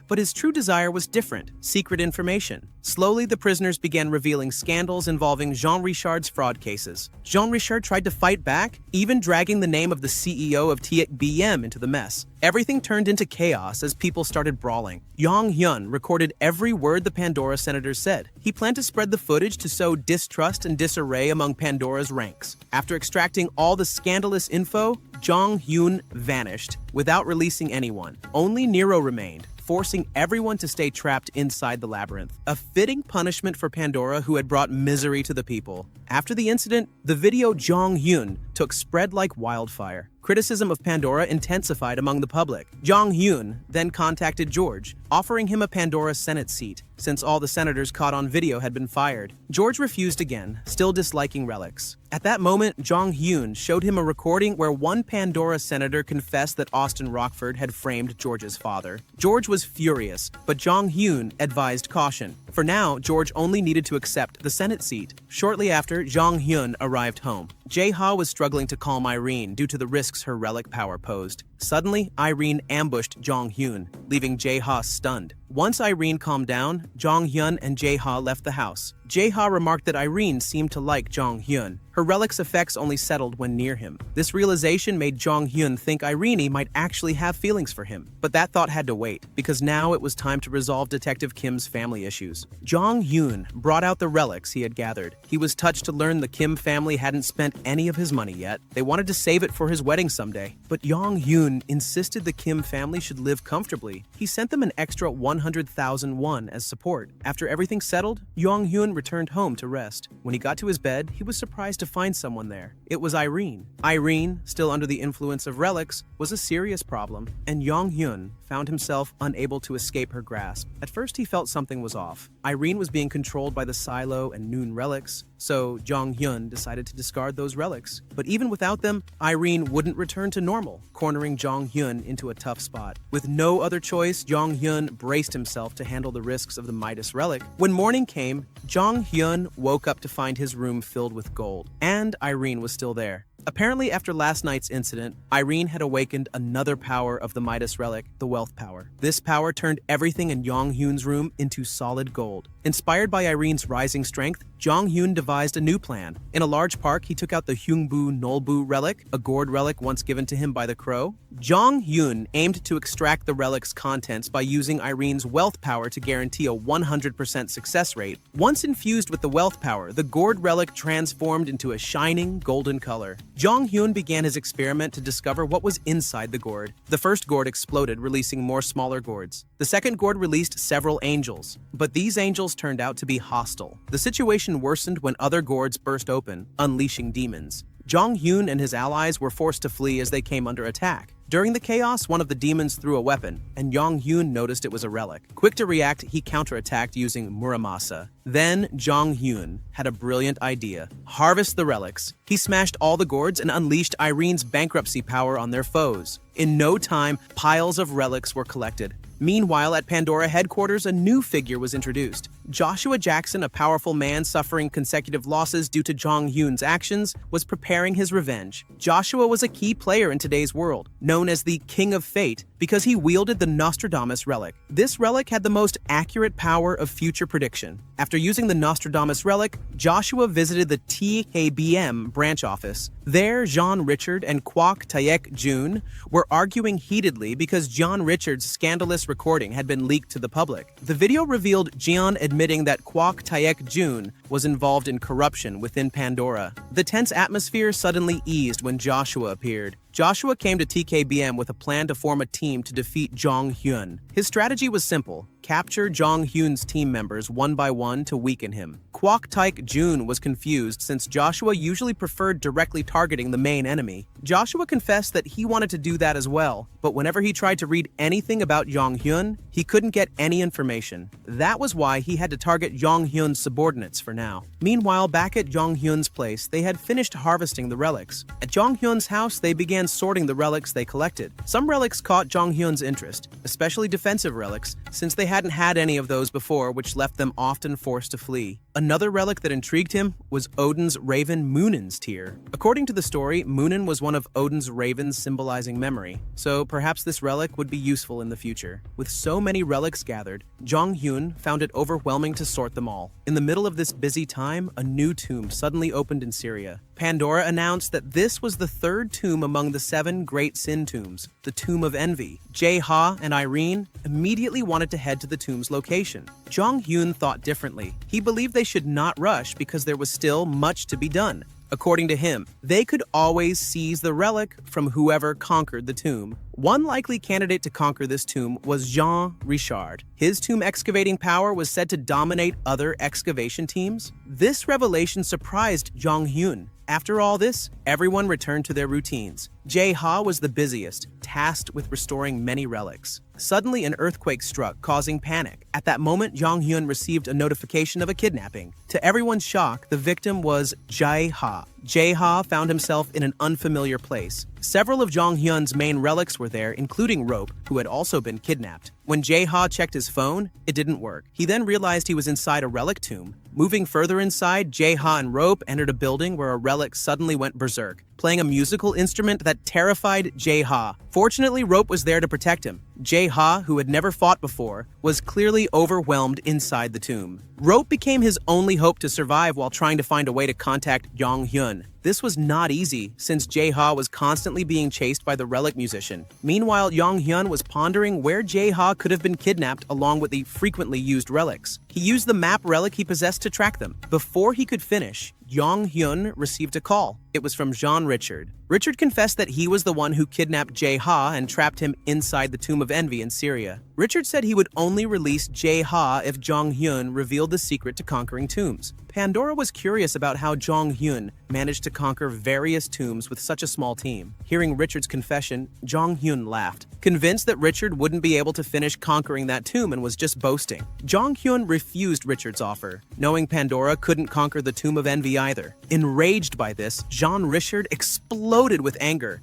but his true desire was different, secret information. Slowly, the prisoners began revealing scandals involving Jean Richard's fraud cases. Jean Richard tried to fight back, even dragging the name of the CEO of TKBM into the mess. Everything turned into chaos as people started brawling. Jong Hyun recorded every word the Pandora senators said. He planned to spread the footage to sow distrust and disarray among Pandora's ranks. After extracting all the scandalous info, Jong Hyun vanished without releasing anyone. Only Nero remained, forcing everyone to stay trapped inside the labyrinth. A fitting punishment for Pandora, who had brought misery to the people. After the incident, the video Jong Hyun took spread like wildfire. Criticism of Pandora intensified among the public. Jong Hyun then contacted George, offering him a Pandora Senate seat, since all the senators caught on video had been fired. George refused again, still disliking relics. At that moment, Jong Hyun showed him a recording where one Pandora senator confessed that Austin Rockford had framed George's father. George was furious, but Jong Hyun advised caution. For now, George only needed to accept the Senate seat. Shortly after, Jong Hyun arrived home. Jae-ha was struggling to calm Irene due to the risks her relic power posed. Suddenly, Irene ambushed Jong Hyun, leaving Jae-ha stunned. Once Irene calmed down, Jong Hyun and Jae-ha left the house. Jae-ha remarked that Irene seemed to like Jong Hyun. Her relic's effects only settled when near him. This realization made Jong Hyun think Irene might actually have feelings for him. But that thought had to wait, because now it was time to resolve Detective Kim's family issues. Jong Hyun brought out the relics he had gathered. He was touched to learn the Kim family hadn't spent any of his money yet. They wanted to save it for his wedding someday. But Jong Hyun insisted the Kim family should live comfortably. He sent them an extra 100,000 won as support. After everything settled, Jong Hyun returned home to rest. When he got to his bed, he was surprised to find someone there. It was Irene. Irene, still under the influence of relics, was a serious problem, and Jong Hyun found himself unable to escape her grasp. At first, he felt something was off. Irene was being controlled by the Silo and Noon relics, so Jong Hyun decided to discard those relics. But even without them, Irene wouldn't return to normal, cornering Jong Hyun into a tough spot. With no other choice, Jong Hyun braced himself to handle the risks of the Midas relic. When morning came, Jong Hyun woke up to find his room filled with gold, and Irene was still there. Apparently, after last night's incident, Irene had awakened another power of the Midas relic, the wealth power. This power turned everything in Jong Hyun's room into solid gold. Inspired by Irene's rising strength, Jong Hyun devised a new plan. In a large park, he took out the Hyungbu Nolbu relic, a gourd relic once given to him by the crow. Jong Hyun aimed to extract the relic's contents by using Irene's wealth power to guarantee a 100% success rate. Once infused with the wealth power, the gourd relic transformed into a shining golden color. Jong Hyun began his experiment to discover what was inside the gourd. The first gourd exploded, releasing more smaller gourds. The second gourd released several angels, but these angels turned out to be hostile. The situation worsened when other gourds burst open, unleashing demons. Jong Hyun and his allies were forced to flee as they came under attack. During the chaos, one of the demons threw a weapon, and Jong Hyun noticed it was a relic. Quick to react, he counterattacked using Muramasa. Then, Jong Hyun had a brilliant idea. Harvest the relics. He smashed all the gourds and unleashed Irene's bankruptcy power on their foes. In no time, piles of relics were collected. Meanwhile, at Pandora headquarters, a new figure was introduced. Joshua Jackson, a powerful man suffering consecutive losses due to Jong Hyun's actions, was preparing his revenge. Joshua was a key player in today's world, known as the King of Fate, because he wielded the Nostradamus relic. This relic had the most accurate power of future prediction. After using the Nostradamus relic, Joshua visited the TKBM branch office. There, Jean Richard and Quac Taek Jun were arguing heatedly because John Richard's scandalous recording had been leaked to the public. The video revealed Jeon admitting that Quac Taek Jun was involved in corruption within Pandora. The tense atmosphere suddenly eased when Joshua appeared. Joshua came to TKBM with a plan to form a team to defeat Jong Hyun. His strategy was simple: capture Jong Hyun's team members one by one to weaken him. Quac Taek Jun was confused since Joshua usually preferred directly targeting the main enemy. Joshua confessed that he wanted to do that as well, but whenever he tried to read anything about Jong Hyun, he couldn't get any information. That was why he had to target Jong Hyun's subordinates for now. Meanwhile, back at Jong Hyun's place, they had finished harvesting the relics. At Jong Hyun's house, they began began sorting the relics they collected. Some relics caught Jong Hyun's interest, especially defensive relics, since they hadn't had any of those before, which left them often forced to flee. Another relic that intrigued him was Odin's raven Munin's tear. According to the story, Munin was one of Odin's ravens symbolizing memory, so perhaps this relic would be useful in the future. With so many relics gathered, Jong Hyun found it overwhelming to sort them all. In the middle of this busy time, a new tomb suddenly opened in Syria. Pandora announced that this was the third tomb among the 7 great sin tombs, the Tomb of Envy. Jae-ha and Irene immediately wanted to head to the tomb's location. Jong Hyun thought differently. He believed they should not rush because there was still much to be done. According to him, they could always seize the relic from whoever conquered the tomb. One likely candidate to conquer this tomb was Jean Richard. His tomb excavating power was said to dominate other excavation teams. This revelation surprised Jong Hyun. After all this, everyone returned to their routines. Jae-ha was the busiest, tasked with restoring many relics. Suddenly, an earthquake struck, causing panic. At that moment, Jong Hyun received a notification of a kidnapping. To everyone's shock, the victim was Jae-ha. Jae-ha found himself in an unfamiliar place. Several of Jong Hyun's main relics were there, including Rope, who had also been kidnapped. When Jae-ha checked his phone, it didn't work. He then realized he was inside a relic tomb. Moving further inside, Jae-ha and Rope entered a building where a relic suddenly went berserk, playing a musical instrument that terrified Jae-ha. Fortunately, Rope was there to protect him. Jae-ha, who had never fought before, was clearly overwhelmed inside the tomb. Rope became his only hope to survive while trying to find a way to contact Jong Hyun. This was not easy, since Jae-ha was constantly being chased by the relic musician. Meanwhile, Jong Hyun was pondering where Jae-ha could have been kidnapped along with the frequently used relics. He used the map relic he possessed to track them. Before he could finish, Jong Hyun received a call. It was from Jean Richard. Richard confessed that he was the one who kidnapped Jae-ha and trapped him inside the Tomb of Envy in Syria. Richard said he would only release Jae-ha if Jong Hyun revealed the secret to conquering tombs. Pandora was curious about how Jong Hyun managed to conquer various tombs with such a small team. Hearing Richard's confession, Jong Hyun laughed, convinced that Richard wouldn't be able to finish conquering that tomb and was just boasting. Jong Hyun refused Richard's offer, knowing Pandora couldn't conquer the Tomb of Envy either. Enraged by this, Jean Richard exploded with anger.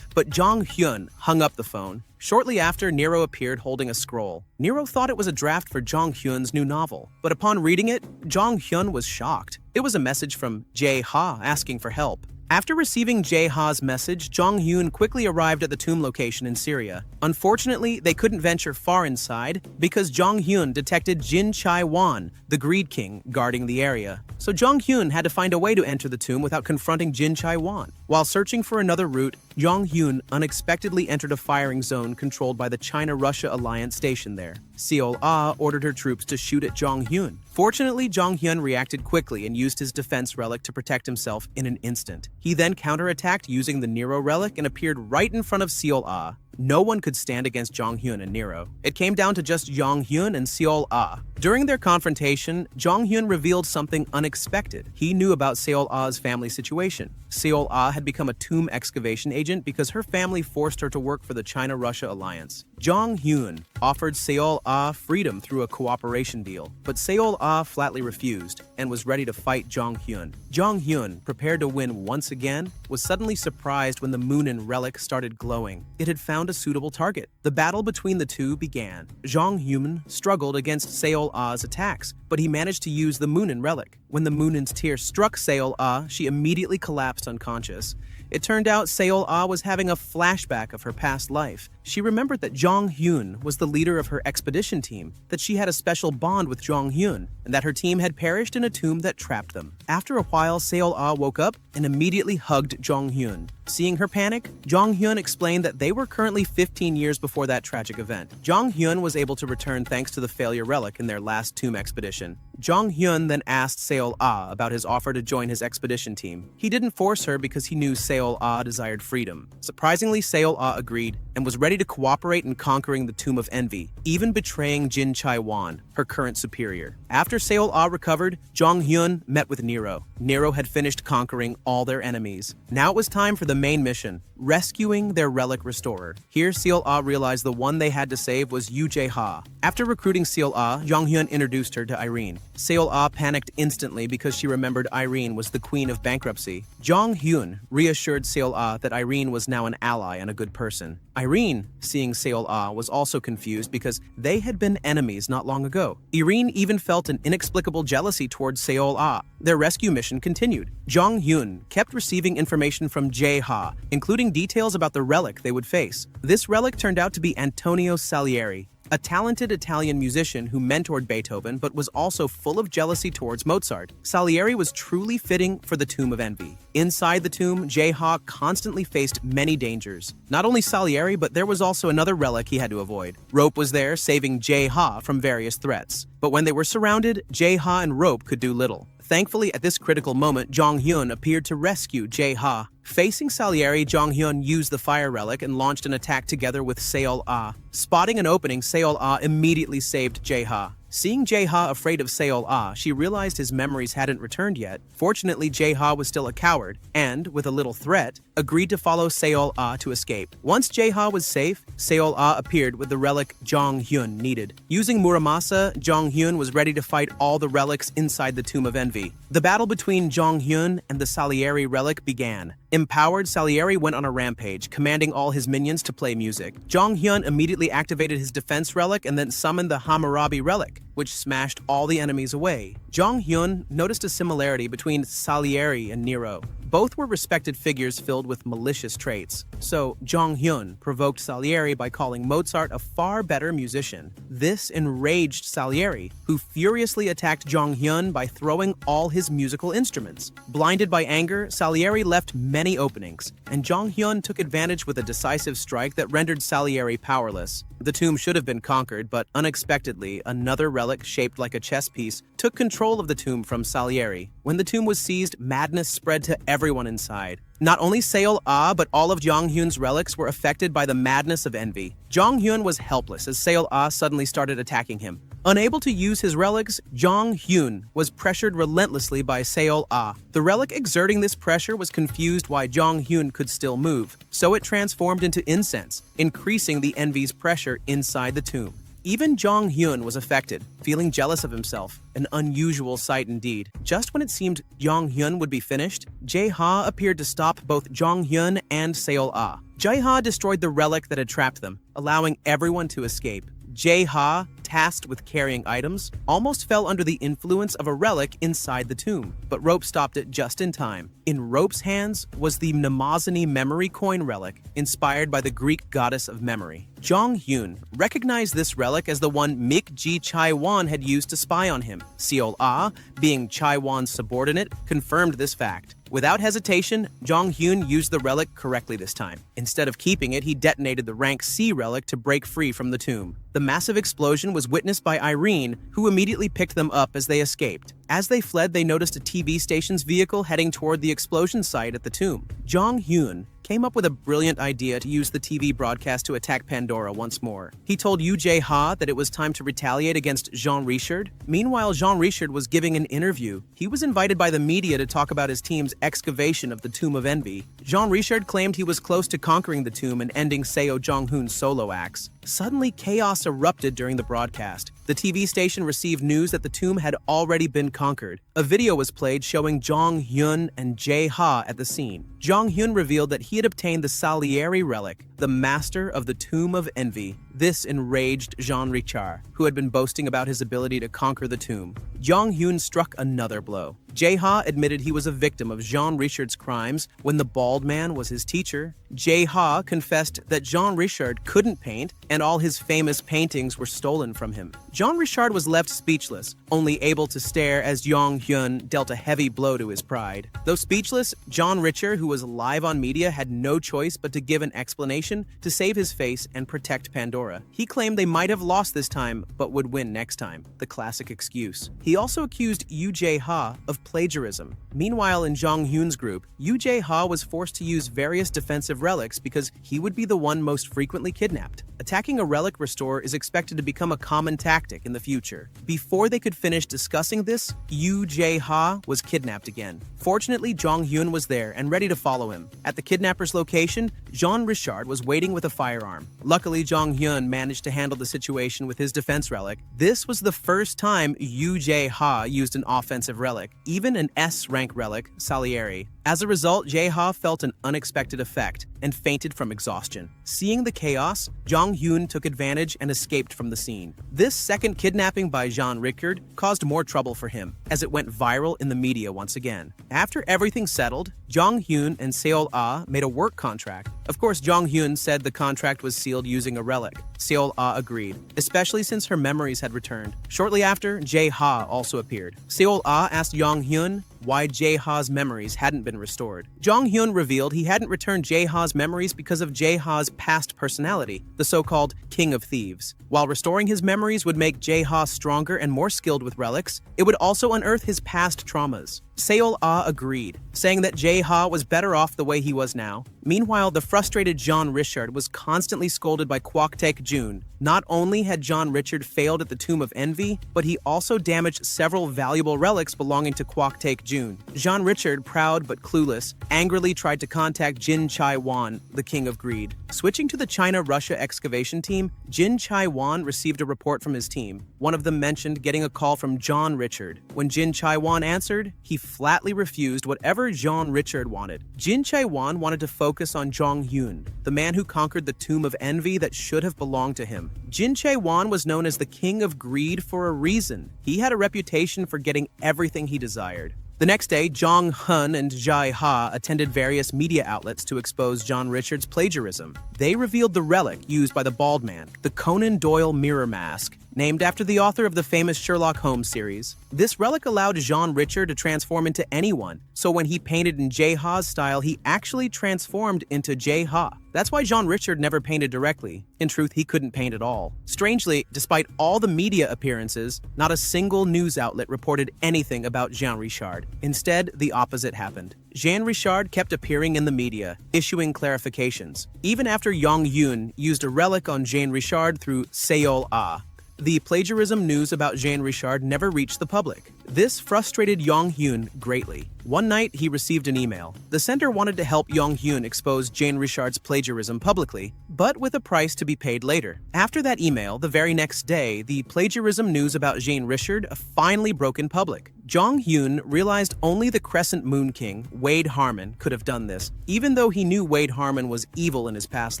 But Jong Hyun hung up the phone. Shortly after, Nero appeared holding a scroll. Nero thought it was a draft for Jong Hyun's new novel, but upon reading it, Jong Hyun was shocked. It was a message from Jae-ha asking for help. After receiving Jae-ha's message, Jong Hyun quickly arrived at the tomb location in Syria. Unfortunately, they couldn't venture far inside because Jong Hyun detected Jin Chai-wan, the Greed King, guarding the area. So Jong Hyun had to find a way to enter the tomb without confronting Jin Chai-wan. While searching for another route, Jong Hyun unexpectedly entered a firing zone controlled by the China-Russia alliance stationed there. Seol-ah ordered her troops to shoot at Jong Hyun. Fortunately, Jong Hyun reacted quickly and used his defense relic to protect himself in an instant. He then counterattacked using the Nero relic and appeared right in front of Seol-ah. No one could stand against Jong Hyun and Nero. It came down to just Jong Hyun and Seol-ah. During their confrontation, Jong Hyun revealed something unexpected. He knew about Seol-ah's family situation. Seol-ah had become a tomb excavation agent because her family forced her to work for the China-Russia alliance. Jong Hyun offered Seol-ah freedom through a cooperation deal, but Seol-ah flatly refused and was ready to fight Jong Hyun. Jong Hyun, prepared to win once again, was suddenly surprised when the Munin relic started glowing. It had found a suitable target. The battle between the two began. Jong Hyun struggled against Seol-ah's attacks, but he managed to use the Munin relic. When the Munin's tear struck Seol-ah, she immediately collapsed unconscious. It turned out Seol-ah was having a flashback of her past life. She remembered that Jong Hyun was the leader of her expedition team, that she had a special bond with Jong Hyun, and that her team had perished in a tomb that trapped them. After a while, Seol-ah woke up and immediately hugged Jong Hyun. Seeing her panic, Jong Hyun explained that they were currently 15 years before that tragic event. Jong Hyun was able to return thanks to the failure relic in their last tomb expedition. Jong Hyun then asked Seol-ah about his offer to join his expedition team. He didn't force her because he knew Seol-ah desired freedom. Surprisingly, Seol-ah agreed and was ready to cooperate in conquering the Tomb of Envy, even betraying Jin Chai-wan, her current superior. After Seol-ah recovered, Jong Hyun met with Nero. Nero had finished conquering all their enemies. Now it was time for the main mission, rescuing their relic restorer. Here, Seol Ah realized the one they had to save was Yoo Jae-ha. After recruiting Seol Ah, Jong Hyun introduced her to Irene. Seol Ah panicked instantly because she remembered Irene was the queen of bankruptcy. Jong Hyun reassured Seol Ah that Irene was now an ally and a good person. Irene, seeing Seol Ah, was also confused because they had been enemies not long ago. Irene even felt an inexplicable jealousy towards Seol Ah. Their rescue mission continued. Jong Hyun kept receiving information from Jae-ha, including details about the relic they would face. This relic turned out to be Antonio Salieri, a talented Italian musician who mentored Beethoven but was also full of jealousy towards Mozart. Salieri was truly fitting for the Tomb of Envy. Inside the tomb, Jae-ha constantly faced many dangers. Not only Salieri, but there was also another relic he had to avoid. Rope was there, saving Jae-ha from various threats. But when they were surrounded, Jae-ha and Rope could do little. Thankfully, at this critical moment, Jong Hyun appeared to rescue Jae-ha. Facing Salieri, Jong Hyun used the fire relic and launched an attack together with Seol Ah. Spotting an opening, Seol Ah immediately saved Jae-ha. Seeing Jae-ha afraid of Seol Ah, she realized his memories hadn't returned yet. Fortunately, Jae-ha was still a coward and, with a little threat, agreed to follow Seol Ah to escape. Once Jae-ha was safe, Seol Ah appeared with the relic Jong Hyun needed. Using Muramasa, Jong Hyun was ready to fight all the relics inside the Tomb of Envy. The battle between Jong Hyun and the Salieri relic began. Empowered, Salieri went on a rampage, commanding all his minions to play music. Jong Hyun immediately activated his defense relic and then summoned the Hammurabi relic, which smashed all the enemies away. Jong Hyun noticed a similarity between Salieri and Nero. Both were respected figures filled with malicious traits. So, Jong Hyun provoked Salieri by calling Mozart a far better musician. This enraged Salieri, who furiously attacked Jong Hyun by throwing all his musical instruments. Blinded by anger, Salieri left many openings, and Jong Hyun took advantage with a decisive strike that rendered Salieri powerless. The tomb should have been conquered, but unexpectedly, another relic shaped like a chess piece took control of the tomb from Salieri. When the tomb was seized, madness spread to everyone inside. Not only Seol Ah, but all of Jong Hyun's relics were affected by the madness of envy. Jong Hyun was helpless as Seol Ah suddenly started attacking him. Unable to use his relics, Jong Hyun was pressured relentlessly by Seol Ah. The relic exerting this pressure was confused why Jong Hyun could still move, so it transformed into incense, increasing the envy's pressure inside the tomb. Even Jong Hyun was affected, feeling jealous of himself, an unusual sight indeed. Just when it seemed Jong Hyun would be finished, Jae-ha appeared to stop both Jong Hyun and Seol Ah. Jae-ha destroyed the relic that had trapped them, allowing everyone to escape. Jae-ha, tasked with carrying items, almost fell under the influence of a relic inside the tomb, but Rope stopped it just in time. In Rope's hands was the Mnemosyne memory coin relic, inspired by the Greek goddess of memory. Jong Hyun recognized this relic as the one Mik Ji Chai-won had used to spy on him. Seol Ah, being Chai-won's subordinate, confirmed this fact. Without hesitation, Jong Hyun used the relic correctly this time. Instead of keeping it, he detonated the rank C relic to break free from the tomb. The massive explosion was witnessed by Irene, who immediately picked them up as they escaped. As they fled, they noticed a TV station's vehicle heading toward the explosion site at the tomb. Jong Hyun came up with a brilliant idea to use the TV broadcast to attack Pandora once more. He told Yoo Jae-ha that it was time to retaliate against Jean Richard. Meanwhile, Jean Richard was giving an interview. He was invited by the media to talk about his team's excavation of the Tomb of Envy. Jean Richard claimed he was close to conquering the tomb and ending Seo Jong-hoon's solo acts. Suddenly, chaos erupted during the broadcast. The TV station received news that the tomb had already been conquered. A video was played showing Jong Hyun and Jae-ha at the scene. Jong Hyun revealed that he had obtained the Salieri relic, the master of the Tomb of Envy. This enraged Jean Richard, who had been boasting about his ability to conquer the tomb. Jong Hyun struck another blow. Jae-ha admitted he was a victim of Jean Richard's crimes when the bald man was his teacher. Jae-ha confessed that Jean Richard couldn't paint and all his famous paintings were stolen from him. Jean Richard was left speechless, only able to stare as Jong Hyun dealt a heavy blow to his pride. Though speechless, Jean Richard, who was live on media, had no choice but to give an explanation to save his face and protect Pandora. Pandora. He claimed they might have lost this time, but would win next time. The classic excuse. He also accused Yoo Jae-ha of plagiarism. Meanwhile, in Jong Hyun's group, Yoo Jae-ha was forced to use various defensive relics because he would be the one most frequently kidnapped. Attacking a relic restore is expected to become a common tactic in the future. Before they could finish discussing this, Yoo Jae-ha was kidnapped again. Fortunately, Jong Hyun was there and ready to follow him. At the kidnapper's location, Jean Richard was waiting with a firearm. Luckily, Jong Hyun managed to handle the situation with his defense relic. This was the first time Yoo Jae-ha used an offensive relic, even an S-rank relic, Salieri. As a result, Jae-ha felt an unexpected effect and fainted from exhaustion. Seeing the chaos, Jong Hyun took advantage and escaped from the scene. This second kidnapping by Jean Richard caused more trouble for him, as it went viral in the media once again. After everything settled, Jong Hyun and Seol-ah made a work contract. Of course, Jong Hyun said the contract was sealed using a relic. Seol-ah agreed, especially since her memories had returned. Shortly after, Jae-ha also appeared. Seol-ah asked Jong Hyun why Jae-ha's memories hadn't been restored. Jong Hyun revealed he hadn't returned Jae-ha's memories because of Jae-ha's past personality, the so-called King of Thieves. While restoring his memories would make Jae-ha stronger and more skilled with relics, it would also unearth his past traumas. Seol-ah agreed, saying that Jae-ha was better off the way he was now. Meanwhile, the frustrated Jean Richard was constantly scolded by Quac Taek-jun. Not only had Jean Richard failed at the Tomb of Envy, but he also damaged several valuable relics belonging to Quac Taek-jun. Jean Richard, proud but clueless, angrily tried to contact Jin Chai-wan, the King of Greed. Switching to the China-Russia excavation team, Jin Chai-wan received a report from his team. One of them mentioned getting a call from Jean Richard. When Jin Chai-wan answered, he flatly refused whatever Jean Richard wanted. Jin Chai-wan wanted to focus on Jong Hyun, the man who conquered the Tomb of Envy that should have belonged to him. Jin Chai-wan was known as the King of Greed for a reason. He had a reputation for getting everything he desired. The next day, Jong Hyun and Jae-ha attended various media outlets to expose Jean Richard's plagiarism. They revealed the relic used by the bald man, the Conan Doyle mirror mask, named after the author of the famous Sherlock Holmes series. This relic allowed Jean Richard to transform into anyone, so when he painted in Jae-ha's style, he actually transformed into Jae-ha. That's why Jean Richard never painted directly. In truth, he couldn't paint at all. Strangely, despite all the media appearances, not a single news outlet reported anything about Jean Richard. Instead, the opposite happened. Jean Richard kept appearing in the media, issuing clarifications. Even after Jong Hyun used a relic on Jean Richard through Seol-ah, the plagiarism news about Jean Richard never reached the public. This frustrated Jong Hyun greatly. One night, he received an email. The center wanted to help Jong Hyun expose Jean Richard's plagiarism publicly, but with a price to be paid later. After that email, the very next day, the plagiarism news about Jean Richard finally broke in public. Jong Hyun realized only the Crescent Moon King, Wade Harmon, could have done this. Even though he knew Wade Harmon was evil in his past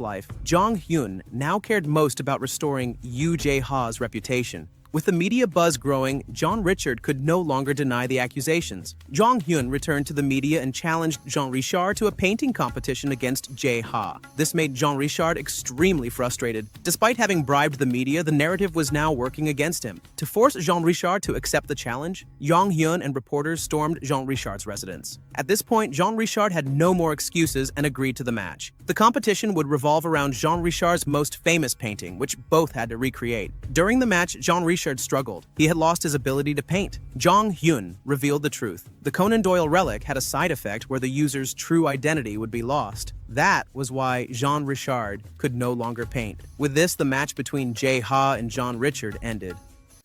life, Jong Hyun now cared most about restoring Yoo Jae-ha's reputation. With the media buzz growing, Jean Richard could no longer deny the accusations. Jong Hyun returned to the media and challenged Jean Richard to a painting competition against Jae-ha. This made Jean Richard extremely frustrated. Despite having bribed the media, the narrative was now working against him. To force Jean Richard to accept the challenge, Jong Hyun and reporters stormed Jean Richard's residence. At this point, Jean Richard had no more excuses and agreed to the match. The competition would revolve around Jean Richard's most famous painting, which both had to recreate. During the match, Jean Richard struggled. He had lost his ability to paint. Jong Hyun revealed the truth. The Conan Doyle relic had a side effect where the user's true identity would be lost. That was why Jean Richard could no longer paint. With this, the match between Jae-ha and Jean Richard ended.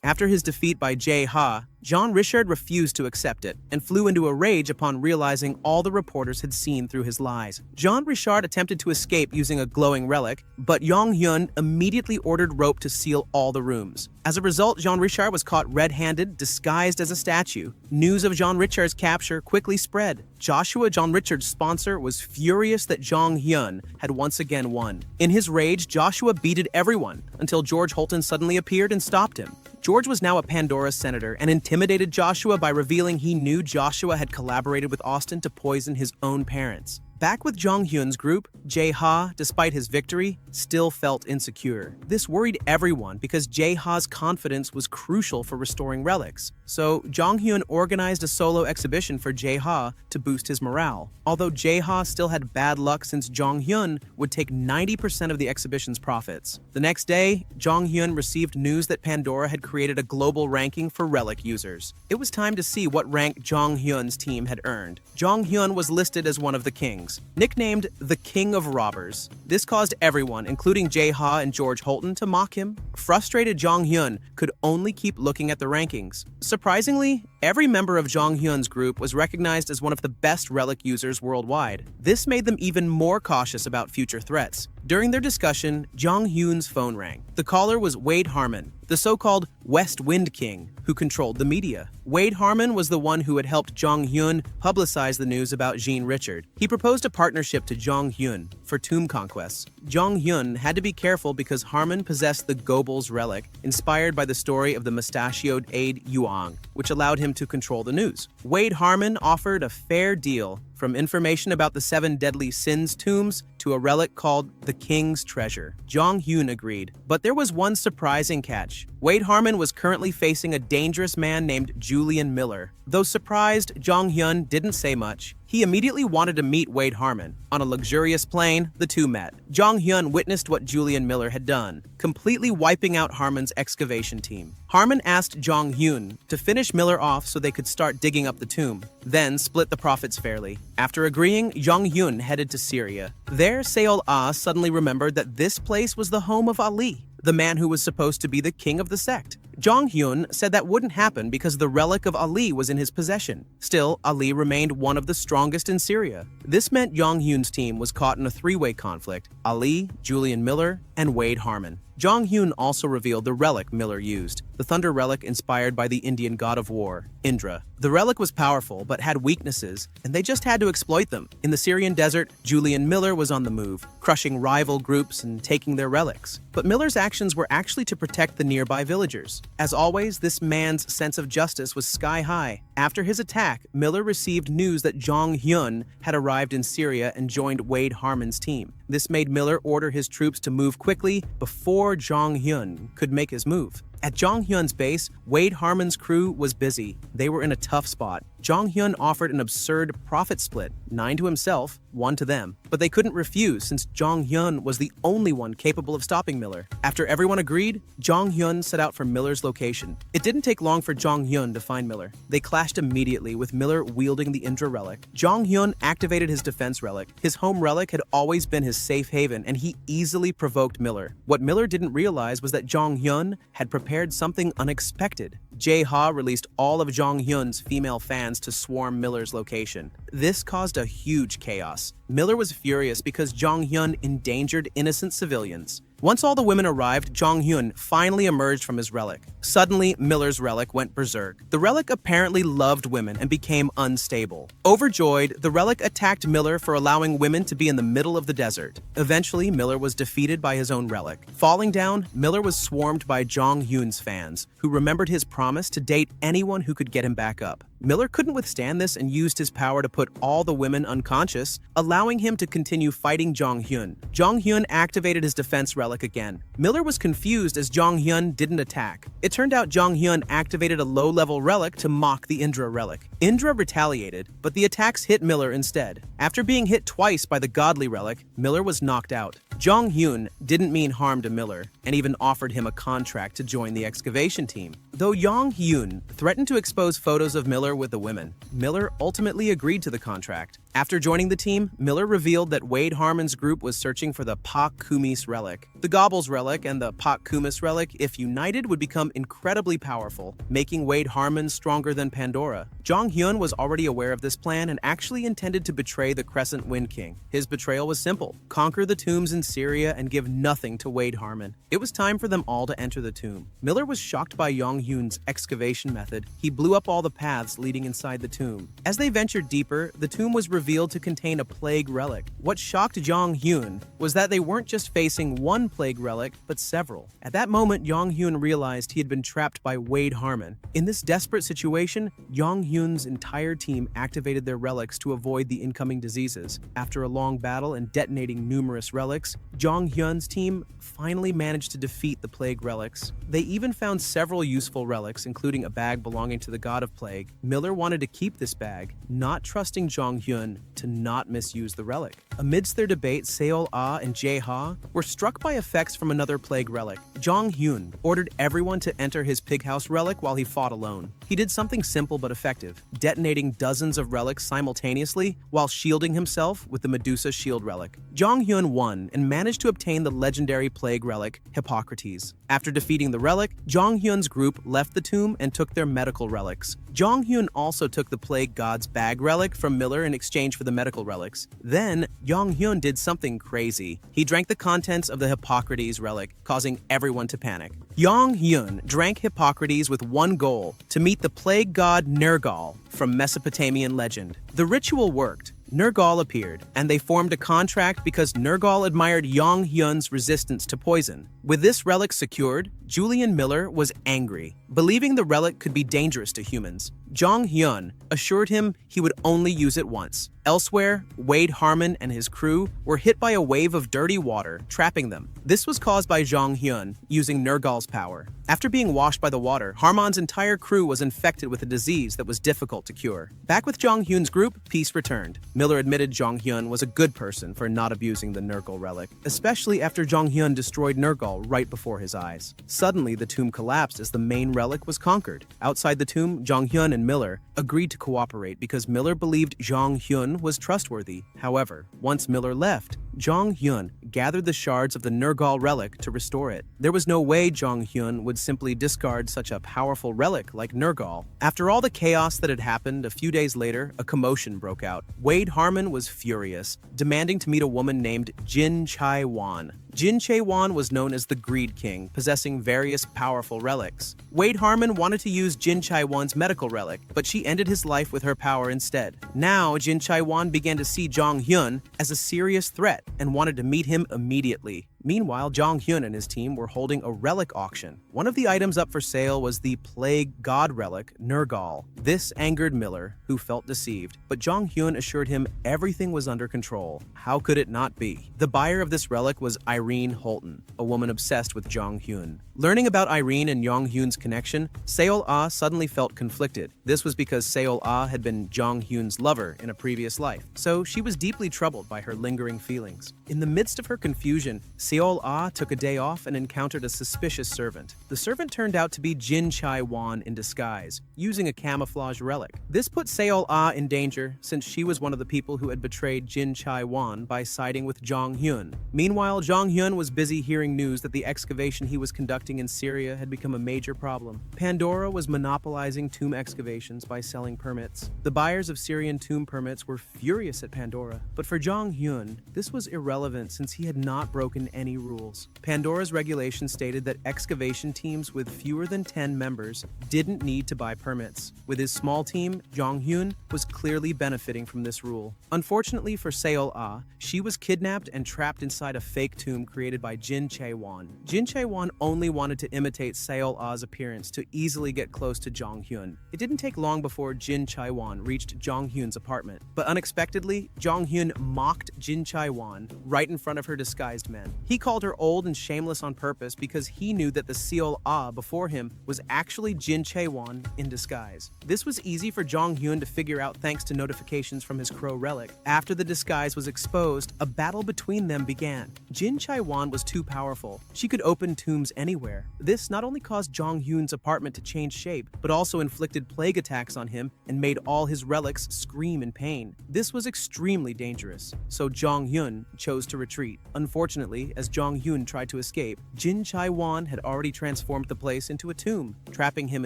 After his defeat by Jae-ha, Jean Richard refused to accept it and flew into a rage upon realizing all the reporters had seen through his lies. Jean Richard attempted to escape using a glowing relic, but Jong Hyun immediately ordered rope to seal all the rooms. As a result, Jean Richard was caught red-handed, disguised as a statue. News of Jean Richard's capture quickly spread. Joshua, Jean Richard's sponsor, was furious that Jong Hyun had once again won. In his rage, Joshua beated everyone until George Holton suddenly appeared and stopped him. George was now a Pandora senator and intimidated Joshua by revealing he knew Joshua had collaborated with Austin to poison his own parents. Back with Jong Hyun's group, Jae-ha, despite his victory, still felt insecure. This worried everyone because Jae-ha's confidence was crucial for restoring relics. So Jong Hyun organized a solo exhibition for Jae-ha to boost his morale. Although Jae-ha still had bad luck since Jong Hyun would take 90% of the exhibition's profits. The next day, Jong Hyun received news that Pandora had created a global ranking for relic users. It was time to see what rank Jong Hyun's team had earned. Jong Hyun was listed as one of the kings, nicknamed the King of Robbers. This caused everyone, including Jae-ha and George Holton, to mock him. Frustrated, Jong Hyun could only keep looking at the rankings. Surprisingly, every member of Jong Hyun's group was recognized as one of the best relic users worldwide. This made them even more cautious about future threats. During their discussion, Jong Hyun's phone rang. The caller was Wade Harmon, the so-called West Wind King, who controlled the media. Wade Harmon was the one who had helped Jong Hyun publicize the news about Jean Richard. He proposed a partnership to Jong Hyun for tomb conquests. Jong Hyun had to be careful because Harmon possessed the Goebbels relic, inspired by the story of the mustachioed aide Yuang, which allowed him to control the news. Wade Harmon offered a fair deal, from information about the 7 deadly sins tombs to a relic called the King's Treasure. Jong Hyun agreed, but there was one surprising catch. Wade Harmon was currently facing a dangerous man named Julian Miller. Though surprised, Jong Hyun didn't say much. He immediately wanted to meet Wade Harmon. On a luxurious plane, the two met. Jong Hyun witnessed what Julian Miller had done, completely wiping out Harmon's excavation team. Harmon asked Jong Hyun to finish Miller off so they could start digging up the tomb, then split the profits fairly. After agreeing, Jong Hyun headed to Syria. There, Seol-ah suddenly remembered that this place was the home of Ali, the man who was supposed to be the king of the sect. Jong Hyun said that wouldn't happen because the relic of Ali was in his possession. Still, Ali remained one of the strongest in Syria. This meant Jong Hyun's team was caught in a three-way conflict: Ali, Julian Miller, and Wade Harmon. Jong Hyun also revealed the relic Miller used, the thunder relic inspired by the Indian god of war, Indra. The relic was powerful but had weaknesses, and they just had to exploit them. In the Syrian desert, Julian Miller was on the move, crushing rival groups and taking their relics. But Miller's actions were actually to protect the nearby villagers. As always, this man's sense of justice was sky high. After his attack, Miller received news that Jong Hyun had arrived in Syria and joined Wade Harmon's team. This made Miller order his troops to move quickly before Jong Hyun could make his move. At Jong Hyun's base, Wade Harmon's crew was busy. They were in a tough spot. Jong Hyun offered an absurd profit split, 9 to himself, 1 to them. But they couldn't refuse since Jong Hyun was the only one capable of stopping Miller. After everyone agreed, Jong Hyun set out for Miller's location. It didn't take long for Jong Hyun to find Miller. They clashed immediately, with Miller wielding the Indra relic. Jong Hyun activated his defense relic. His home relic had always been his safe haven, and he easily provoked Miller. What Miller didn't realize was that Jong Hyun had prepared something unexpected. Jae-ha released all of Jong Hyun's female fans to swarm Miller's location. This caused a huge chaos. Miller was furious because Jong Hyun endangered innocent civilians. Once all the women arrived, Jong Hyun finally emerged from his relic. Suddenly, Miller's relic went berserk. The relic apparently loved women and became unstable. Overjoyed, the relic attacked Miller for allowing women to be in the middle of the desert. Eventually, Miller was defeated by his own relic. Falling down, Miller was swarmed by Jong Hyun's fans, who remembered his promise to date anyone who could get him back up. Miller couldn't withstand this and used his power to put all the women unconscious, allowing him to continue fighting Jong Hyun. Jong Hyun activated his defense relic again. Miller was confused as Jong Hyun didn't attack. It turned out Jong Hyun activated a low-level relic to mock the Indra relic. Indra retaliated, but the attacks hit Miller instead. After being hit twice by the godly relic, Miller was knocked out. Jong Hyun didn't mean harm to Miller, and even offered him a contract to join the excavation team. Though Jong Hyun threatened to expose photos of Miller with the women, Miller ultimately agreed to the contract. After joining the team, Miller revealed that Wade Harmon's group was searching for the Pak Kumis relic. The Goebbels relic and the Pak Kumis relic, if united, would become incredibly powerful, making Wade Harmon stronger than Pandora. Jong Hyun was already aware of this plan and actually intended to betray the Crescent Wind King. His betrayal was simple: conquer the tombs in Syria and give nothing to Wade Harmon. It was time for them all to enter the tomb. Miller was shocked by Jong Hyun's excavation method, he blew up all the paths leading inside the tomb. As they ventured deeper, the tomb was revealed to contain a plague relic. What shocked Jong Hyun was that they weren't just facing one plague relic, but several. At that moment, Jong Hyun realized he had been trapped by Wade Harmon. In this desperate situation, Jong Hyun's entire team activated their relics to avoid the incoming diseases. After a long battle and detonating numerous relics, Jong Hyun's team finally managed to defeat the plague relics. They even found several useful relics, including a bag belonging to the god of plague. Miller wanted to keep this bag, not trusting Jong Hyun to not misuse the relic. Amidst their debate, Seol Ah and Jae Ha were struck by effects from another plague relic. Jong Hyun ordered everyone to enter his pig house relic while he fought alone. He did something simple but effective, detonating dozens of relics simultaneously while shielding himself with the Medusa shield relic. Jong Hyun won and managed to obtain the legendary plague relic, Hippocrates. After defeating the relic, Jong Hyun's group left the tomb and took their medical relics. Jong Hyun also took the plague god's bag relic from Miller in exchange for the medical relics. Then, Jong Hyun did something crazy. He drank the contents of the Hippocrates relic, causing everyone to panic. Jong Hyun drank Hippocrates with one goal: to meet the plague god Nergal from Mesopotamian legend. The ritual worked. Nergal appeared, and they formed a contract because Nergal admired Jong Hyun's resistance to poison. With this relic secured, Julian Miller was angry, believing the relic could be dangerous to humans. Jong Hyun assured him he would only use it once. Elsewhere, Wade Harmon and his crew were hit by a wave of dirty water, trapping them. This was caused by Jong Hyun using Nergal's power. After being washed by the water, Harmon's entire crew was infected with a disease that was difficult to cure. Back with Jong Hyun's group, peace returned. Miller admitted Jong Hyun was a good person for not abusing the Nergal relic, especially after Jong Hyun destroyed Nergal right before his eyes. Suddenly, the tomb collapsed as the main relic was conquered. Outside the tomb, Jong Hyun and Miller agreed to cooperate because Miller believed Jong Hyun was trustworthy. However, once Miller left, Jong Hyun gathered the shards of the Nergal relic to restore it. There was no way Jong Hyun would simply discard such a powerful relic like Nergal. After all the chaos that had happened, a few days later, a commotion broke out. Wade Harmon was furious, demanding to meet a woman named Jin Chae-won. Jin Chae-won was known as the Greed King, possessing various powerful relics. Wade Harmon wanted to use Jin Chae-won's medical relic, but she ended his life with her power instead. Now, Jin Chae-won began to see Jong Hyun as a serious threat and wanted to meet him immediately. Meanwhile, Jong Hyun and his team were holding a relic auction. One of the items up for sale was the plague god relic, Nergal. This angered Miller, who felt deceived, but Jong Hyun assured him everything was under control. How could it not be? The buyer of this relic was Irene Holton, a woman obsessed with Jong Hyun. Learning about Irene and Jong Hyun's connection, Seol Ah suddenly felt conflicted. This was because Seol Ah had been Jong Hyun's lover in a previous life, so she was deeply troubled by her lingering feelings. In the midst of her confusion, Seol Ah took a day off and encountered a suspicious servant. The servant turned out to be Jin Chae-won in disguise, using a camouflage relic. This put Seol Ah in danger since she was one of the people who had betrayed Jin Chae-won by siding with Jong Hyun. Meanwhile, Jong Hyun was busy hearing news that the excavation he was conducting in Syria had become a major problem. Pandora was monopolizing tomb excavations by selling permits. The buyers of Syrian tomb permits were furious at Pandora, but for Jong Hyun, this was irrelevant since he had not broken any rules. Pandora's regulation stated that excavation teams with fewer than 10 members didn't need to buy permits. With his small team, Jong Hyun was clearly benefiting from this rule. Unfortunately for Seol Ah, she was kidnapped and trapped inside a fake tomb created by Jin Chae-won. Jin Chae-won only wanted to imitate Seol Ah's appearance to easily get close to Jong Hyun. It didn't take long before Jin Chae-won reached Jong Hyun's apartment, but unexpectedly, Jong Hyun mocked Jin Chae-won right in front of her disguised men. He called her old and shameless on purpose because he knew that the Seol Ah before him was actually Jin Chae-won in disguise. This was easy for Jong Hyun to figure out thanks to notifications from his crow relic. After the disguise was exposed, a battle between them began. Jin Chae-won was too powerful. She could open tombs anywhere. This not only caused Jong Hyun's apartment to change shape, but also inflicted plague attacks on him and made all his relics scream in pain. This was extremely dangerous, so Jong Hyun chose to retreat. Unfortunately, as Jong Hyun tried to escape, Jin Chai-won had already transformed the place into a tomb, trapping him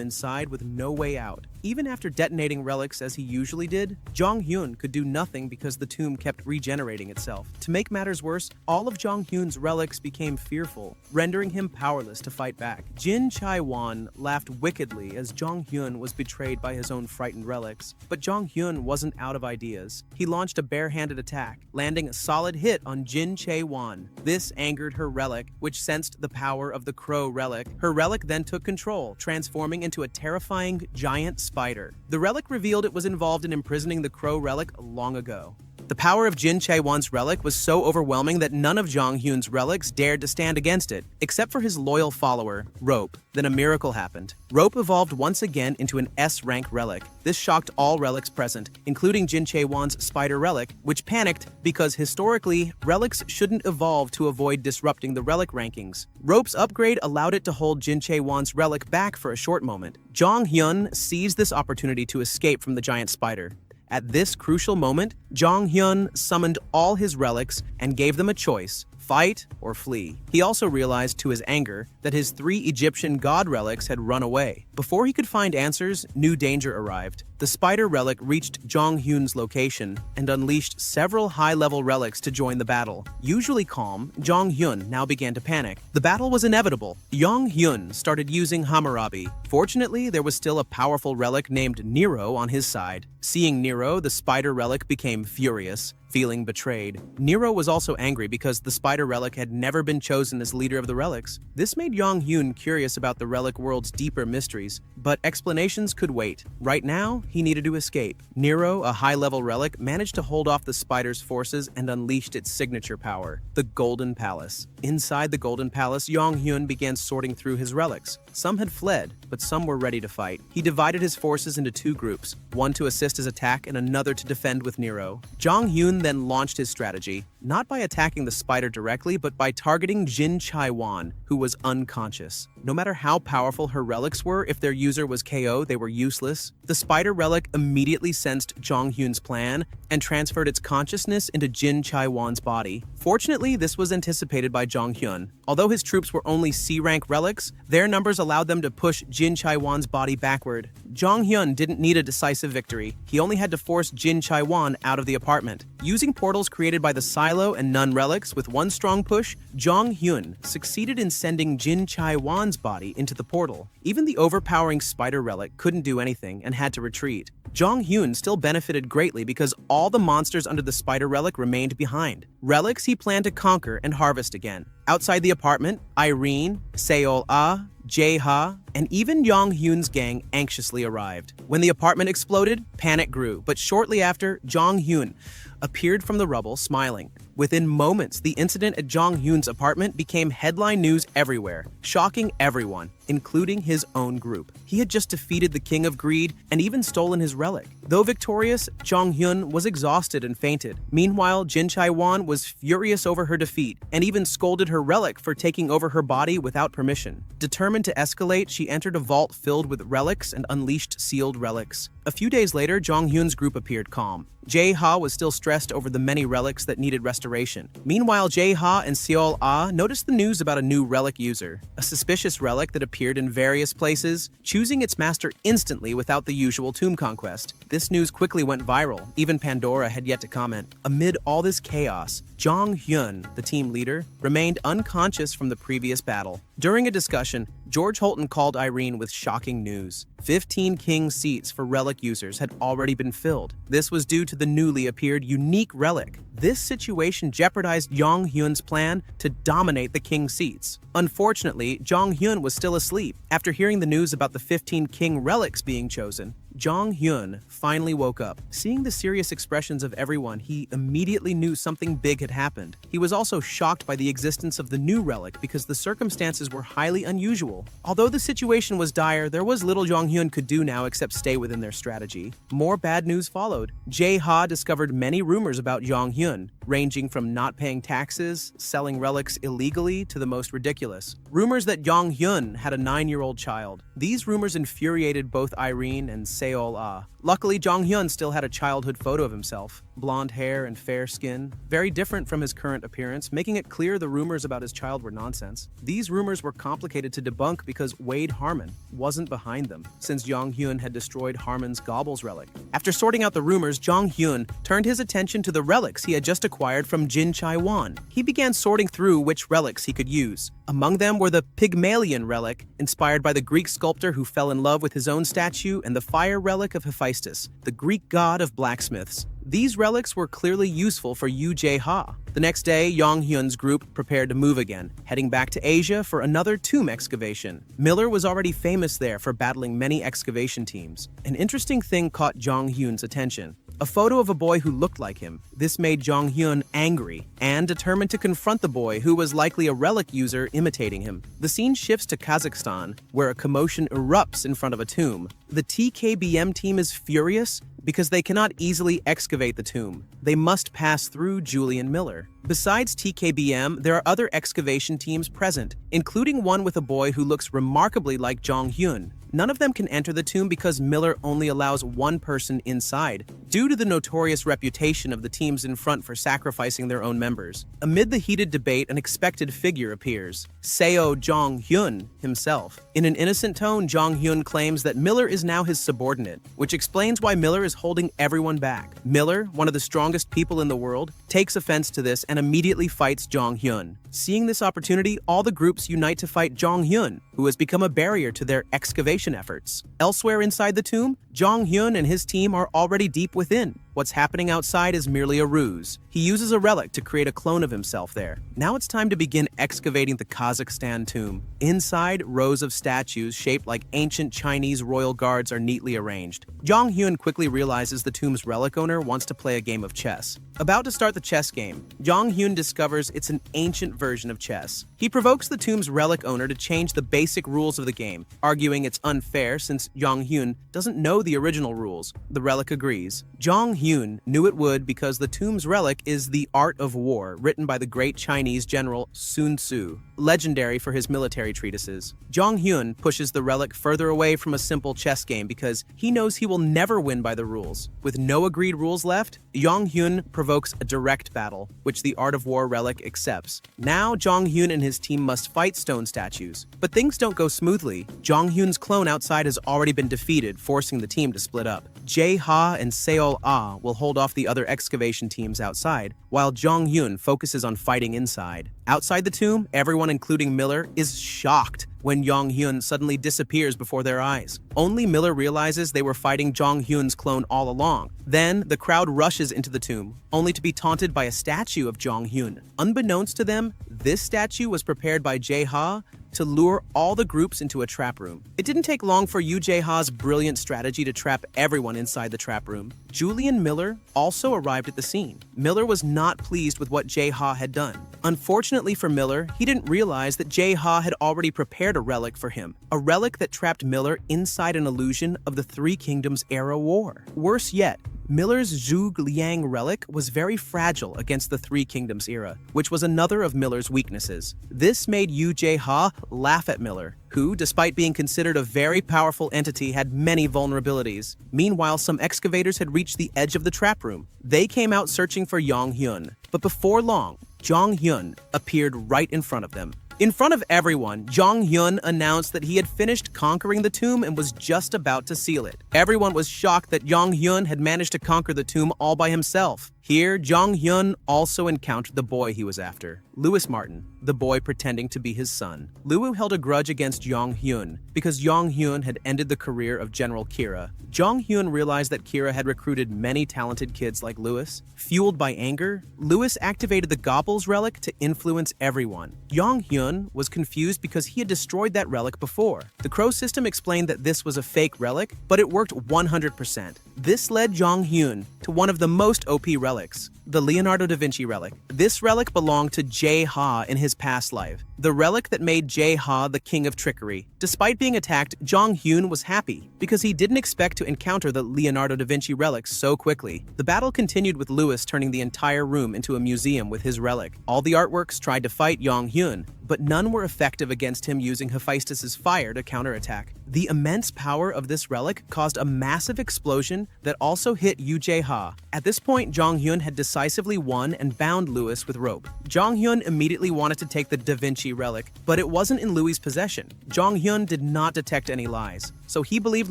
inside with no way out. Even after detonating relics as he usually did, Jong Hyun could do nothing because the tomb kept regenerating itself. To make matters worse, all of Jong Hyun's relics became fearful, rendering him powerless to fight back. Jin Chai-won laughed wickedly as Jong Hyun was betrayed by his own frightened relics. But Jong Hyun wasn't out of ideas. He launched a barehanded attack, landing a solid hit on Jin Chai-won. This angered her relic, which sensed the power of the crow relic. Her relic then took control, transforming into a terrifying giant spider. The relic revealed it was involved in imprisoning the crow relic long ago. The power of Jin Chai-won's relic was so overwhelming that none of Jong Hyun's relics dared to stand against it, except for his loyal follower, Rope. Then a miracle happened. Rope evolved once again into an S-rank relic. This shocked all relics present, including Jin Chai-won's spider relic, which panicked because historically, relics shouldn't evolve to avoid disrupting the relic rankings. Rope's upgrade allowed it to hold Jin Chai-won's relic back for a short moment. Jong Hyun seized this opportunity to escape from the giant spider. At this crucial moment, Jong Hyun summoned all his relics and gave them a choice: fight or flee. He also realized to his anger that his 3 Egyptian god relics had run away. Before he could find answers, new danger arrived. The spider relic reached Jong Hyun's location and unleashed several high-level relics to join the battle. Usually calm, Jong Hyun now began to panic. The battle was inevitable. Jong Hyun started using Hammurabi. Fortunately, there was still a powerful relic named Nero on his side. Seeing Nero, the spider relic became furious, feeling betrayed. Nero was also angry because the spider relic had never been chosen as leader of the relics. This made Jong Hyun curious about the relic world's deeper mysteries, but explanations could wait. Right now, he needed to escape. Nero, a high-level relic, managed to hold off the spider's forces and unleashed its signature power, the Golden Palace. Inside the Golden Palace, Jong Hyun began sorting through his relics. Some had fled, but some were ready to fight. He divided his forces into 2 groups, one to assist his attack and another to defend with Nero. Jong Hyun then launched his strategy, not by attacking the spider directly, but by targeting Jin Chai-won, who was unconscious. No matter how powerful her relics were, if their user was KO, they were useless. The spider relic immediately sensed Jong Hyun's plan and transferred its consciousness into Jin Chai-won's body. Fortunately, this was anticipated by Jong Hyun. Although his troops were only C-rank relics, their numbers allowed them to push Jin Chai-won's body backward. Jong Hyun didn't need a decisive victory. He only had to force Jin Chai-won out of the apartment. Using portals created by the Silo and Nun relics with one strong push, Jong Hyun succeeded in sending Jin Chai-won's body into the portal. Even the overpowering spider relic couldn't do anything and had to retreat. Jong Hyun still benefited greatly because all the monsters under the spider relic remained behind. Relics he planned to conquer and harvest again. Outside the apartment, Irene, Seol-ah, Jae-ha, and even Jong Hyun's gang anxiously arrived. When the apartment exploded, panic grew, but shortly after, Jong Hyun appeared from the rubble smiling. Within moments, the incident at Jong Hyun's apartment became headline news everywhere, shocking everyone, including his own group. He had just defeated the King of Greed and even stolen his relic. Though victorious, Jong Hyun was exhausted and fainted. Meanwhile, Jin Chai-won was furious over her defeat and even scolded her relic for taking over her body without permission. Determined to escalate, she entered a vault filled with relics and unleashed sealed relics. A few days later, Jong Hyun's group appeared calm. Jae-ha was still stressed over the many relics that needed restoration. Meanwhile, Jae-ha and Seol-ah noticed the news about a new relic user, a suspicious relic that appeared in various places, choosing its master instantly without the usual tomb conquest. This news quickly went viral. Even Pandora had yet to comment. Amid all this chaos, Jong Hyun, the team leader, remained unconscious from the previous battle. During a discussion, George Holton called Irene with shocking news. 15 king seats for relic users had already been filled. This was due to the newly appeared unique relic. This situation jeopardized Jong Hyun's plan to dominate the king seats. Unfortunately, Jong Hyun was still asleep. After hearing the news about the 15 king relics being chosen, Jong Hyun finally woke up. Seeing the serious expressions of everyone, he immediately knew something big had happened. He was also shocked by the existence of the new relic because the circumstances were highly unusual. Although the situation was dire, there was little Jong Hyun could do now except stay within their strategy. More bad news followed. Jae-ha discovered many rumors about Jong Hyun, ranging from not paying taxes, selling relics illegally, to the most ridiculous. Rumors that Jong Hyun had a 9-year-old child. These rumors infuriated both Irene and Seol-ah. Luckily, Jong Hyun still had a childhood photo of himself. blonde hair and fair skin, very different from his current appearance, making it clear the rumors about his child were nonsense. These rumors were complicated to debunk because Wade Harmon wasn't behind them, since Jong Hyun had destroyed Harmon's Gobble's relic. After sorting out the rumors, Jong Hyun turned his attention to the relics he had just acquired from Jin Chai-wan. He began sorting through which relics he could use. Among them were the Pygmalion relic, inspired by the Greek sculptor who fell in love with his own statue, and the fire relic of Hephaestus, the Greek god of blacksmiths. These relics were clearly useful for Yu Jae-ha. The next day, Jong Hyun's group prepared to move again, heading back to Asia for another tomb excavation. Miller was already famous there for battling many excavation teams. An interesting thing caught Jong Hyun's attention: a photo of a boy who looked like him. This made Jong Hyun angry and determined to confront the boy, who was likely a relic user imitating him. The scene shifts to Kazakhstan, where a commotion erupts in front of a tomb. The TKBM team is furious because they cannot easily excavate the tomb. They must pass through Julian Miller. Besides TKBM, there are other excavation teams present, including one with a boy who looks remarkably like Jong Hyun. None of them can enter the tomb because Miller only allows one person inside, due to the notorious reputation of the teams in front for sacrificing their own members. Amid the heated debate, an expected figure appears: Seo Jong Hyun himself. In an innocent tone, Jong Hyun claims that Miller is now his subordinate, which explains why Miller is holding everyone back. Miller, one of the strongest people in the world, takes offense to this and immediately fights Jong Hyun. Seeing this opportunity, all the groups unite to fight Jong Hyun, who has become a barrier to their excavation efforts. Elsewhere inside the tomb, Jong Hyun and his team are already deep within. What's happening outside is merely a ruse. He uses a relic to create a clone of himself there. Now it's time to begin excavating the Kazakhstan tomb. Inside, rows of statues shaped like ancient Chinese royal guards are neatly arranged. Jong Hyun quickly realizes the tomb's relic owner wants to play a game of chess. About to start the chess game, Jong Hyun discovers it's an ancient version of chess. He provokes the tomb's relic owner to change the basic rules of the game, arguing it's unfair since Jong Hyun doesn't know the original rules. The relic agrees. Jong Hyun knew it would because the tomb's relic is The Art of War, written by the great Chinese general Sun Tzu, legendary for his military treatises. Jong Hyun pushes the relic further away from a simple chess game because he knows he will never win by the rules. With no agreed rules left, Jong Hyun provokes a direct battle, which the Art of War relic accepts. Now, Jong Hyun and his team must fight stone statues. But things don't go smoothly. Jong Hyun's clone outside has already been defeated, forcing the team to split up. Jae-ha and Seol-ah will hold off the other excavation teams outside, while Jong Hyun focuses on fighting inside. Outside the tomb, everyone, including Miller, is shocked when Jong Hyun suddenly disappears before their eyes. Only Miller realizes they were fighting Jong Hyun's clone all along. Then, the crowd rushes into the tomb, only to be taunted by a statue of Jong Hyun. Unbeknownst to them, this statue was prepared by Jae-ha to lure all the groups into a trap room. It didn't take long for Yu Jae-ha's brilliant strategy to trap everyone inside the trap room. Julian Miller also arrived at the scene. Miller was not pleased with what Jae-ha had done. Unfortunately for Miller, he didn't realize that Jae-ha had already prepared a relic for him, a relic that trapped Miller inside an illusion of the Three Kingdoms era war. Worse yet, Miller's Zhuge Liang relic was very fragile against the Three Kingdoms era, which was another of Miller's weaknesses. This made Yu Jae-ha laugh at Miller, who, despite being considered a very powerful entity, had many vulnerabilities. Meanwhile, some excavators had reached the edge of the trap room. They came out searching for Jong Hyun, but before long, Jong Hyun appeared right in front of them. In front of everyone, Jong Hyun announced that he had finished conquering the tomb and was just about to seal it. Everyone was shocked that Jong Hyun had managed to conquer the tomb all by himself. Here, Jong Hyun also encountered the boy he was after, Louis Martin, the boy pretending to be his son. Liu held a grudge against Jong Hyun because Jong Hyun had ended the career of General Kira. Jong Hyun realized that Kira had recruited many talented kids like Louis. Fueled by anger, Louis activated the Gobble's relic to influence everyone. Jong Hyun was confused because he had destroyed that relic before. The Crow system explained that this was a fake relic, but it worked 100%. This led Jong Hyun to one of the most OP relics, the Leonardo da Vinci relic. This relic belonged to Jae-ha in his past life, the relic that made Jae-ha the king of trickery. Despite being attacked, Jong Hyun was happy because he didn't expect to encounter the Leonardo da Vinci relic so quickly. The battle continued with Louis turning the entire room into a museum with his relic. All the artworks tried to fight Jong Hyun, but none were effective against him using Hephaestus's fire to counterattack. The immense power of this relic caused a massive explosion that also hit Jae-ha. At this point, Jong Hyun had decisively won and bound Louis with rope. Jong Hyun immediately wanted to take the Da Vinci relic, but it wasn't in Louis' possession. Jong Hyun did not detect any lies, so he believed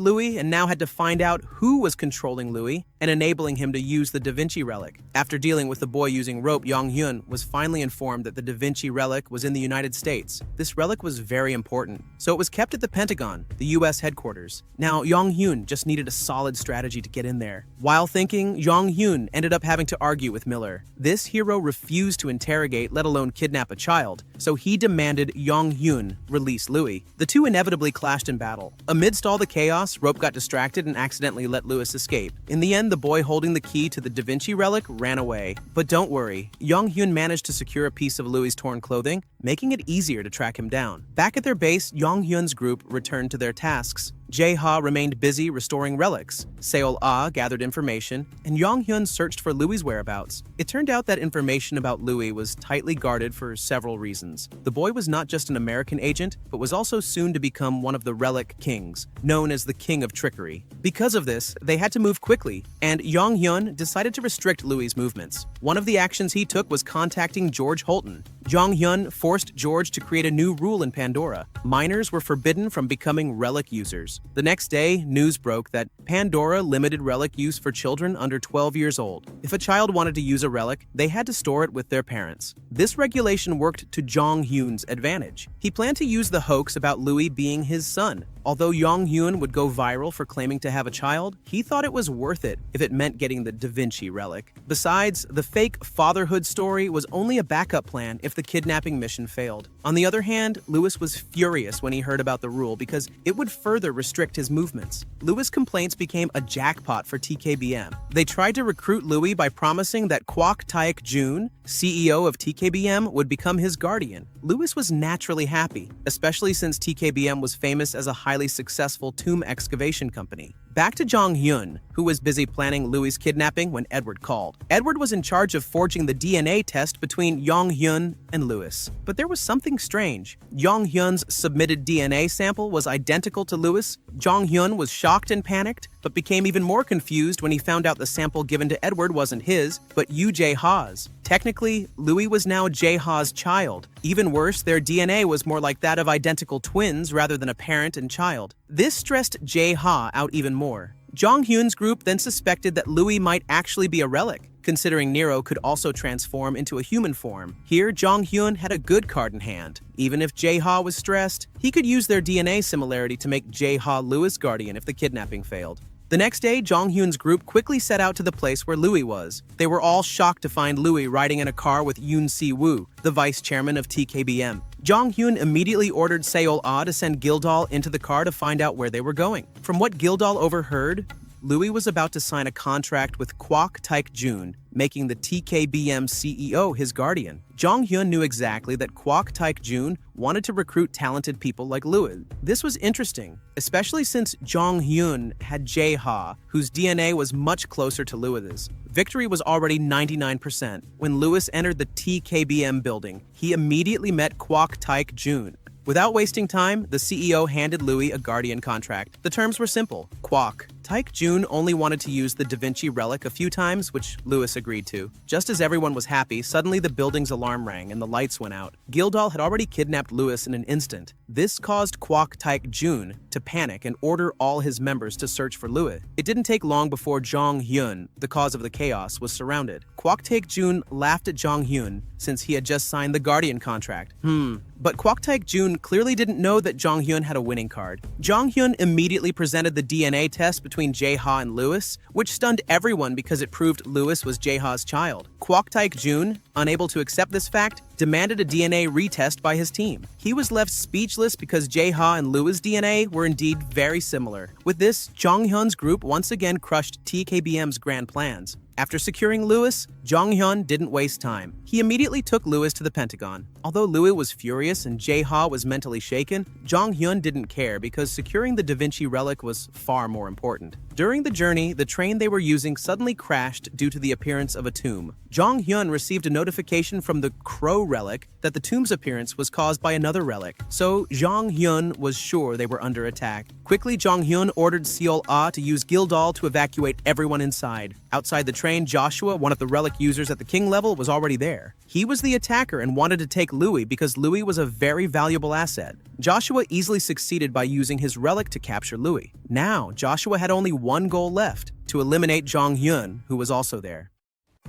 Louis and now had to find out who was controlling Louis and enabling him to use the Da Vinci relic. After dealing with the boy using rope, Jong Hyun was finally informed that the Da Vinci relic was in the United States. This relic was very important, so it was kept at the Pentagon, the US headquarters. Now, Jong Hyun just needed a solid strategy to get in there. While thinking, Jong Hyun ended up having to argue with Miller. This hero refused to interrogate, let alone kidnap a child, so he demanded Jong Hyun release Louis. The two inevitably clashed in battle. Amidst all the chaos, Rope got distracted and accidentally let Louis escape. In the end, the boy holding the key to the Da Vinci relic ran away. But don't worry, Jong Hyun managed to secure a piece of Louis' torn clothing, making it easier to track him down. Back at their base, Jong Hyun's group returned to their tasks. Jae-ha remained busy restoring relics. Seol-ah gathered information, and Jong Hyun searched for Louis' whereabouts. It turned out that information about Louis was tightly guarded for several reasons. The boy was not just an American agent, but was also soon to become one of the Relic Kings, known as the King of Trickery. Because of this, they had to move quickly, and Jong Hyun decided to restrict Louis' movements. One of the actions he took was contacting George Holton. Jong Hyun forced George to create a new rule in Pandora. Minors were forbidden from becoming relic users. The next day, news broke that Pandora limited relic use for children under 12 years old. If a child wanted to use a relic, they had to store it with their parents. This regulation worked to Jong Hyun's advantage. He planned to use the hoax about Louis being his son. Although Jong Hyun would go viral for claiming to have a child, he thought it was worth it if it meant getting the Da Vinci relic. Besides, the fake fatherhood story was only a backup plan if the kidnapping mission failed. On the other hand, Louis was furious when he heard about the rule because it would further restrict his movements. Louis' complaints became a jackpot for TKBM. They tried to recruit Louis by promising that Quac Taek-jun, CEO of TKBM, would become his guardian. Louis was naturally happy, especially since TKBM was famous as a highly successful tomb excavation company. Back to Jong Hyun, who was busy planning Louis' kidnapping when Edward called. Edward was in charge of forging the DNA test between Jong Hyun and Louis. But there was something strange. Jong Hyun's submitted DNA sample was identical to Louis. Jong Hyun was shocked and panicked, but became even more confused when he found out the sample given to Edward wasn't his, but Jae-ha's. Technically, Louis was now Jae-ha's child. Even worse, their DNA was more like that of identical twins rather than a parent and child. This stressed Jae-ha out even more. Jong Hyun's group then suspected that Louis might actually be a relic, considering Nero could also transform into a human form. Here, Jong Hyun had a good card in hand. Even if Jae-ha was stressed, he could use their DNA similarity to make Jae-ha Louis' guardian if the kidnapping failed. The next day, Jong Hyun's group quickly set out to the place where Louis was. They were all shocked to find Louis riding in a car with Yoon Si-woo, the vice chairman of TKBM. Jong Hyun immediately ordered Seol-ah to send Gildal into the car to find out where they were going. From what Gildal overheard, Louis was about to sign a contract with Quac Taek-jun, making the TKBM CEO his guardian. Jong Hyun knew exactly that Quac Taek-jun wanted to recruit talented people like Louis. This was interesting, especially since Jong Hyun had Jae-ha, whose DNA was much closer to Louis's. Victory was already 99%. When Louis entered the TKBM building, he immediately met Quac Taek-jun. Without wasting time, the CEO handed Louis a guardian contract. The terms were simple. Quac Taek-jun only wanted to use the Da Vinci relic a few times, which Louis agreed to. Just as everyone was happy, suddenly the building's alarm rang and the lights went out. Gildal had already kidnapped Louis in an instant. This caused Quac Taek-jun to panic and order all his members to search for Louis. It didn't take long before Jong Hyun, the cause of the chaos, was surrounded. Quac Taek-jun laughed at Jong Hyun since he had just signed the guardian contract. But Quac Taek-jun clearly didn't know that Jong Hyun had a winning card. Jong Hyun immediately presented the DNA test between Jae-ha and Louis, which stunned everyone because it proved Louis was Jae-ha's child. Quac Taek-jun, unable to accept this fact, demanded a DNA retest by his team. He was left speechless because Jae-ha and Louis' DNA were indeed very similar. With this, Jong Hyun's group once again crushed TKBM's grand plans. After securing Louis, Jong Hyun didn't waste time. He immediately took Louis to the Pentagon. Although Louis was furious and Jae-ha was mentally shaken, Jong Hyun didn't care because securing the Da Vinci relic was far more important. During the journey, the train they were using suddenly crashed due to the appearance of a tomb. Jong Hyun received a notification from the Crow relic that the tomb's appearance was caused by another relic, so Jong Hyun was sure they were under attack. Quickly, Jong Hyun ordered Seol Ah to use Gildal to evacuate everyone inside. Outside the train, Joshua, one of the relic users at the king level, was already there. He was the attacker and wanted to take Louis because Louis was a very valuable asset. Joshua easily succeeded by using his relic to capture Louis. Now, Joshua had only one goal left: to eliminate Jong Hyun, who was also there.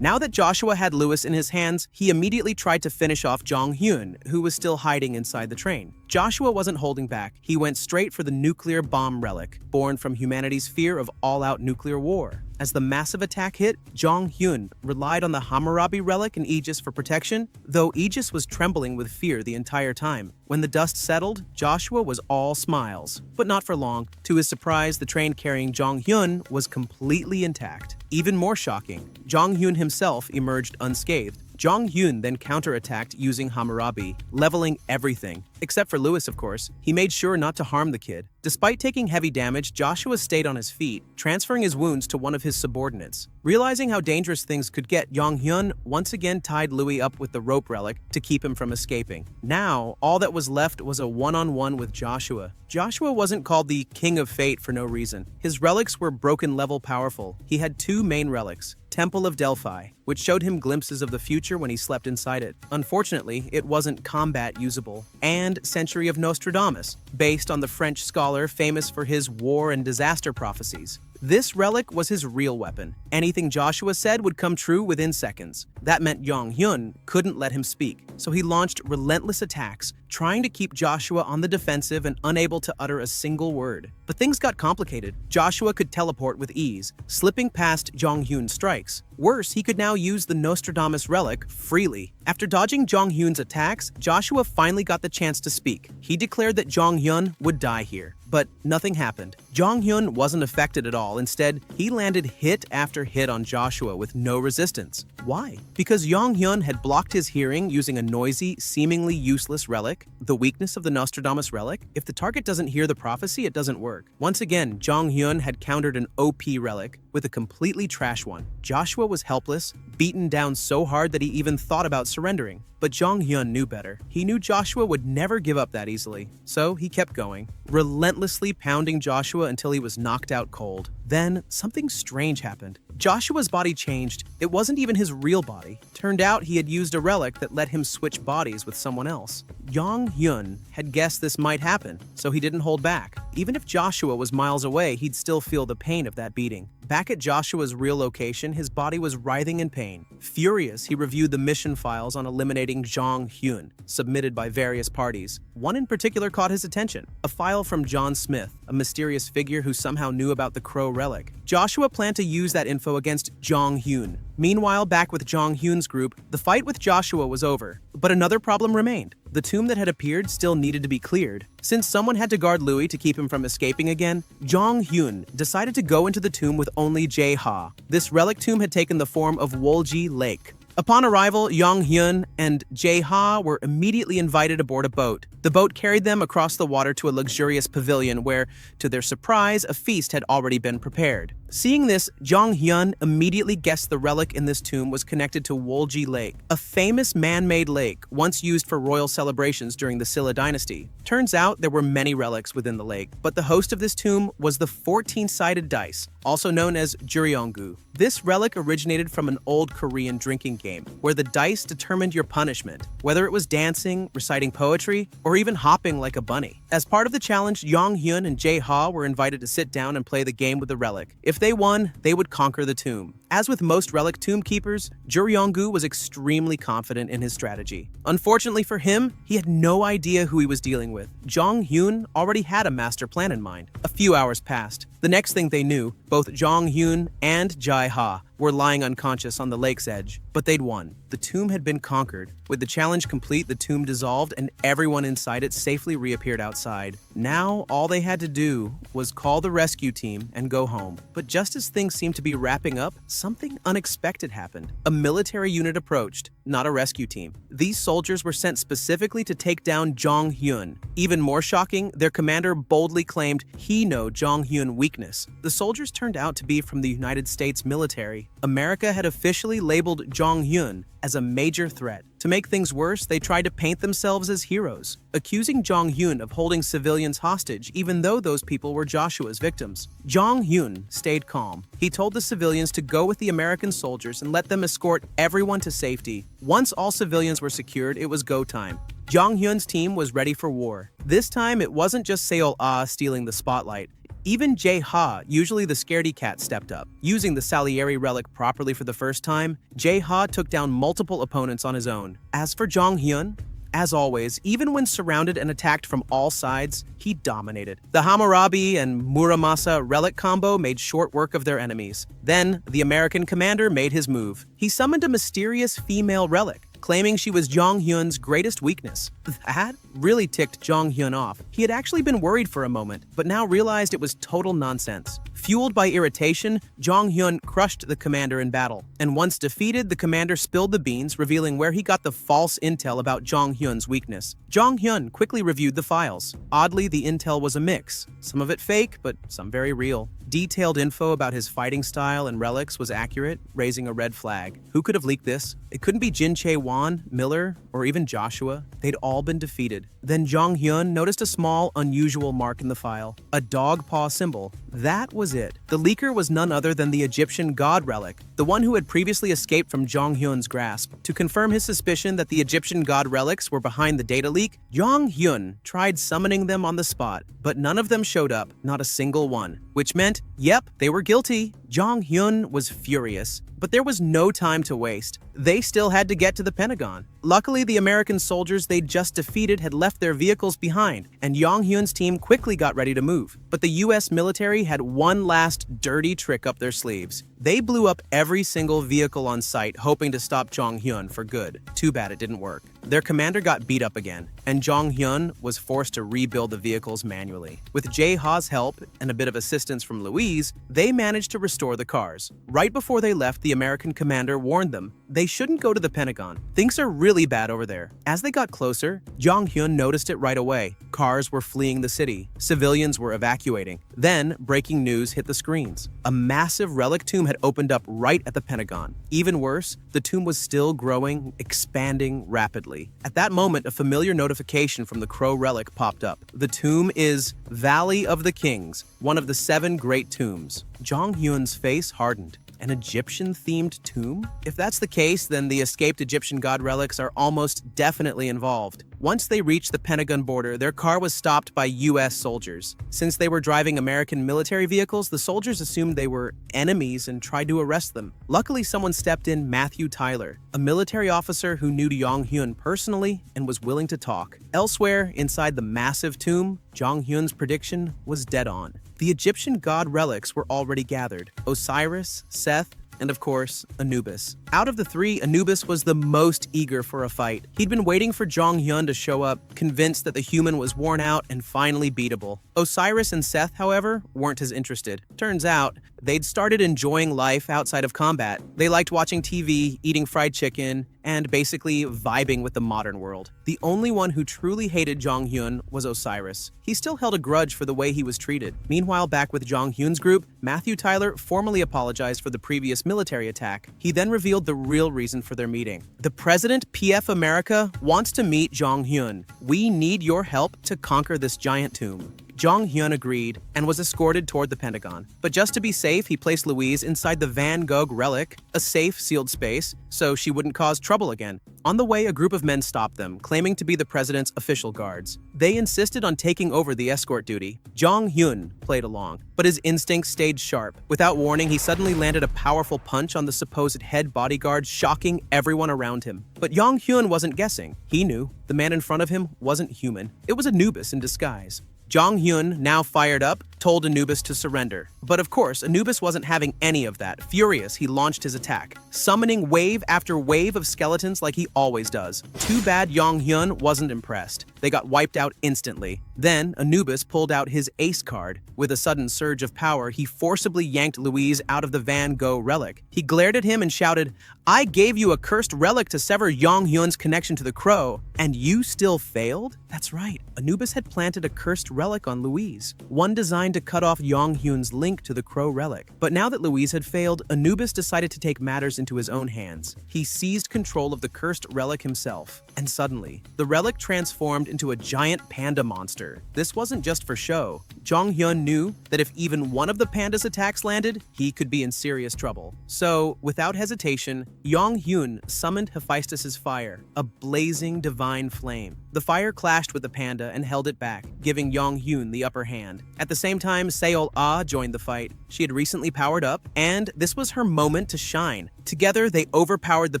Now that Joshua had Louis in his hands, he immediately tried to finish off Jong Hyun, who was still hiding inside the train. Joshua wasn't holding back. He went straight for the nuclear bomb relic, born from humanity's fear of all-out nuclear war. As the massive attack hit, Jong Hyun relied on the Hammurabi relic and Aegis for protection, though Aegis was trembling with fear the entire time. When the dust settled, Joshua was all smiles. But not for long. To his surprise, the train carrying Jong Hyun was completely intact. Even more shocking, Jong Hyun himself emerged unscathed. Jong Hyun then counterattacked using Hammurabi, leveling everything. Except for Louis, of course. He made sure not to harm the kid. Despite taking heavy damage, Joshua stayed on his feet, transferring his wounds to one of his subordinates. Realizing how dangerous things could get, Jong Hyun once again tied Louis up with the rope relic to keep him from escaping. Now, all that was left was a one-on-one with Joshua. Joshua wasn't called the King of Fate for no reason. His relics were broken-level powerful. He had two main relics: Temple of Delphi, which showed him glimpses of the future when he slept inside it. Unfortunately, it wasn't combat usable. And Century of Nostradamus, based on the French scholar famous for his war and disaster prophecies. This relic was his real weapon. Anything Joshua said would come true within seconds. That meant Jong Hyun couldn't let him speak, so he launched relentless attacks, trying to keep Joshua on the defensive and unable to utter a single word. But things got complicated. Joshua could teleport with ease, slipping past Jong Hyun's strikes. Worse, he could now use the Nostradamus relic freely. After dodging Jong Hyun's attacks, Joshua finally got the chance to speak. He declared that Jong Hyun would die here. But nothing happened. Jong Hyun wasn't affected at all. Instead, he landed hit after hit on Joshua with no resistance. Why? Because Jong Hyun had blocked his hearing using a noisy, seemingly useless relic. The weakness of the Nostradamus relic? If the target doesn't hear the prophecy, it doesn't work. Once again, Jong Hyun had countered an OP relic with a completely trash one. Joshua was helpless, beaten down so hard that he even thought about surrendering. But Jong Hyun knew better. He knew Joshua would never give up that easily, so he kept going, relentlessly pounding Joshua until he was knocked out cold. Then, something strange happened. Joshua's body changed. It wasn't even his real body. Turned out he had used a relic that let him switch bodies with someone else. Jong Hyun had guessed this might happen, so he didn't hold back. Even if Joshua was miles away, he'd still feel the pain of that beating. Back at Joshua's real location, his body was writhing in pain. Furious, he reviewed the mission files on eliminating Jong Hyun, submitted by various parties. One in particular caught his attention, a file from John Smith, a mysterious figure who somehow knew about the Crow relic. Joshua planned to use that info against Jong Hyun. Meanwhile, back with Jong Hyun's group, the fight with Joshua was over. But another problem remained. The tomb that had appeared still needed to be cleared. Since someone had to guard Louis to keep him from escaping again, Jong Hyun decided to go into the tomb with only Jae-ha. This relic tomb had taken the form of Wolji Lake. Upon arrival, Jong Hyun and Jae-ha were immediately invited aboard a boat. The boat carried them across the water to a luxurious pavilion where, to their surprise, a feast had already been prepared. Seeing this, Jong Hyun immediately guessed the relic in this tomb was connected to Wolji Lake, a famous man-made lake once used for royal celebrations during the Silla dynasty. Turns out there were many relics within the lake, but the host of this tomb was the 14-sided dice, also known as Juryeongu. This relic originated from an old Korean drinking game, where the dice determined your punishment, whether it was dancing, reciting poetry, or even hopping like a bunny. As part of the challenge, Jong Hyun and Jae-ha were invited to sit down and play the game with the relic. If they won, they would conquer the tomb. As with most relic tomb keepers, Juryeongu was extremely confident in his strategy. Unfortunately for him, he had no idea who he was dealing with. Jong Hyun already had a master plan in mind. A few hours passed. The next thing they knew, both Jong Hyun and Jae-ha were lying unconscious on the lake's edge, but they'd won. The tomb had been conquered. With the challenge complete, the tomb dissolved and everyone inside it safely reappeared outside. Now, all they had to do was call the rescue team and go home. But just as things seemed to be wrapping up, something unexpected happened. A military unit approached, not a rescue team. These soldiers were sent specifically to take down Jong Hyun. Even more shocking, their commander boldly claimed he knew Jong Hyun's weakness. The soldiers turned out to be from the United States military. America had officially labeled Jong Hyun as a major threat. To make things worse, they tried to paint themselves as heroes, accusing Jong Hyun of holding civilians hostage even though those people were Joshua's victims. Jong Hyun stayed calm. He told the civilians to go with the American soldiers and let them escort everyone to safety. Once all civilians were secured, it was go time. Jong Hyun's team was ready for war. This time, it wasn't just Seol-ah stealing the spotlight. Even Jae-ha, usually the scaredy cat, stepped up. Using the Salieri relic properly for the first time, Jae-ha took down multiple opponents on his own. As for Jong Hyun, as always, even when surrounded and attacked from all sides, he dominated. The Hammurabi and Muramasa relic combo made short work of their enemies. Then, the American commander made his move. He summoned a mysterious female relic, claiming she was Jong Hyun's greatest weakness. That really ticked Jong Hyun off. He had actually been worried for a moment, but now realized it was total nonsense. Fueled by irritation, Jong Hyun crushed the commander in battle. And once defeated, the commander spilled the beans, revealing where he got the false intel about Jong Hyun's weakness. Jong Hyun quickly reviewed the files. Oddly, the intel was a mix. Some of it fake, but some very real. Detailed info about his fighting style and relics was accurate, raising a red flag. Who could have leaked this? It couldn't be Jin Chae-won, Miller, or even Joshua. They'd all been defeated. Then Jong Hyun noticed a small, unusual mark in the file. A dog paw symbol. That was it. The leaker was none other than the Egyptian god relic, the one who had previously escaped from Jong Hyun's grasp. To confirm his suspicion that the Egyptian god relics were behind the data leak, Jong Hyun tried summoning them on the spot, but none of them showed up, not a single one. Which meant, yep, they were guilty. Jong Hyun was furious, but there was no time to waste. They still had to get to the Pentagon. Luckily, the American soldiers they'd just defeated had left their vehicles behind, and Jong Hyun's team quickly got ready to move. But the US military had one last dirty trick up their sleeves. They blew up every single vehicle on site, hoping to stop Jong Hyun for good. Too bad it didn't work. Their commander got beat up again, and Jong Hyun was forced to rebuild the vehicles manually. With Jae-ha's help and a bit of assistance from Louise, they managed to restore the cars. Right before they left, the American commander warned them they shouldn't go to the Pentagon. Things are really bad over there. As they got closer, Jong Hyun noticed it right away. Cars were fleeing the city. Civilians were evacuating. Then, breaking news hit the screens. A massive relic tomb had opened up right at the Pentagon. Even worse, the tomb was still growing, expanding rapidly. At that moment, a familiar notification from the Crow relic popped up. The tomb is Valley of the Kings, one of the 7 great tombs. Jong Hyun's face hardened. An Egyptian-themed tomb? If that's the case, then the escaped Egyptian god relics are almost definitely involved. Once they reached the Pentagon border, their car was stopped by US soldiers. Since they were driving American military vehicles, the soldiers assumed they were enemies and tried to arrest them. Luckily, someone stepped in, Matthew Tyler, a military officer who knew Jong Hyun personally and was willing to talk. Elsewhere, inside the massive tomb, Jong Hyun's prediction was dead on. The Egyptian god relics were already gathered: Osiris, Seth, and of course, Anubis. Out of the 3, Anubis was the most eager for a fight. He'd been waiting for Jong Hyun to show up, convinced that the human was worn out and finally beatable. Osiris and Seth, however, weren't as interested. Turns out, they'd started enjoying life outside of combat. They liked watching TV, eating fried chicken, and basically vibing with the modern world. The only one who truly hated Jong Hyun was Osiris. He still held a grudge for the way he was treated. Meanwhile, back with Jong Hyun's group, Matthew Tyler formally apologized for the previous military attack. He then revealed the real reason for their meeting. The President, PF America, wants to meet Jong Hyun. We need your help to conquer this giant tomb. Jong Hyun agreed and was escorted toward the Pentagon. But just to be safe, he placed Louise inside the Van Gogh relic, a safe, sealed space, so she wouldn't cause trouble again. On the way, a group of men stopped them, claiming to be the president's official guards. They insisted on taking over the escort duty. Jong Hyun played along, but his instincts stayed sharp. Without warning, he suddenly landed a powerful punch on the supposed head bodyguard, shocking everyone around him. But Jong Hyun wasn't guessing. He knew. The man in front of him wasn't human. It was Anubis in disguise. Jong Hyun, now fired up, told Anubis to surrender. But of course, Anubis wasn't having any of that. Furious, he launched his attack, summoning wave after wave of skeletons like he always does. Too bad Jong Hyun wasn't impressed. They got wiped out instantly. Then, Anubis pulled out his ace card. With a sudden surge of power, he forcibly yanked Louise out of the Van Gogh relic. He glared at him and shouted, "I gave you a cursed relic to sever Jong Hyun's connection to the Crow, and you still failed?" That's right, Anubis had planted a cursed relic on Louise, one designed trying to cut off Jong Hyun's link to the Crow relic. But now that Louise had failed, Anubis decided to take matters into his own hands. He seized control of the cursed relic himself, and suddenly, the relic transformed into a giant panda monster. This wasn't just for show. Jong Hyun knew that if even one of the panda's attacks landed, he could be in serious trouble. So, without hesitation, Jong Hyun summoned Hephaestus's fire, a blazing divine flame. The fire clashed with the panda and held it back, giving Jong Hyun the upper hand. At the same time, Seol Ah joined the fight. She had recently powered up, and this was her moment to shine. Together, they overpowered the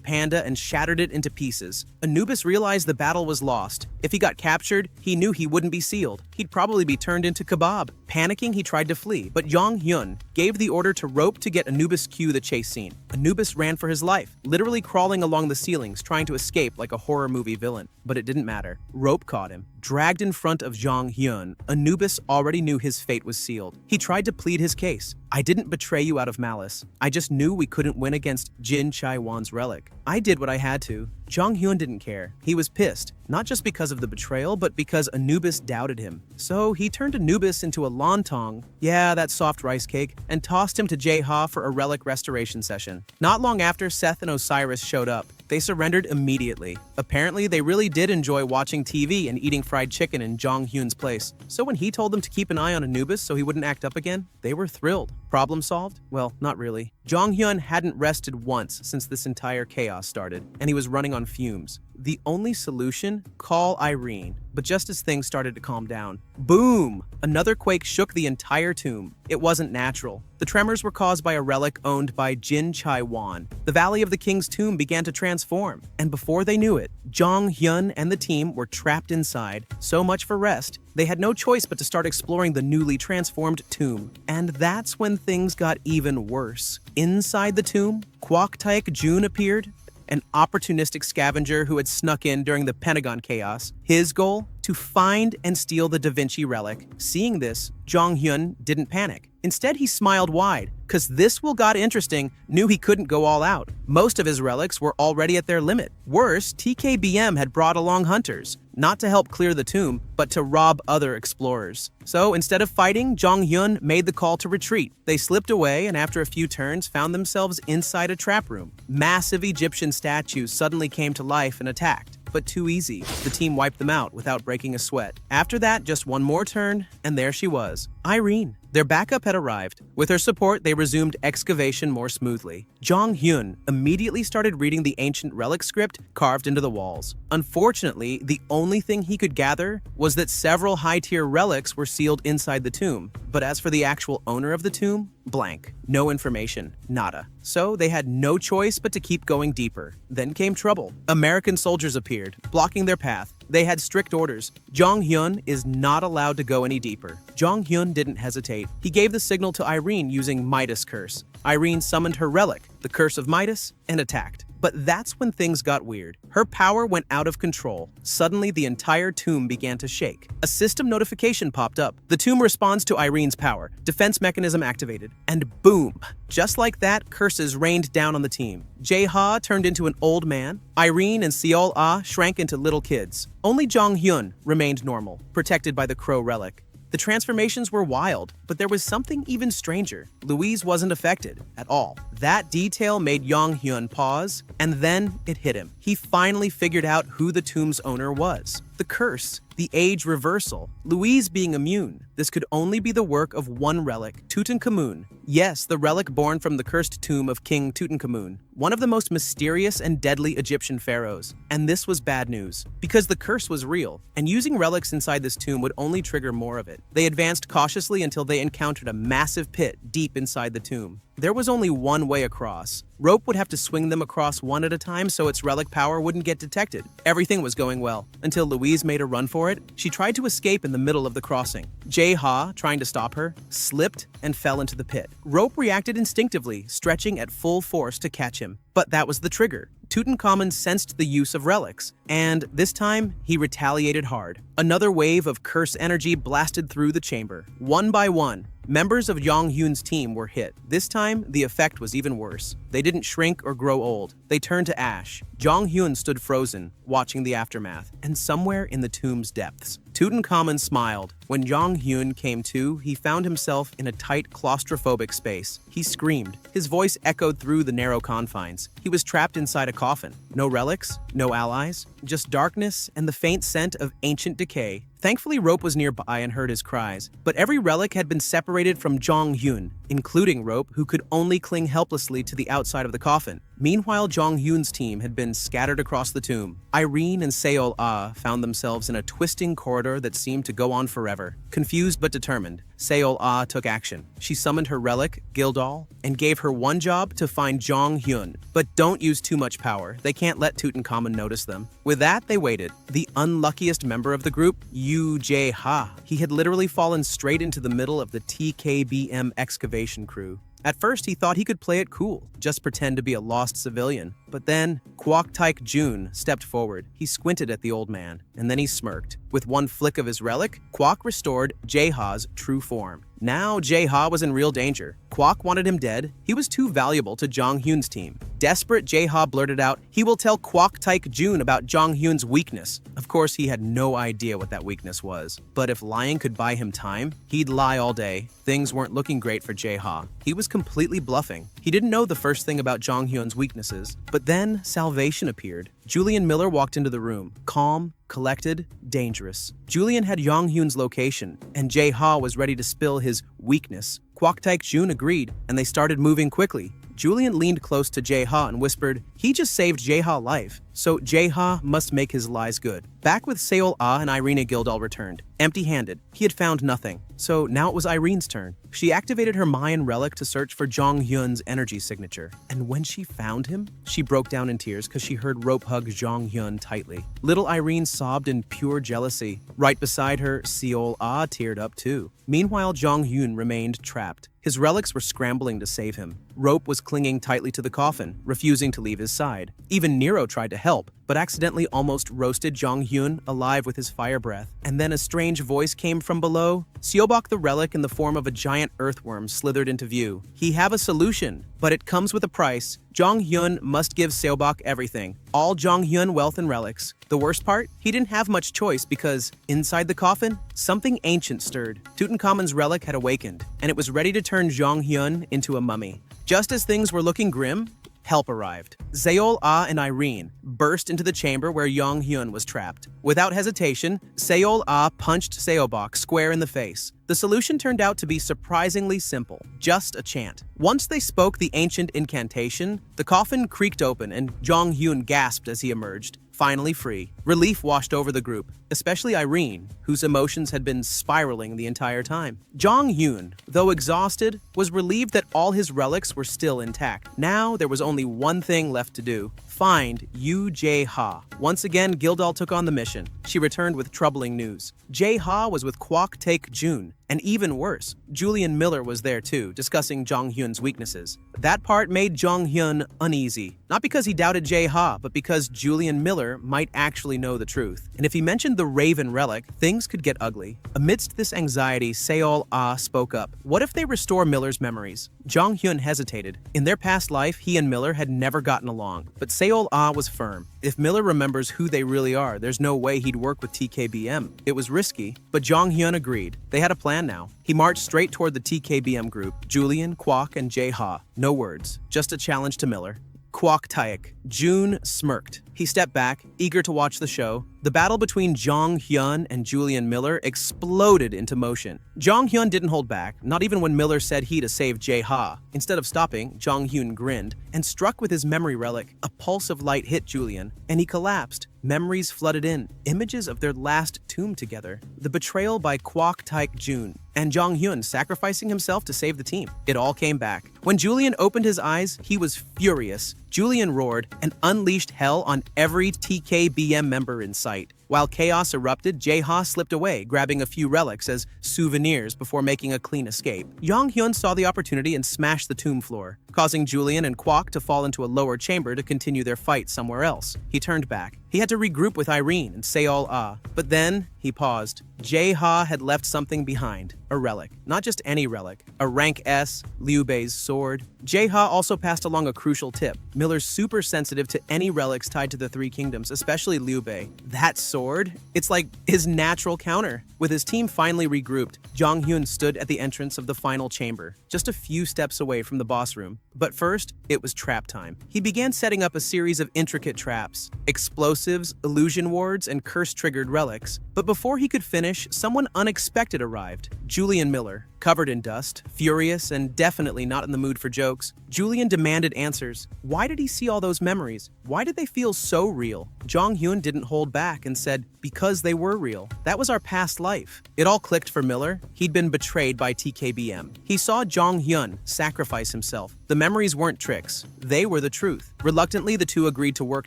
panda and shattered it into pieces. Anubis realized the battle was lost. If he got captured, he knew he wouldn't be sealed. He'd probably be turned into kebab. Panicking, he tried to flee, but Jong Hyun gave the order to rope to get Anubis cue the chase scene. Anubis ran for his life, literally crawling along the ceilings, trying to escape like a horror movie villain. But it didn't matter. Rope caught him. Dragged in front of Jong Hyun, Anubis already knew his fate was sealed. He tried to plead his case. I didn't betray you out of malice. I just knew we couldn't win against Jin Chai-won's relic. I did what I had to. Jong Hyun didn't care. He was pissed, not just because of the betrayal, but because Anubis doubted him. So he turned Anubis into a lontong, yeah, that soft rice cake, and tossed him to Jae-ha for a relic restoration session. Not long after, Seth and Osiris showed up. They surrendered immediately. Apparently, they really did enjoy watching TV and eating fried chicken in Jong Hyun's place. So when he told them to keep an eye on Anubis so he wouldn't act up again, they were thrilled. Problem solved? Well, not really. Jong Hyun hadn't rested once since this entire chaos started, and he was running on fumes. The only solution? Call Irene. But just as things started to calm down, boom! Another quake shook the entire tomb. It wasn't natural. The tremors were caused by a relic owned by Jin Chai-won. The Valley of the King's tomb began to transform, and before they knew it, Jong Hyun and the team were trapped inside. So much for rest. They had no choice but to start exploring the newly transformed tomb. And that's when things got even worse. Inside the tomb, Quac Taek Jun appeared, an opportunistic scavenger who had snuck in during the Pentagon chaos. His goal? To find and steal the Da Vinci relic. Seeing this, Jong Hyun didn't panic. Instead, he smiled wide, cause this will got interesting, knew he couldn't go all out. Most of his relics were already at their limit. Worse, TKBM had brought along hunters, not to help clear the tomb, but to rob other explorers. So instead of fighting, Jong Hyun made the call to retreat. They slipped away and after a few turns found themselves inside a trap room. Massive Egyptian statues suddenly came to life and attacked. But too easy. The team wiped them out without breaking a sweat. After that, just one more turn, and there she was, Irene. Their backup had arrived. With her support, they resumed excavation more smoothly. Jong Hyun immediately started reading the ancient relic script carved into the walls. Unfortunately, the only thing he could gather was that several high-tier relics were sealed inside the tomb. But as for the actual owner of the tomb, blank. No information. Nada. So they had no choice but to keep going deeper. Then came trouble. American soldiers appeared, blocking their path. They had strict orders. Jong Hyun is not allowed to go any deeper. Jong Hyun didn't hesitate. He gave the signal to Irene using Midas Curse. Irene summoned her relic, the Curse of Midas, and attacked. But that's when things got weird. Her power went out of control. Suddenly, the entire tomb began to shake. A system notification popped up. The tomb responds to Irene's power. Defense mechanism activated. And boom! Just like that, curses rained down on the team. Jae-ha turned into an old man. Irene and Seol Ah shrank into little kids. Only Jong Hyun remained normal, protected by the Crow relic. The transformations were wild, but there was something even stranger. Louise wasn't affected at all. That detail made Jong Hyun pause, and then it hit him. He finally figured out who the tomb's owner was. The curse, the age reversal, Louise being immune. This could only be the work of one relic, Tutankhamun. Yes, the relic born from the cursed tomb of King Tutankhamun, one of the most mysterious and deadly Egyptian pharaohs. And this was bad news, because the curse was real, and using relics inside this tomb would only trigger more of it. They advanced cautiously until they encountered a massive pit deep inside the tomb. There was only one way across. Rope would have to swing them across one at a time so its relic power wouldn't get detected. Everything was going well, until Louise made a run for it. She tried to escape in the middle of the crossing. Jae-ha, trying to stop her, slipped and fell into the pit. Rope reacted instinctively, stretching at full force to catch him. But that was the trigger. Tutankhamun sensed the use of relics, and this time, he retaliated hard. Another wave of curse energy blasted through the chamber. One by one, members of Jong Hyun's team were hit. This time, the effect was even worse. They didn't shrink or grow old. They turned to ash. Jong Hyun stood frozen, watching the aftermath. And somewhere in the tomb's depths, Tutankhamun smiled. When Jong Hyun came to, he found himself in a tight, claustrophobic space. He screamed. His voice echoed through the narrow confines. He was trapped inside a coffin. No relics, no allies, just darkness and the faint scent of ancient decay. Thankfully, Rope was nearby and heard his cries. But every relic had been separated from Jong Hyun, including Rope, who could only cling helplessly to the outside of the coffin. Meanwhile, Jong Hyun's team had been scattered across the tomb. Irene and Seol Ah found themselves in a twisting corridor that seemed to go on forever. Confused but determined, Seol Ah took action. She summoned her relic, Gildal, and gave her one job to find Jong Hyun. But don't use too much power. They can't let Tutankhamun notice them. With that, they waited. The unluckiest member of the group, Yu Jae-ha. He had literally fallen straight into the middle of the TKBM excavation crew. At first, he thought he could play it cool, just pretend to be a lost civilian. But then, Quac Taik Jun stepped forward. He squinted at the old man, and then he smirked. With one flick of his relic, Quac restored Jae-ha's true form. Now, Jae-ha was in real danger. Quac wanted him dead. He was too valuable to Jong Hyun's team. Desperate, Jae-ha blurted out, he will tell Quac Taik Jun about Jong Hyun's weakness. Of course, he had no idea what that weakness was. But if lying could buy him time, he'd lie all day. Things weren't looking great for Jae-ha. He was completely bluffing. He didn't know the first thing about Jong Hyun's weaknesses. But then, salvation appeared. Julian Miller walked into the room, calm, collected, dangerous. Julian had Jong Hyun's location, and Jae-ha was ready to spill his weakness. Quac Taik Jun agreed, and they started moving quickly. Julian leaned close to Jae-ha and whispered, he just saved Jae-ha's life, so Jae-ha must make his lies good. Back with Seol Ah and Irene Gildal returned, empty-handed. He had found nothing, so now it was Irene's turn. She activated her Mayan relic to search for Jong Hyun's energy signature, and when she found him, she broke down in tears because she heard Rope hug Jong Hyun tightly. Little Irene sobbed in pure jealousy. Right beside her, Seol Ah teared up too. Meanwhile, Jong Hyun remained trapped. His relics were scrambling to save him. Rope was clinging tightly to the coffin, refusing to leave his side. Even Nero tried to help, but accidentally almost roasted Jong Hyun alive with his fire breath. And then a strange voice came from below. Seobok the relic in the form of a giant earthworm slithered into view. He have a solution, but it comes with a price. Jong Hyun must give Seobok everything. All Jong Hyun wealth and relics. The worst part? He didn't have much choice because, inside the coffin, something ancient stirred. Tutankhamun's relic had awakened, and it was ready to turn Jong Hyun into a mummy. Just as things were looking grim, help arrived. Seol Ah and Irene burst into the chamber where Jong Hyun was trapped. Without hesitation, Seol Ah punched Seobok square in the face. The solution turned out to be surprisingly simple, just a chant. Once they spoke the ancient incantation, the coffin creaked open and Jong Hyun gasped as he emerged, finally free. Relief washed over the group, especially Irene, whose emotions had been spiraling the entire time. Jong Hyun, though exhausted, was relieved that all his relics were still intact. Now there was only one thing left to do: find Yu Jae-ha. Once again, Gildal took on the mission. She returned with troubling news. Jae-ha was with Quac Taik Jun, and even worse, Julian Miller was there too, discussing Jong Hyun's weaknesses. That part made Jong Hyun uneasy, not because he doubted Jae-ha, but because Julian Miller might actually know the truth. And if he mentioned the Raven relic, things could get ugly. Amidst this anxiety, Seol Ah spoke up. What if they restore Miller's memories? Jong Hyun hesitated. In their past life, he and Miller had never gotten along, but Seol Ah was firm. If Miller remembers who they really are, there's no way he'd work with TKBM. It was risky, but Jong Hyun agreed. They had a plan now. He marched straight toward the TKBM group, Julian, Quac, and Jae-ha. No words, just a challenge to Miller. Quac Taik Jun smirked. He stepped back, eager to watch the show. The battle between Jong Hyun and Julian Miller exploded into motion. Jong Hyun didn't hold back, not even when Miller said he to save Jae-ha. Instead of stopping, Jong Hyun grinned and struck with his memory relic. A pulse of light hit Julian, and he collapsed. Memories flooded in, images of their last tomb together. The betrayal by Quac Taik Jun, and Jong Hyun sacrificing himself to save the team. It all came back. When Julian opened his eyes, he was furious. Julian roared and unleashed hell on every TKBM member in sight. While chaos erupted, Jae-ha slipped away, grabbing a few relics as souvenirs before making a clean escape. Jong Hyun saw the opportunity and smashed the tomb floor, causing Julian and Quac to fall into a lower chamber to continue their fight somewhere else. He turned back. He had to regroup with Irene and Seol Ah, but then he paused. Jae-ha had left something behind, a relic. Not just any relic, a rank S, Liu Bei's sword. Jae-ha also passed along a crucial tip. Miller's super sensitive to any relics tied to the Three Kingdoms, especially Liu Bei. That sword? It's like his natural counter. With his team finally regrouped, Jong Hyun stood at the entrance of the final chamber, just a few steps away from the boss room. But first, it was trap time. He began setting up a series of intricate traps, explosives, illusion wards, and curse-triggered relics. But before he could finish, someone unexpected arrived. Julian Miller. Covered in dust, furious, and definitely not in the mood for jokes, Julian demanded answers. Why did he see all those memories? Why did they feel so real? Jong Hyun didn't hold back and said, because they were real. That was our past life. It all clicked for Miller. He'd been betrayed by TKBM. He saw Jong Hyun sacrifice himself. The memories weren't tricks. They were the truth. Reluctantly, the two agreed to work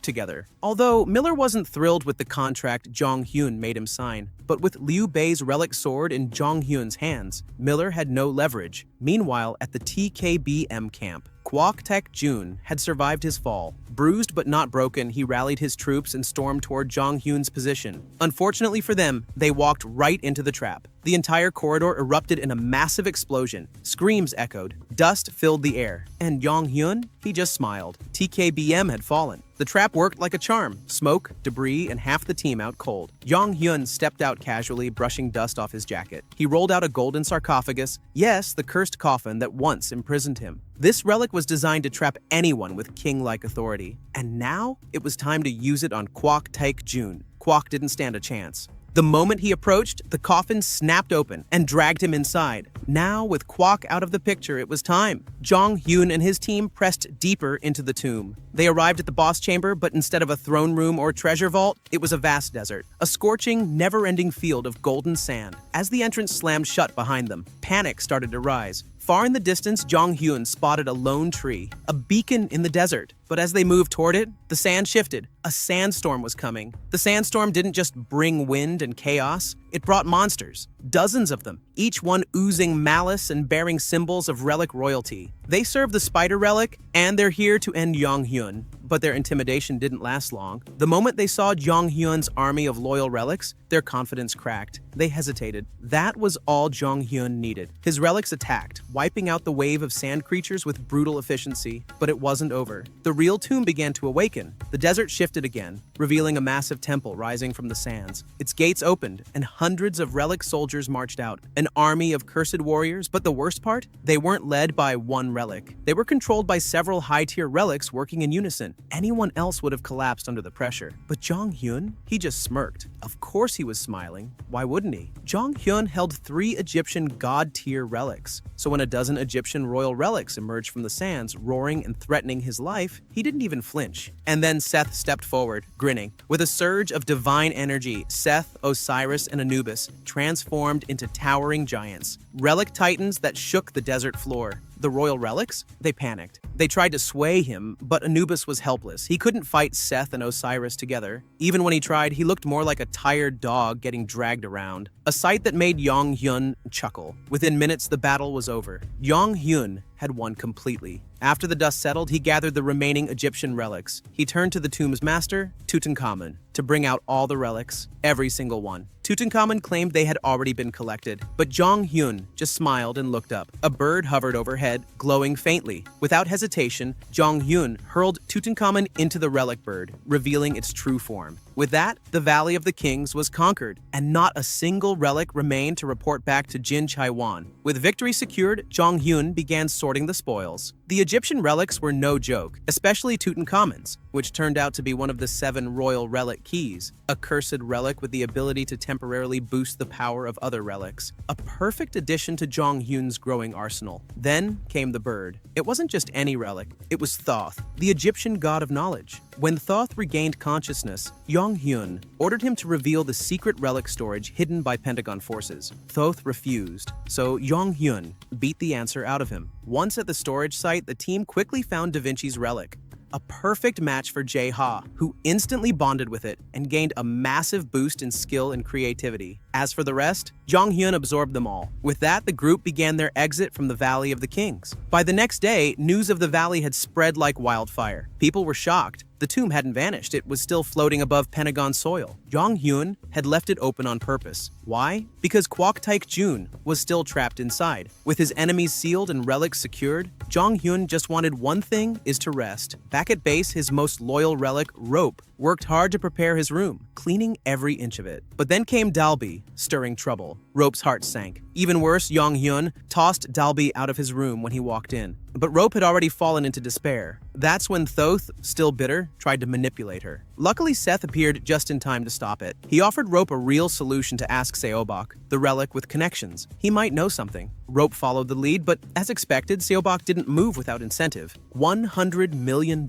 together. Although Miller wasn't thrilled with the contract Jong Hyun made him sign. But with Liu Bei's relic sword in Jong Hyun's hands, Miller had no leverage. Meanwhile, at the TKBM camp, Quac Taek-jun had survived his fall. Bruised but not broken, he rallied his troops and stormed toward Jong Hyun's position. Unfortunately for them, they walked right into the trap. The entire corridor erupted in a massive explosion. Screams echoed. Dust filled the air. And Jong Hyun? He just smiled. TKBM had fallen. The trap worked like a charm. Smoke, debris, and half the team out cold. Jong Hyun stepped out casually, brushing dust off his jacket. He rolled out a golden sarcophagus. Yes, the cursed coffin that once imprisoned him. This relic was designed to trap anyone with king-like authority. And now, it was time to use it on Quac Taek-jun. Quac didn't stand a chance. The moment he approached, the coffin snapped open and dragged him inside. Now, with Quac out of the picture, it was time. Jong Hyun and his team pressed deeper into the tomb. They arrived at the boss chamber, but instead of a throne room or treasure vault, it was a vast desert. A scorching, never-ending field of golden sand. As the entrance slammed shut behind them, panic started to rise. Far in the distance, Jong Hyun spotted a lone tree, a beacon in the desert. But as they moved toward it, the sand shifted. A sandstorm was coming. The sandstorm didn't just bring wind and chaos, it brought monsters. Dozens of them, each one oozing malice and bearing symbols of relic royalty. They serve the spider relic, and they're here to end Jong Hyun. But their intimidation didn't last long. The moment they saw Jong Hyun's army of loyal relics, their confidence cracked. They hesitated. That was all Jong Hyun needed. His relics attacked, wiping out the wave of sand creatures with brutal efficiency. But it wasn't over. The real tomb began to awaken. The desert shifted again, revealing a massive temple rising from the sands. Its gates opened, and hundreds of relic soldiers marched out. An army of cursed warriors, but the worst part? They weren't led by one relic. They were controlled by several high-tier relics working in unison. Anyone else would have collapsed under the pressure. But Jong Hyun? He just smirked. Of course he was smiling. Why wouldn't he? Jong Hyun held 3 Egyptian god-tier relics. So when a dozen Egyptian royal relics emerged from the sands, roaring and threatening his life, he didn't even flinch. And then Seth stepped forward, grinning. With a surge of divine energy, Seth, Osiris, and Anubis transformed into towering giants. Relic titans that shook the desert floor. The royal relics? They panicked. They tried to sway him, but Anubis was helpless. He couldn't fight Seth and Osiris together. Even when he tried, he looked more like a tired dog getting dragged around. A sight that made Jong Hyun chuckle. Within minutes, the battle was over. Jong Hyun had won completely. After the dust settled, he gathered the remaining Egyptian relics. He turned to the tomb's master, Tutankhamun, to bring out all the relics, every single one. Tutankhamun claimed they had already been collected, but Jong Hyun just smiled and looked up. A bird hovered overhead, glowing faintly. Without hesitation, Jong Hyun hurled Tutankhamun into the relic bird, revealing its true form. With that, the Valley of the Kings was conquered, and not a single relic remained to report back to Jin Chaiwan. With victory secured, Jong Hyun began sorting the spoils. The Egyptian relics were no joke, especially Tutankhamun's, which turned out to be one of the 7 royal relic keys, a cursed relic with the ability to temporarily boost the power of other relics. A perfect addition to Jong Hyun's growing arsenal. Then came the bird. It wasn't just any relic, it was Thoth, the Egyptian god of knowledge. When Thoth regained consciousness, Jong Hyun ordered him to reveal the secret relic storage hidden by Pentagon forces. Thoth refused, so Jong Hyun beat the answer out of him. Once at the storage site, the team quickly found Da Vinci's relic. A perfect match for Jae-ha, who instantly bonded with it and gained a massive boost in skill and creativity. As for the rest, Jong Hyun absorbed them all. With that, the group began their exit from the Valley of the Kings. By the next day, news of the valley had spread like wildfire. People were shocked. The tomb hadn't vanished, it was still floating above Pentagon soil. Jong Hyun had left it open on purpose. Why? Because Quac Jun was still trapped inside. With his enemies sealed and relics secured, Jong Hyun just wanted one thing, is to rest. Back at base, his most loyal relic, Rope, worked hard to prepare his room, cleaning every inch of it. But then came Dalby, stirring trouble. Rope's heart sank. Even worse, Jong Hyun tossed Dalby out of his room when he walked in. But Rope had already fallen into despair. That's when Thoth, still bitter, tried to manipulate her. Luckily, Seth appeared just in time to stop it. He offered Rope a real solution to ask Seobok, the relic with connections. He might know something. Rope followed the lead, but as expected, Seobok didn't move without incentive. $100 million.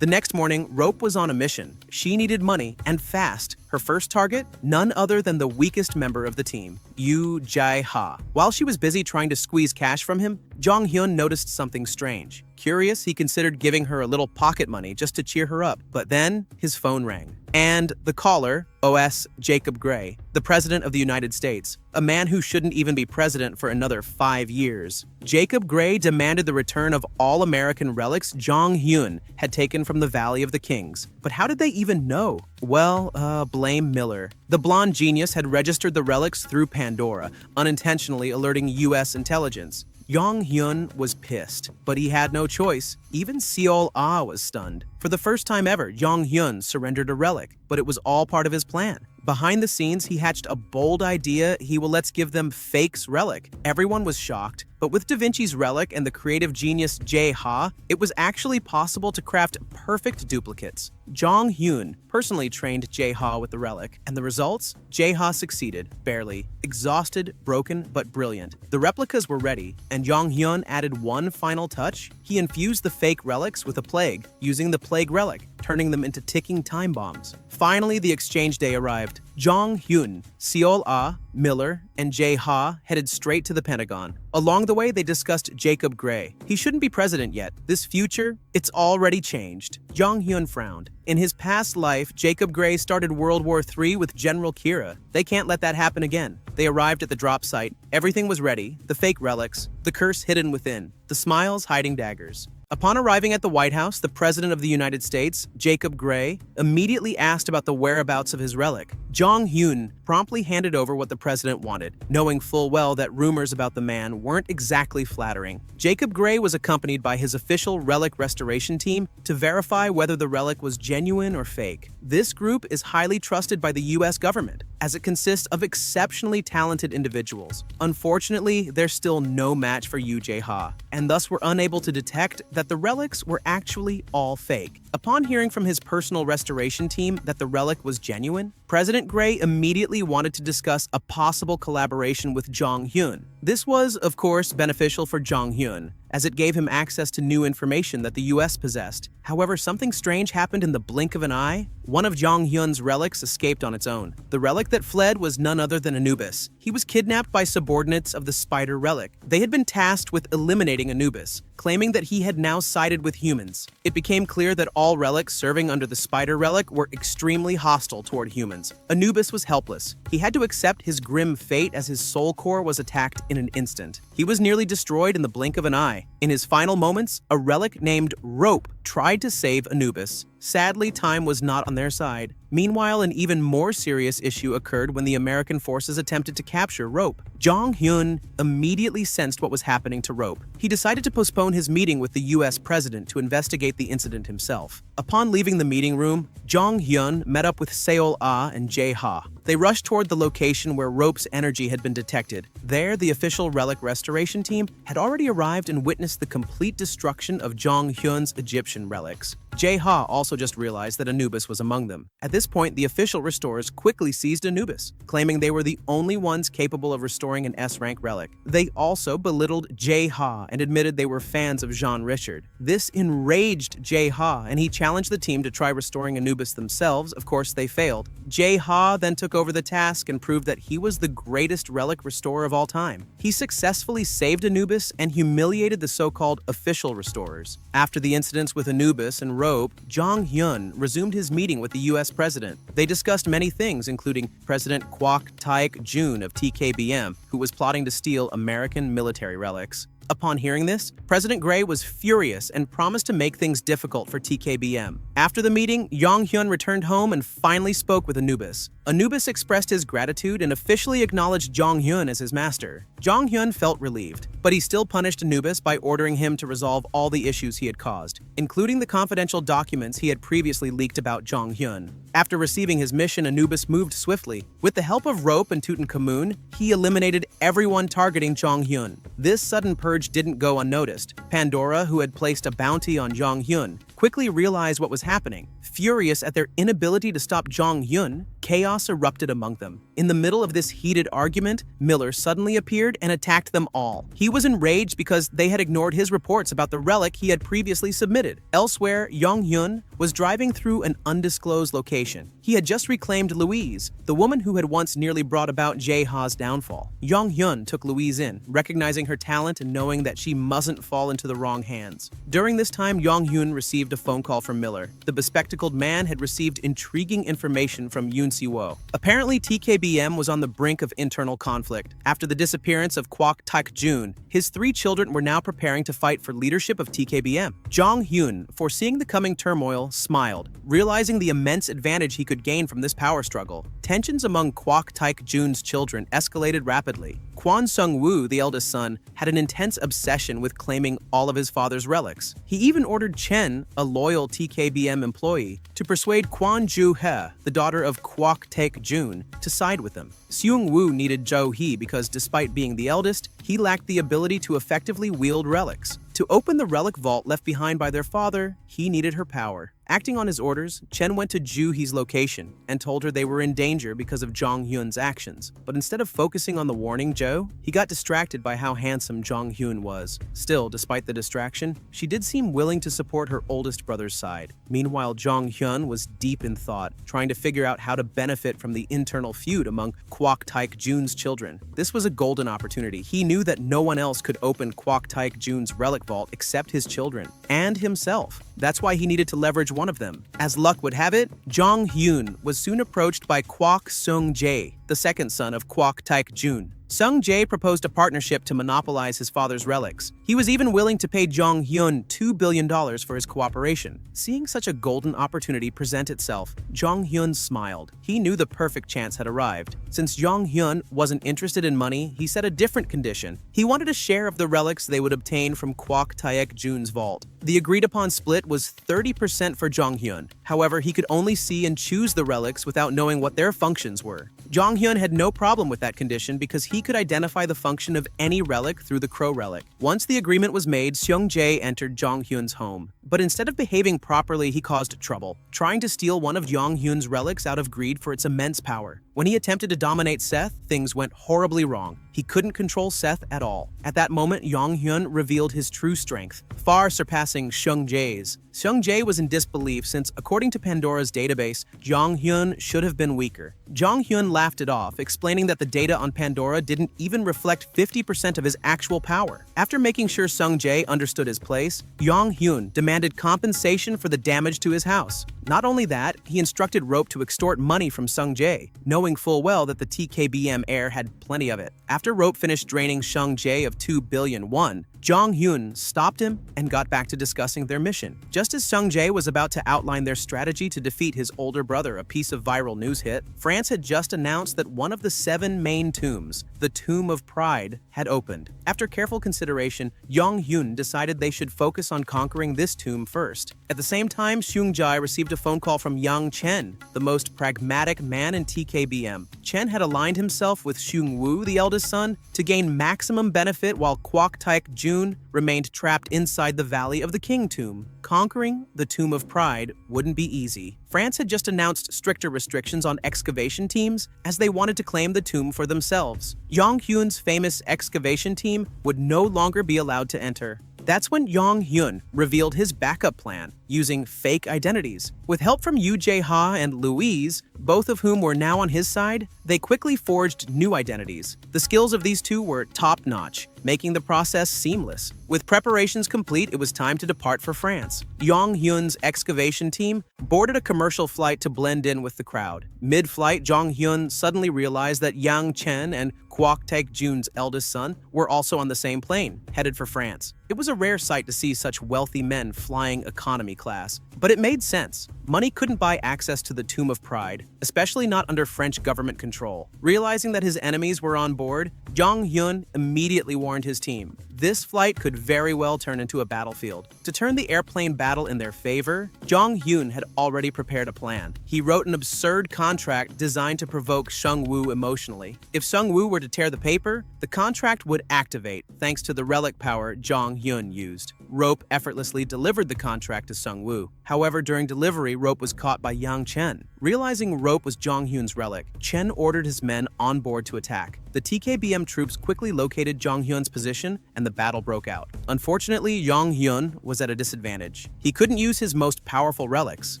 The next morning, Rope was on a mission. She needed money, and fast. Her first target? None other than the weakest member of the team, Yoo Jae-ha. While she was busy trying to squeeze cash from him, Jong Hyun noticed something strange. Curious, he considered giving her a little pocket money just to cheer her up. But then, his phone rang. And the caller, OS Jacob Gray, the President of the United States, a man who shouldn't even be president for another 5 years. Jacob Gray demanded the return of all American relics Jong Hyun had taken from the Valley of the Kings. But how did they even know? Well, blame Miller. The blonde genius had registered the relics through Pandora, unintentionally alerting US intelligence. Jong Hyun was pissed, but he had no choice. Even Seol-ah was stunned. For the first time ever, Jong Hyun surrendered a relic, but it was all part of his plan. Behind the scenes, he hatched a bold idea. Let's give them Fake's relic. Everyone was shocked, but with Da Vinci's relic and the creative genius Jae-ha, it was actually possible to craft perfect duplicates. Jong Hyun personally trained Jae-ha with the relic, and the results? Jae-ha succeeded, barely. Exhausted, broken, but brilliant. The replicas were ready, and Jong Hyun added one final touch. He infused the fake relics with a plague, using the plague relic, turning them into ticking time bombs. Finally, the exchange day arrived. Jong Hyun, Seol-ah, Miller, and Jae-ha headed straight to the Pentagon. Along the way, they discussed Jacob Gray. He shouldn't be president yet. This future, it's already changed. Jong Hyun frowned. In his past life, Jacob Gray started World War III with General Kira. They can't let that happen again. They arrived at the drop site. Everything was ready. The fake relics, the curse hidden within, the smiles hiding daggers. Upon arriving at the White House, the President of the United States, Jacob Gray, immediately asked about the whereabouts of his relic. Jong Hyun promptly handed over what the president wanted, knowing full well that rumors about the man weren't exactly flattering. Jacob Gray was accompanied by his official relic restoration team to verify whether the relic was genuine or fake. This group is highly trusted by the US government, as it consists of exceptionally talented individuals. Unfortunately, they're still no match for Yoo Jae-ha, and thus were unable to detect that the relics were actually all fake. Upon hearing from his personal restoration team that the relic was genuine, President Gray immediately wanted to discuss a possible collaboration with Jong Hyun. This was, of course, beneficial for Jong Hyun, as it gave him access to new information that the US possessed. However, something strange happened in the blink of an eye. One of Jong Hyun's relics escaped on its own. The relic that fled was none other than Anubis. He was kidnapped by subordinates of the Spider Relic. They had been tasked with eliminating Anubis, claiming that he had now sided with humans. It became clear that all relics serving under the Spider Relic were extremely hostile toward humans. Anubis was helpless. He had to accept his grim fate as his soul core was attacked in an instant. He was nearly destroyed in the blink of an eye. In his final moments, a relic named Rope tried to save Anubis. Sadly, time was not on their side. Meanwhile, an even more serious issue occurred when the American forces attempted to capture Rope. Jong Hyun immediately sensed what was happening to Rope. He decided to postpone his meeting with the US president to investigate the incident himself. Upon leaving the meeting room, Jong Hyun met up with Seol-ah and Jae-ha. They rushed toward the location where Rope's energy had been detected. There, the official relic restoration team had already arrived and witnessed the complete destruction of Jong Hyun's Egyptian relics. Jae-ha also just realized that Anubis was among them. At this point, the official restorers quickly seized Anubis, claiming they were the only ones capable of restoring an S-rank relic. They also belittled Jae-ha and admitted they were fans of Jean Richard. This enraged Jae-ha, and he challenged the team to try restoring Anubis themselves. Of course, they failed. Jae-ha then took over the task and proved that he was the greatest relic restorer of all time. He successfully saved Anubis and humiliated the so-called official restorers. After the incidents with Anubis and Rope, Jong Hyun resumed his meeting with the US president. They discussed many things, including President Quac Jun of TKBM, who was plotting to steal American military relics. Upon hearing this, President Gray was furious and promised to make things difficult for TKBM. After the meeting, Jong Hyun returned home and finally spoke with Anubis. Anubis expressed his gratitude and officially acknowledged Jong Hyun as his master. Jong Hyun felt relieved, but he still punished Anubis by ordering him to resolve all the issues he had caused, including the confidential documents he had previously leaked about Jong Hyun. After receiving his mission, Anubis moved swiftly. With the help of Rope and Tutankhamun, he eliminated everyone targeting Jong Hyun. This sudden purge didn't go unnoticed. Pandora, who had placed a bounty on Jong Hyun, quickly realized what was happening. Furious at their inability to stop Jong Hyun, chaos erupted among them. In the middle of this heated argument, Miller suddenly appeared and attacked them all. He was enraged because they had ignored his reports about the relic he had previously submitted. Elsewhere, Jong Hyun was driving through an undisclosed location. He had just reclaimed Louise, the woman who had once nearly brought about Jae-ha's downfall. Jong Hyun took Louise in, recognizing her talent and knowing that she mustn't fall into the wrong hands. During this time, Jong Hyun received a phone call from Miller. The bespectacled man had received intriguing information from Yoon Si-wo. Apparently, TKBM was on the brink of internal conflict. After the disappearance of Quac Tak-jun, his 3 children were now preparing to fight for leadership of TKBM. Jong Hyun, foreseeing the coming turmoil, smiled, realizing the immense advantage he could gain from this power struggle. Tensions among Quac Tak-jun's children escalated rapidly. Kwon Sung-woo, the eldest son, had an intense obsession with claiming all of his father's relics. He even ordered Chen, a loyal TKBM employee, to persuade Kwon Joo-hee, the daughter of Quac Tak-jun, to side with them. Seung-woo needed Jo-hee because despite being the eldest, he lacked the ability to effectively wield relics. To open the relic vault left behind by their father, he needed her power. Acting on his orders, Chen went to Joo-hee's location and told her they were in danger because of Jong Hyun's actions. But instead of focusing on the warning Jo, he got distracted by how handsome Jong Hyun was. Still, despite the distraction, she did seem willing to support her oldest brother's side. Meanwhile, Jong Hyun was deep in thought, trying to figure out how to benefit from the internal feud among Quac Tak-jun's children. This was a golden opportunity. He knew that no one else could open Quac Tak-jun's relic vault except his children, and himself. That's why he needed to leverage one of them. As luck would have it, Jong Hyun was soon approached by Kwak Sung-jae, the second son of Quac Tak-jun. Sung-jae proposed a partnership to monopolize his father's relics. He was even willing to pay Jong Hyun $2 billion for his cooperation. Seeing such a golden opportunity present itself, Jong Hyun smiled. He knew the perfect chance had arrived. Since Jong Hyun wasn't interested in money, he set a different condition. He wanted a share of the relics they would obtain from Quac Tak-jun's vault. The agreed-upon split was 30% for Jong Hyun. However, he could only see and choose the relics without knowing what their functions were. Jong Hyun had no problem with that condition because he could identify the function of any relic through the Crow relic. Once the agreement was made, Seung-jae entered Jong Hyun's home. But instead of behaving properly, he caused trouble, trying to steal one of Jong Hyun's relics out of greed for its immense power. When he attempted to dominate Seth, things went horribly wrong. He couldn't control Seth at all. At that moment, Jong Hyun revealed his true strength, far surpassing Seung-jae's. Seung-jae was in disbelief since, according to Pandora's database, Jong Hyun should have been weaker. Jong Hyun laughed it off, explaining that the data on Pandora didn't even reflect 50% of his actual power. After making sure Seung-jae understood his place, Jong Hyun demanded compensation for the damage to his house. Not only that, he instructed Rope to extort money from Seung-jae, knowing full well that the TKBM heir had plenty of it. After Rope finished draining Seung-jae of 2 billion won, Jong Hyun stopped him and got back to discussing their mission. Just as Seung-jae was about to outline their strategy to defeat his older brother, a piece of viral news hit, France had just announced that one of the 7 main tombs, the Tomb of Pride, had opened. After careful consideration, Jong Hyun decided they should focus on conquering this tomb first. At the same time, Seung-jae received a phone call from Yang Chen, the most pragmatic man in TKBM. Chen had aligned himself with Seung-woo, the eldest son, to gain maximum benefit while Quac Tak-jun remained trapped inside the Valley of the King tomb. Conquering the Tomb of Pride wouldn't be easy. France had just announced stricter restrictions on excavation teams as they wanted to claim the tomb for themselves. Jong Hyun's famous excavation team would no longer be allowed to enter. That's when Jong Hyun revealed his backup plan, using fake identities. With help from Yoo Jae-ha and Louise, both of whom were now on his side, they quickly forged new identities. The skills of these two were top-notch, making the process seamless. With preparations complete, it was time to depart for France. Jong Hyun's excavation team boarded a commercial flight to blend in with the crowd. Mid-flight, Jong Hyun suddenly realized that Yang Chen and Quoc Taek-jun's eldest son were also on the same plane, headed for France. It was a rare sight to see such wealthy men flying economy class, but it made sense. Money couldn't buy access to the Tomb of Pride, especially not under French government control. Realizing that his enemies were on board, Jong Hyun immediately warned his team. This flight could very well turn into a battlefield. To turn the airplane battle in their favor, Jong Hyun had already prepared a plan. He wrote an absurd contract designed to provoke Sung-woo emotionally. If Sung-woo were to tear the paper, the contract would activate thanks to the relic power Jong Hyun used. Rope effortlessly delivered the contract to Sung-woo. However, during delivery, Rope was caught by Yang Chen. Realizing Rope was Jong Hyun's relic, Chen ordered his men on board to attack. The TKBM troops quickly located Jong Hyun's position, and the battle broke out. Unfortunately, Jong Hyun was at a disadvantage. He couldn't use his most powerful relics,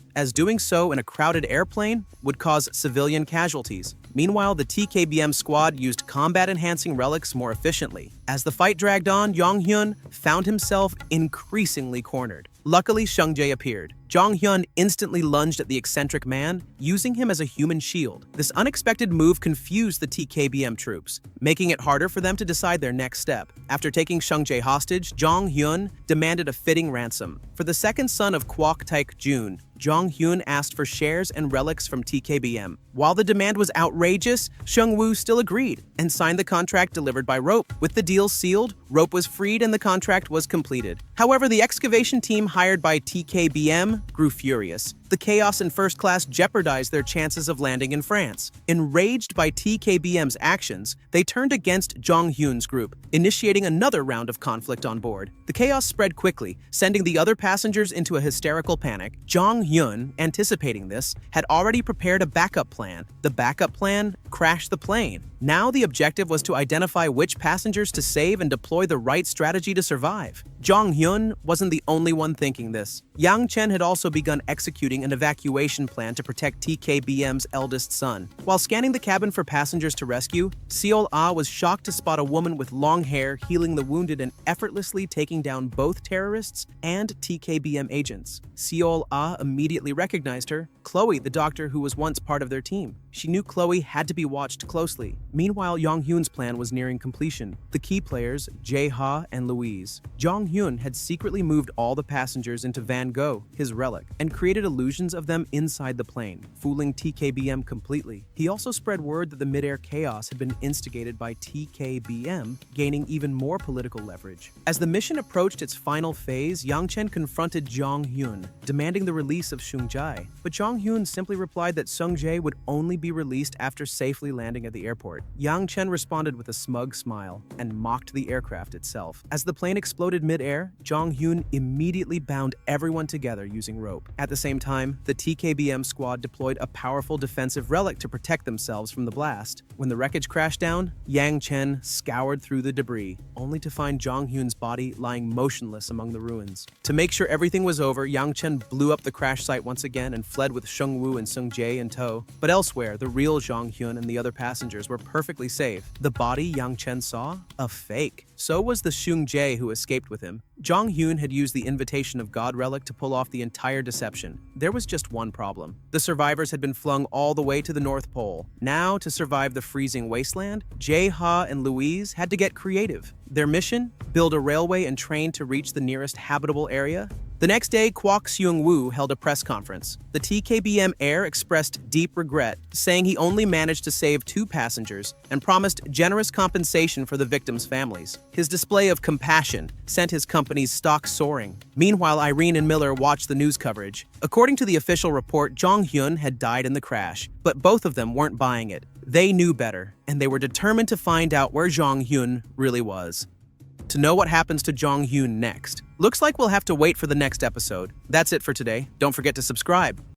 as doing so in a crowded airplane would cause civilian casualties. Meanwhile, the TKBM squad used combat-enhancing relics more efficiently. As the fight dragged on, Jong Hyun found himself increasingly cornered. Luckily, Sung Jae appeared. Jong Hyun instantly lunged at the eccentric man, using him as a human shield. This unexpected move confused the TKBM troops, making it harder for them to decide their next step. After taking Sung Jae hostage, Jong Hyun demanded a fitting ransom. For the second son of Quoc Taek-jun, Jong Hyun asked for shares and relics from TKBM. While the demand was outrageous, Sung-woo still agreed and signed the contract delivered by Rope. With the deal sealed, Rope was freed and the contract was completed. However, the excavation team hired by TKBM grew furious. The chaos in first class jeopardized their chances of landing in France. Enraged by TKBM's actions, they turned against Jong Hyun's group, initiating another round of conflict on board. The chaos spread quickly, sending the other passengers into a hysterical panic. Jong Hyun, anticipating this, had already prepared a backup plan. The backup plan crashed the plane. Now the objective was to identify which passengers to save and deploy the right strategy to survive. Jong Hyun wasn't the only one thinking this. Yang Chen had also begun executing an evacuation plan to protect TKBM's eldest son. While scanning the cabin for passengers to rescue, Seol Ah was shocked to spot a woman with long hair healing the wounded and effortlessly taking down both terrorists and TKBM agents. Seol Ah immediately recognized her, Chloe, the doctor who was once part of their team. She knew Chloe had to be watched closely. Meanwhile, Jong Hyun's plan was nearing completion. The key players, Jae-ha and Louise. Jong Hyun had secretly moved all the passengers into Van Gogh, his relic, and created illusions of them inside the plane, fooling TKBM completely. He also spread word that the mid-air chaos had been instigated by TKBM, gaining even more political leverage. As the mission approached its final phase, Yang Chen confronted Jong Hyun, demanding the release of Sung Jae. But Jong Hyun simply replied that Sung Jae would only be released after safely landing at the airport. Yang Chen responded with a smug smile and mocked the aircraft itself. As the plane exploded mid-air, Jong Hyun immediately bound everyone together using rope. At the same time, the TKBM squad deployed a powerful defensive relic to protect themselves from the blast. When the wreckage crashed down, Yang Chen scoured through the debris, only to find Jong Hyun's body lying motionless among the ruins. To make sure everything was over, Yang Chen blew up the crash site once again and fled with Sung-woo and Sung Jae in tow. But elsewhere, the real Jong Hyun and the other passengers were perfectly safe. The body Yang Chen saw? A fake. So was the Sung Jae who escaped with him. Jong Hyun had used the Invitation of God relic to pull off the entire deception. There was just one problem. The survivors had been flung all the way to the North Pole. Now, to survive the freezing wasteland, Jae-ha and Louise had to get creative. Their mission? Build a railway and train to reach the nearest habitable area? The next day, Kwok Seung-woo held a press conference. The TKBM heir expressed deep regret, saying he only managed to save 2 passengers and promised generous compensation for the victims' families. His display of compassion sent his company's stock soaring. Meanwhile, Irene and Miller watched the news coverage. According to the official report, Jong Hyun had died in the crash, but both of them weren't buying it. They knew better, and they were determined to find out where Jong Hyun really was. To know what happens to Jong Hyun next, looks like we'll have to wait for the next episode. That's it for today. Don't forget to subscribe.